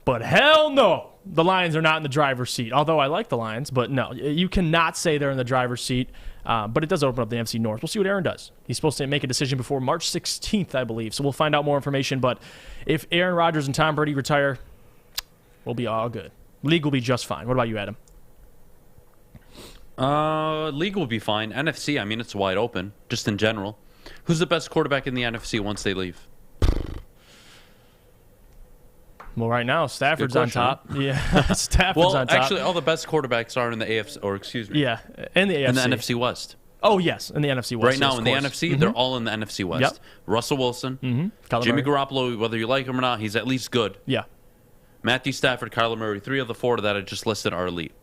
But hell no, the Lions are not in the driver's seat. Although I like the Lions, but no, you cannot say they're in the driver's seat. But it does open up the NFC North. We'll see what Aaron does. He's supposed to make a decision before March 16th, I believe. So we'll find out more information. But if Aaron Rodgers and Tom Brady retire, we'll be all good. League will be just fine. What about you, Adam? League will be fine. NFC, I mean, it's wide open, just in general. Who's the best quarterback in the NFC once they leave? Well, right now, Stafford's on top. Yeah, Stafford's on top. Well, actually, all the best quarterbacks are in the AFC, or excuse me. Yeah, in the AFC. In the NFC West. Oh, yes, in the NFC West. Right now, in the NFC, they're all in the NFC West. Yep. Russell Wilson, Jimmy Garoppolo, whether you like him or not, he's at least good. Yeah. Matthew Stafford, Kyler Murray, 3 of the 4 that I just listed are elite.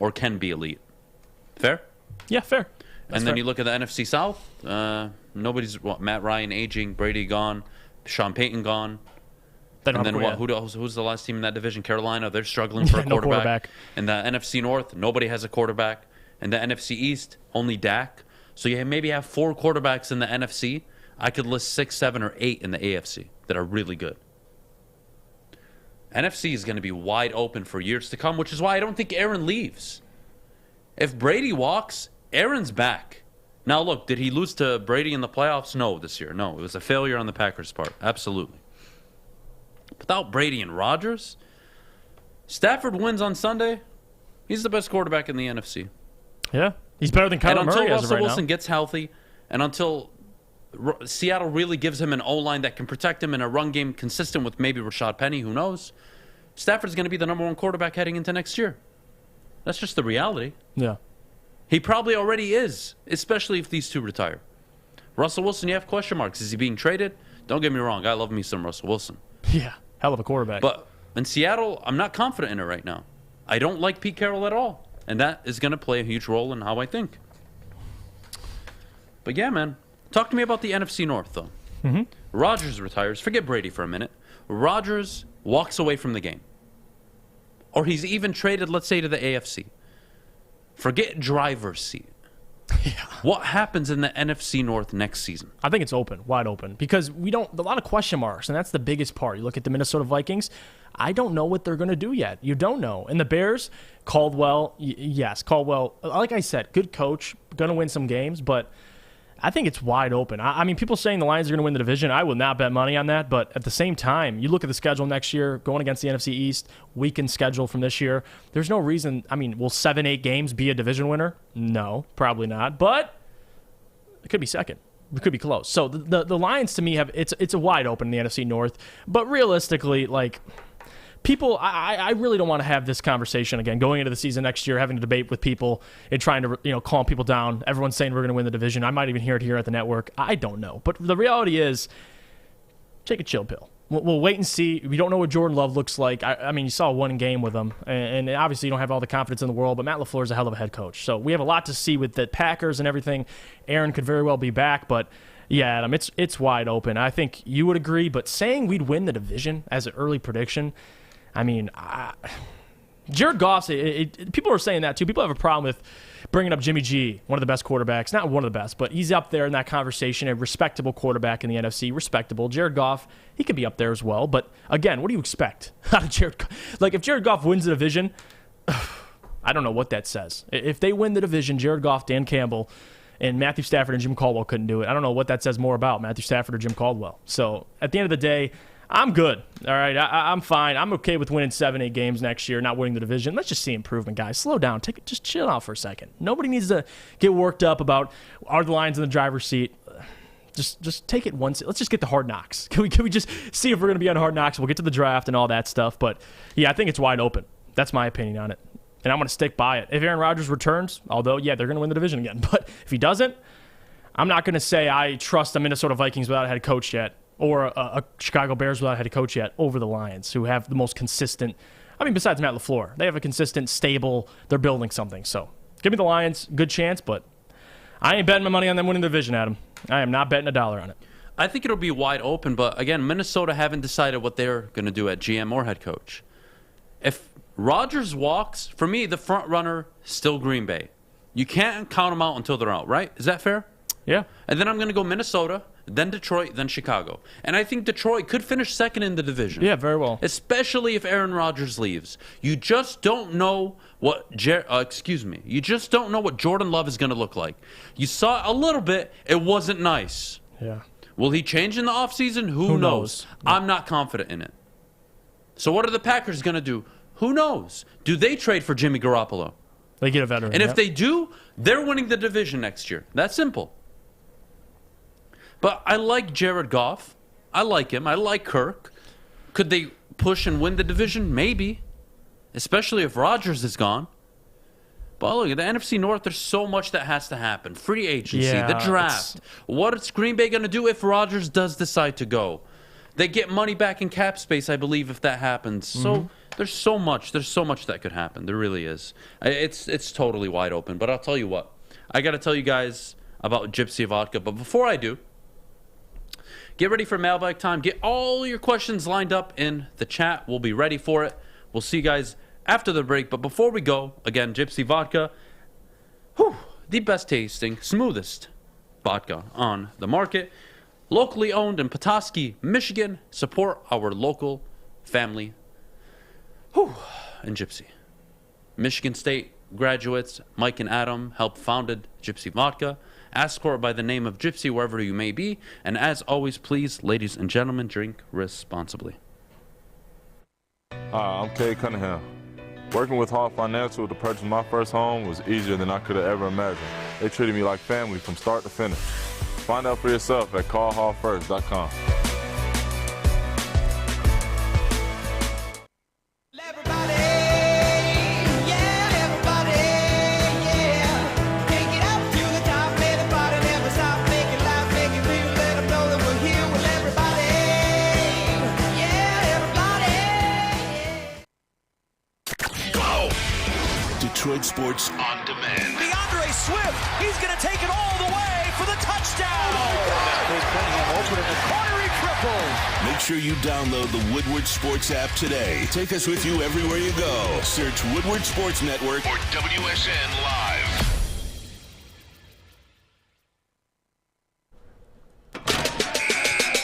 Or can be elite. Fair? Yeah, fair. And then you look at the NFC South, Matt Ryan aging, Brady gone, Sean Payton gone. And then who's the last team in that division? Carolina. They're struggling for a quarterback. In the NFC North, nobody has a quarterback. In the NFC East, only Dak. So you maybe have 4 quarterbacks in the NFC. I could list 6, 7, or 8 in the AFC that are really good. NFC is going to be wide open for years to come, which is why I don't think Aaron leaves. If Brady walks, Aaron's back. Now, look, did he lose to Brady in the playoffs? No, this year. No, it was a failure on the Packers' part. Absolutely. Without Brady and Rodgers, Stafford wins on Sunday. He's the best quarterback in the NFC. Yeah, he's better than Kyler Murray as of right now. Until Russell Wilson gets healthy, and until Seattle really gives him an O-line that can protect him in a run game consistent with maybe Rashad Penny, who knows, Stafford's going to be the number 1 quarterback heading into next year. That's just the reality. Yeah. He probably already is, especially if these 2 retire. Russell Wilson, you have question marks. Is he being traded? Don't get me wrong. I love me some Russell Wilson. Yeah, hell of a quarterback. But in Seattle, I'm not confident in it right now. I don't like Pete Carroll at all. And that is going to play a huge role in how I think. But yeah, man. Talk to me about the NFC North, though. Rodgers retires. Forget Brady for a minute. Rodgers walks away from the game, or he's even traded, let's say, to the AFC. Forget driver's seat. Yeah. What happens in the NFC North next season? I think it's open, wide open, because a lot of question marks, and that's the biggest part. You look at the Minnesota Vikings, I don't know what they're going to do yet. You don't know. And the Bears, Caldwell, yes, Caldwell, like I said, good coach, going to win some games, but I think it's wide open. I mean, people saying the Lions are going to win the division, I will not bet money on that, but at the same time, you look at the schedule next year, going against the NFC East, weakened schedule from this year, there's no reason, I mean, will 7-8 games be a division winner? No, probably not, but it could be second. It could be close. So the Lions, to me, it's a wide open in the NFC North, but realistically, like, people, I really don't want to have this conversation again going into the season next year, having to debate with people and trying to calm people down. Everyone's saying we're going to win the division. I might even hear it here at the network. I don't know. But the reality is, take a chill pill. We'll wait and see. We don't know what Jordan Love looks like. I mean, you saw one game with him, and obviously you don't have all the confidence in the world, but Matt LaFleur is a hell of a head coach. So we have a lot to see with the Packers and everything. Aaron could very well be back, but yeah, Adam, it's wide open. I think you would agree, but saying we'd win the division as an early prediction, I mean, Jared Goff, people are saying that too. People have a problem with bringing up Jimmy G, one of the best quarterbacks. Not one of the best, but he's up there in that conversation, a respectable quarterback in the NFC, respectable. Jared Goff, he could be up there as well. But again, what do you expect out of Jared Goff? Like, if Jared Goff wins the division, I don't know what that says. If they win the division, Jared Goff, Dan Campbell, and Matthew Stafford and Jim Caldwell couldn't do it. I don't know what that says more about Matthew Stafford or Jim Caldwell. So at the end of the day, I'm good. All right, I'm fine. I'm okay with winning 7-8 games next year, not winning the division. Let's just see improvement, guys. Slow down. Just chill out for a second. Nobody needs to get worked up about are the Lions in the driver's seat. Just take it once. Let's just get to Hard Knocks. Can we just see if we're going to be on Hard Knocks? We'll get to the draft and all that stuff. But yeah, I think it's wide open. That's my opinion on it, and I'm going to stick by it. If Aaron Rodgers returns, although yeah, they're going to win the division again, but if he doesn't, I'm not going to say I trust the Minnesota Vikings without a head coach yet, or a Chicago Bears without a head coach yet, over the Lions, who have the most consistent. I mean, besides Matt LaFleur, they have a consistent, stable, they're building something. So give me the Lions, good chance, but I ain't betting my money on them winning the division, Adam. I am not betting $1 on it. I think it'll be wide open, but again, Minnesota haven't decided what they're going to do at GM or head coach. If Rodgers walks, for me, the front runner, still Green Bay. You can't count them out until they're out, right? Is that fair? Yeah. And then I'm going to go Minnesota, then Detroit, then Chicago. And I think Detroit could finish second in the division. Yeah, very well. Especially if Aaron Rodgers leaves. You just don't know what you just don't know what Jordan Love is going to look like. You saw a little bit, it wasn't nice. Yeah. Will he change in the offseason? Who knows? I'm not confident in it. So what are the Packers going to do? Who knows? Do they trade for Jimmy Garoppolo? They get a veteran. And if they do, they're winning the division next year. That's simple. But I like Jared Goff. I like him. I like Kirk. Could they push and win the division? Maybe. Especially if Rodgers is gone. But look, at the NFC North, there's so much that has to happen. Free agency, the draft. What is Green Bay going to do if Rodgers does decide to go? They get money back in cap space, I believe, if that happens. So there's so much that could happen. There really is. It's totally wide open. But I'll tell you what. I got to tell you guys about Gypsy Vodka. But before I do, get ready for mailbag time. Get all your questions lined up in the chat. We'll be ready for it. We'll see you guys after the break. But before we go, again, Gypsy Vodka, the best tasting, smoothest vodka on the market. Locally owned in Petoskey, Michigan. Support our local family. And Gypsy. Michigan State graduates Mike and Adam helped founded Gypsy Vodka. Ask for it by the name of Gypsy wherever you may be. And as always, please, ladies and gentlemen, drink responsibly. Hi, I'm Cade Cunningham. Working with Hall Financial to purchase my first home was easier than I could have ever imagined. They treated me like family from start to finish. Find out for yourself at callhallfirst.com. Detroit Sports on Demand. DeAndre Swift, he's going to take it all the way for the touchdown. Cade Cunningham open in the corner, he tripped full. Make sure you download the Woodward Sports app today. Take us with you everywhere you go. Search Woodward Sports Network or WSN Live.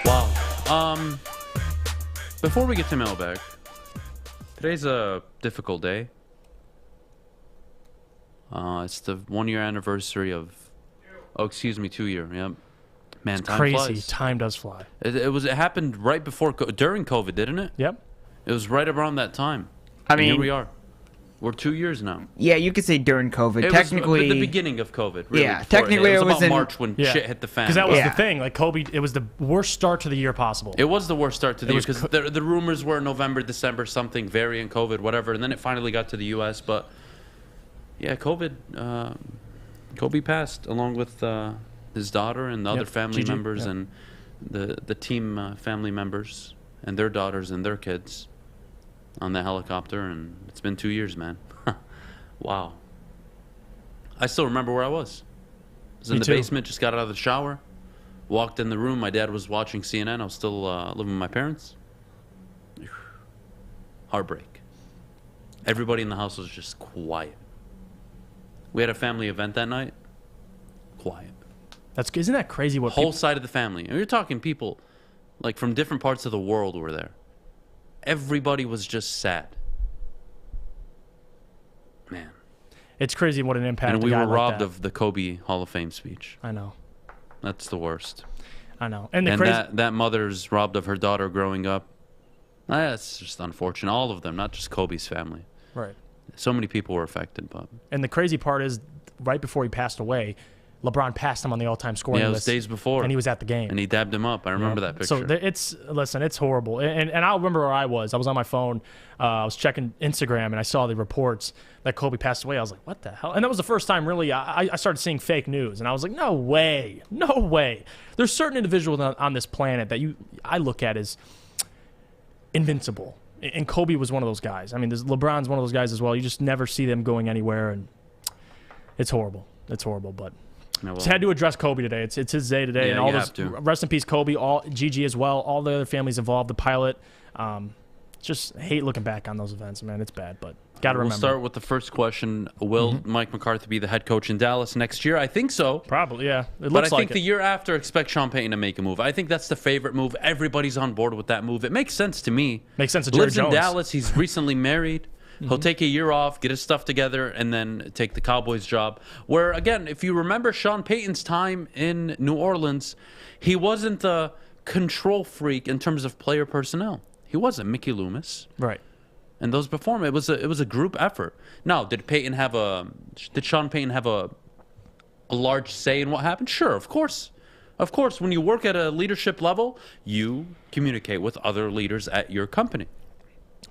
Wow. Before we get to Mailbag, today's a difficult day. It's the 1 year anniversary of, 2 year. Yep. Man, It's time crazy. flies. Time does fly. It happened right before, during COVID, didn't it? Yep. It was right around that time. I And here mean- we are. We're 2 years now. Yeah, you could say during COVID. It Technically, was the beginning of COVID. Really, yeah, before technically it was it was about in March when shit hit the fan. Because that was the thing. Like Kobe, it was the worst start to the year possible. It was the worst start to the It year was because the rumors were November, December, something, variant, COVID, whatever, and then it finally got to the U.S. But yeah, COVID, Kobe passed along with his daughter and the other family Gigi, members yeah. and the team family members and their daughters and their kids on the helicopter, and it's been 2 years, man. Wow. I still remember where I was. I was in Me the too. basement, just got out of the shower, walked in the room. My dad was watching CNN. I was still living with my parents. Heartbreak. Everybody in the house was just quiet. We had a family event that night. Quiet. Isn't that crazy? What Whole side of the family. And you're talking people like from different parts of the world were there. Everybody was just sad. Man. It's crazy what an impact. And a we guy were like robbed that. of the Kobe Hall of Fame speech. I know. That's the worst. I know. And And, the that mother's robbed of her daughter growing up. That's just unfortunate. All of them, not just Kobe's family. Right. So many people were affected, but And the crazy part is, right before he passed away, LeBron passed him on the all-time scoring yeah, it was list. days before, and he was at the game. and he dabbed him up. I remember that picture. So it's horrible. And I remember where I was. I was on my phone. I was checking Instagram, and I saw the reports that Kobe passed away. I was like, what the hell? And that was the first time, really, I started seeing fake news. And I was like, no way. No way. There's certain individuals on this planet that I look at as invincible. And Kobe was one of those guys. I mean, LeBron's one of those guys as well. You just never see them going anywhere, and it's horrible. It's horrible, but just had to address Kobe today. It's his day today, Yeah, and all you those have to. rest in peace, Kobe. All Gigi as well. All the other families involved. The pilot. Just hate looking back on those events, man. It's bad, but gotta remember. We'll start with the first question. Will Mike McCarthy be the head coach in Dallas next year? I think so. Probably, yeah. It But looks I like think the year after, expect Sean Payton to make a move. I think that's the favorite move. Everybody's on board with that move. It makes sense to me. Makes sense to Jerry Lives Jones. in Dallas. He's recently married. He'll take a year off, get his stuff together, and then take the Cowboys job. Where, again, if you remember Sean Payton's time in New Orleans, he wasn't the control freak in terms of player personnel. He wasn't Mickey Loomis. Right. And those before him, it was a group effort. Now, did Sean Payton have a large say in what happened? Sure, of course. Of course, when you work at a leadership level, you communicate with other leaders at your company.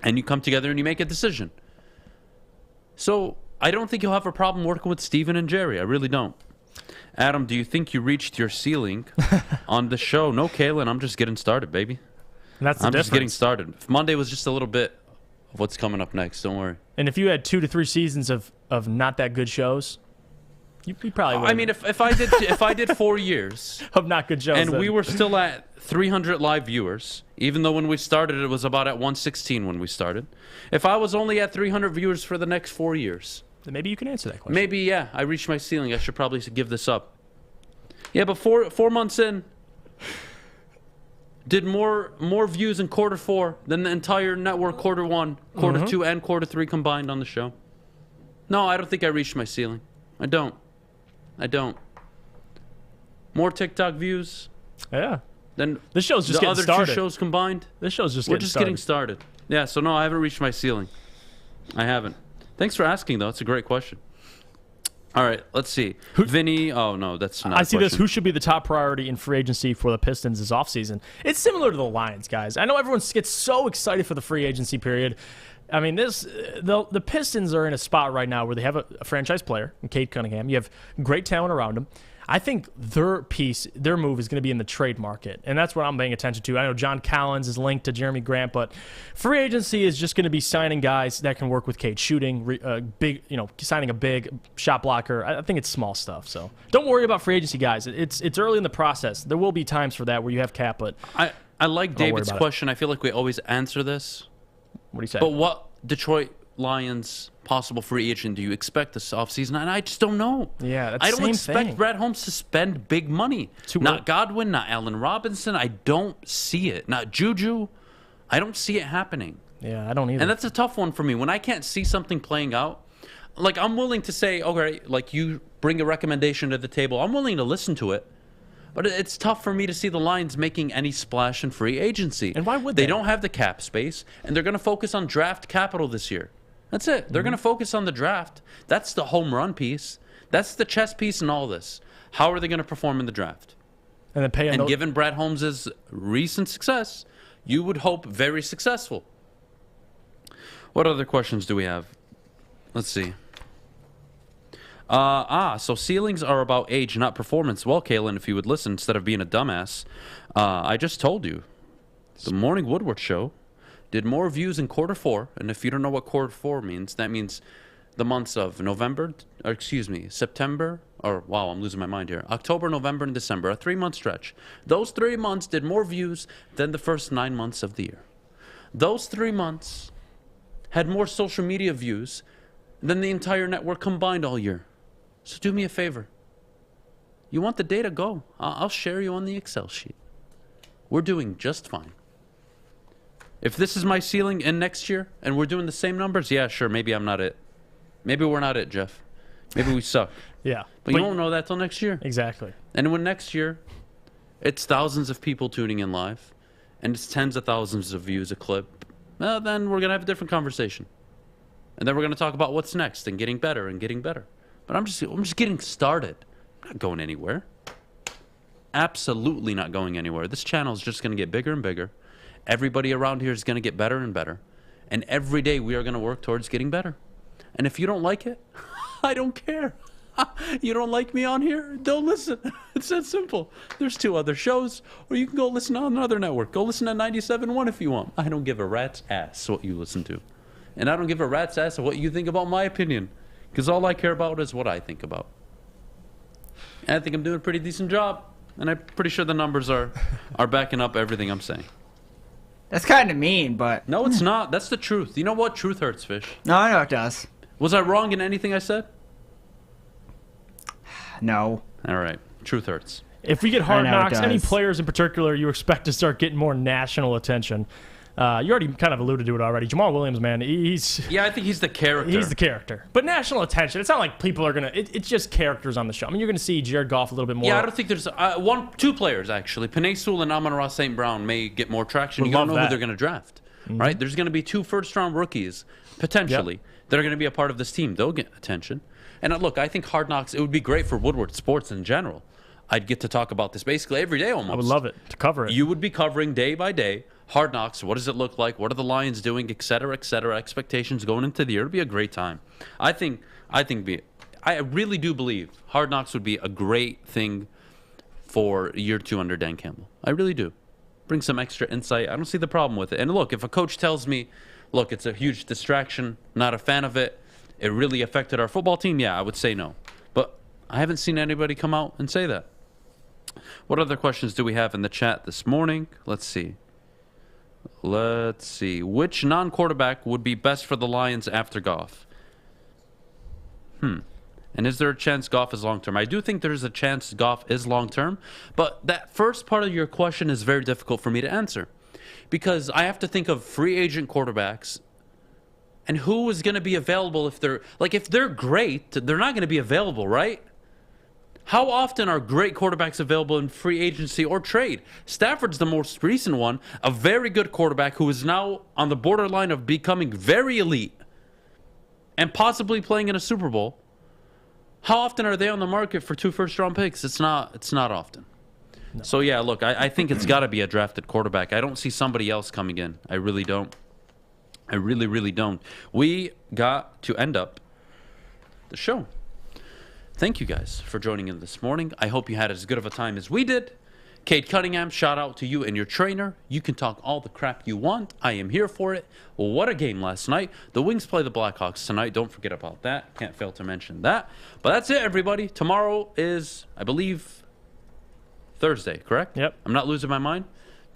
And you come together and you make a decision. So, I don't think you'll have a problem working with Steven and Jerry. I really don't. Adam, do you think you reached your ceiling on the show? No, Kalen, I'm just getting started, baby. And that's the I'm just getting difference. started. If Monday was just a little bit of what's coming up next, don't worry. And if you had 2 to 3 seasons of not that good shows, you probably would. I mean, if I did 4 years of not good shows, and then. we were still at 300 live viewers, even though when we started it was about at 116 when we started. If I was only at 300 viewers for the next 4 years, then maybe you can answer that question. maybe yeah, I reached my ceiling. I should probably give this up. Yeah, but 4 months in, did more views in quarter 4 than the entire network quarter 1, quarter 2, and quarter 3 combined on the show. No, I don't think I reached my ceiling. I don't. More TikTok views. Yeah. Then this show's just the getting other started. 2 shows combined. This show's just We're getting just started. getting started. Yeah, so no, I haven't reached my ceiling. I haven't. Thanks for asking, though. It's a great question. All right, let's see. Vinny. Oh no, that's not. I see this. Who should be the top priority in free agency for the Pistons this offseason? It's similar to the Lions, guys. I know everyone gets so excited for the free agency period. I mean, the Pistons are in a spot right now where they have a franchise player, Cade Cunningham. You have great talent around him. I think their move is going to be in the trade market, and that's what I'm paying attention to. I know John Collins is linked to Jeremy Grant, but free agency is just going to be signing guys that can work with Cade, shooting, signing a big shot blocker. I think it's small stuff, so don't worry about free agency, guys. It's early in the process. There will be times for that where you have cap, but I like Don't worry David's about it. question. I feel like we always answer this. What do you say? But what Detroit Lions possible free agent do you expect this offseason? And I just don't know. Yeah, that's I the don't same expect thing. Brad Holmes to spend big money. Not Godwin, not Allen Robinson. I don't see it. Not Juju. I don't see it happening. Yeah, I don't either. And that's a tough one for me. When I can't see something playing out, like I'm willing to say, okay, like you bring a recommendation to the table. I'm willing to listen to it. But it's tough for me to see the Lions making any splash in free agency. And why would they? They don't have the cap space, and they're going to focus on draft capital this year. That's it. They're going to focus on the draft. That's the home run piece. That's the chess piece in all this. How are they going to perform in the draft? And then pay. And given Brad Holmes' recent success, you would hope very successful. What other questions do we have? Let's see. So ceilings are about age, not performance. Well, Kalen, if you would listen instead of being a dumbass, I just told you. The Morning Woodward Show did more views in quarter 4. And if you don't know what quarter 4 means, that means the months of September, I'm losing my mind here. October, November, and December, a 3-month stretch. Those 3 months did more views than the first 9 months of the year. Those 3 months had more social media views than the entire network combined all year. So do me a favor. You want the data? Go. I'll share you on the Excel sheet. We're doing just fine. If this is my ceiling in next year and we're doing the same numbers, yeah, sure, maybe I'm not it. Maybe we're not it, Jeff. Maybe we suck. Yeah. But you won't know that till next year. Exactly. And when next year, it's thousands of people tuning in live, and it's tens of thousands of views a clip, well, then we're going to have a different conversation. And then we're going to talk about what's next and getting better and getting better. But I'm just getting started. I'm not going anywhere. Absolutely not going anywhere. This channel is just going to get bigger and bigger. Everybody around here is going to get better and better. And every day we are going to work towards getting better. And if you don't like it, I don't care. You don't like me on here? Don't listen. It's that simple. There's 2 other shows, or you can go listen on another network. Go listen to 97.1 if you want. I don't give a rat's ass what you listen to. And I don't give a rat's ass what you think about my opinion. Because all I care about is what I think about. And I think I'm doing a pretty decent job. And I'm pretty sure the numbers are backing up everything I'm saying. That's kind of mean, but... No, it's not. That's the truth. You know what? Truth hurts, Fish. No, I know it does. Was I wrong in anything I said? No. All right. Truth hurts. If we get Hard I know it Knocks, any does. players in particular you expect to start getting more national attention? You already kind of alluded to it already. Jamal Williams, man, Yeah, I think he's the character. He's the character. But national attention, it's not like people are going to... It's just characters on the show. I mean, you're going to see Jared Goff a little bit more. Yeah, I don't think there's... 2 players, actually. Penei Sewell and Amon-Ra St. Brown may get more traction. Would You don't love know who that. they're going to draft, right? There's going to be 2 first-round rookies, potentially, that are going to be a part of this team. They'll get attention. And look, I think Hard Knocks, it would be great for Woodward sports in general. I'd get to talk about this basically every day almost. I would love it to cover it. You would be covering day by day Hard Knocks. What does it look like? What are the Lions doing? Et cetera, expectations going into the year. It'd be a great time. I really do believe Hard Knocks would be a great thing for year 2 under Dan Campbell. I really do. Bring some extra insight. I don't see the problem with it. And look, if a coach tells me, look, it's a huge distraction, not a fan of it, it really affected our football team, yeah, I would say no. But I haven't seen anybody come out and say that. What other questions do we have in the chat this morning? Let's see. Which non-quarterback would be best for the Lions after Goff? And is there a chance Goff is long-term? I do think there's a chance Goff is long-term, but that first part of your question is very difficult for me to answer because I have to think of free agent quarterbacks and who is going to be available if they're great, they're not going to be available, right? How often are great quarterbacks available in free agency or trade? Stafford's the most recent one, a very good quarterback who is now on the borderline of becoming very elite and possibly playing in a Super Bowl. How often are they on the market for 2 first-round picks? It's not often. No. So, yeah, look, I think it's got to be a drafted quarterback. I don't see somebody else coming in. I really don't. I really, really don't. We got to end up the show. Thank you guys for joining in this morning. I hope you had as good of a time as we did. Cade Cunningham, shout out to you and your trainer. You can talk all the crap you want. I am here for it. What a game last night. The Wings play the Blackhawks tonight. Don't forget about that. Can't fail to mention that. But that's it, everybody. Tomorrow is, I believe, Thursday, correct? Yep. I'm not losing my mind.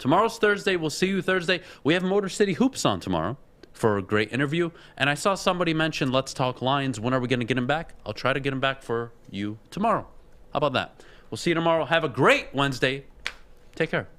Tomorrow's Thursday. We'll see you Thursday. We have Motor City Hoops on tomorrow for a great interview. And I saw somebody mention Let's Talk Lions. When are we going to get him back? I'll try to get him back for you tomorrow. How about that? We'll see you tomorrow. Have a great Wednesday. Take care.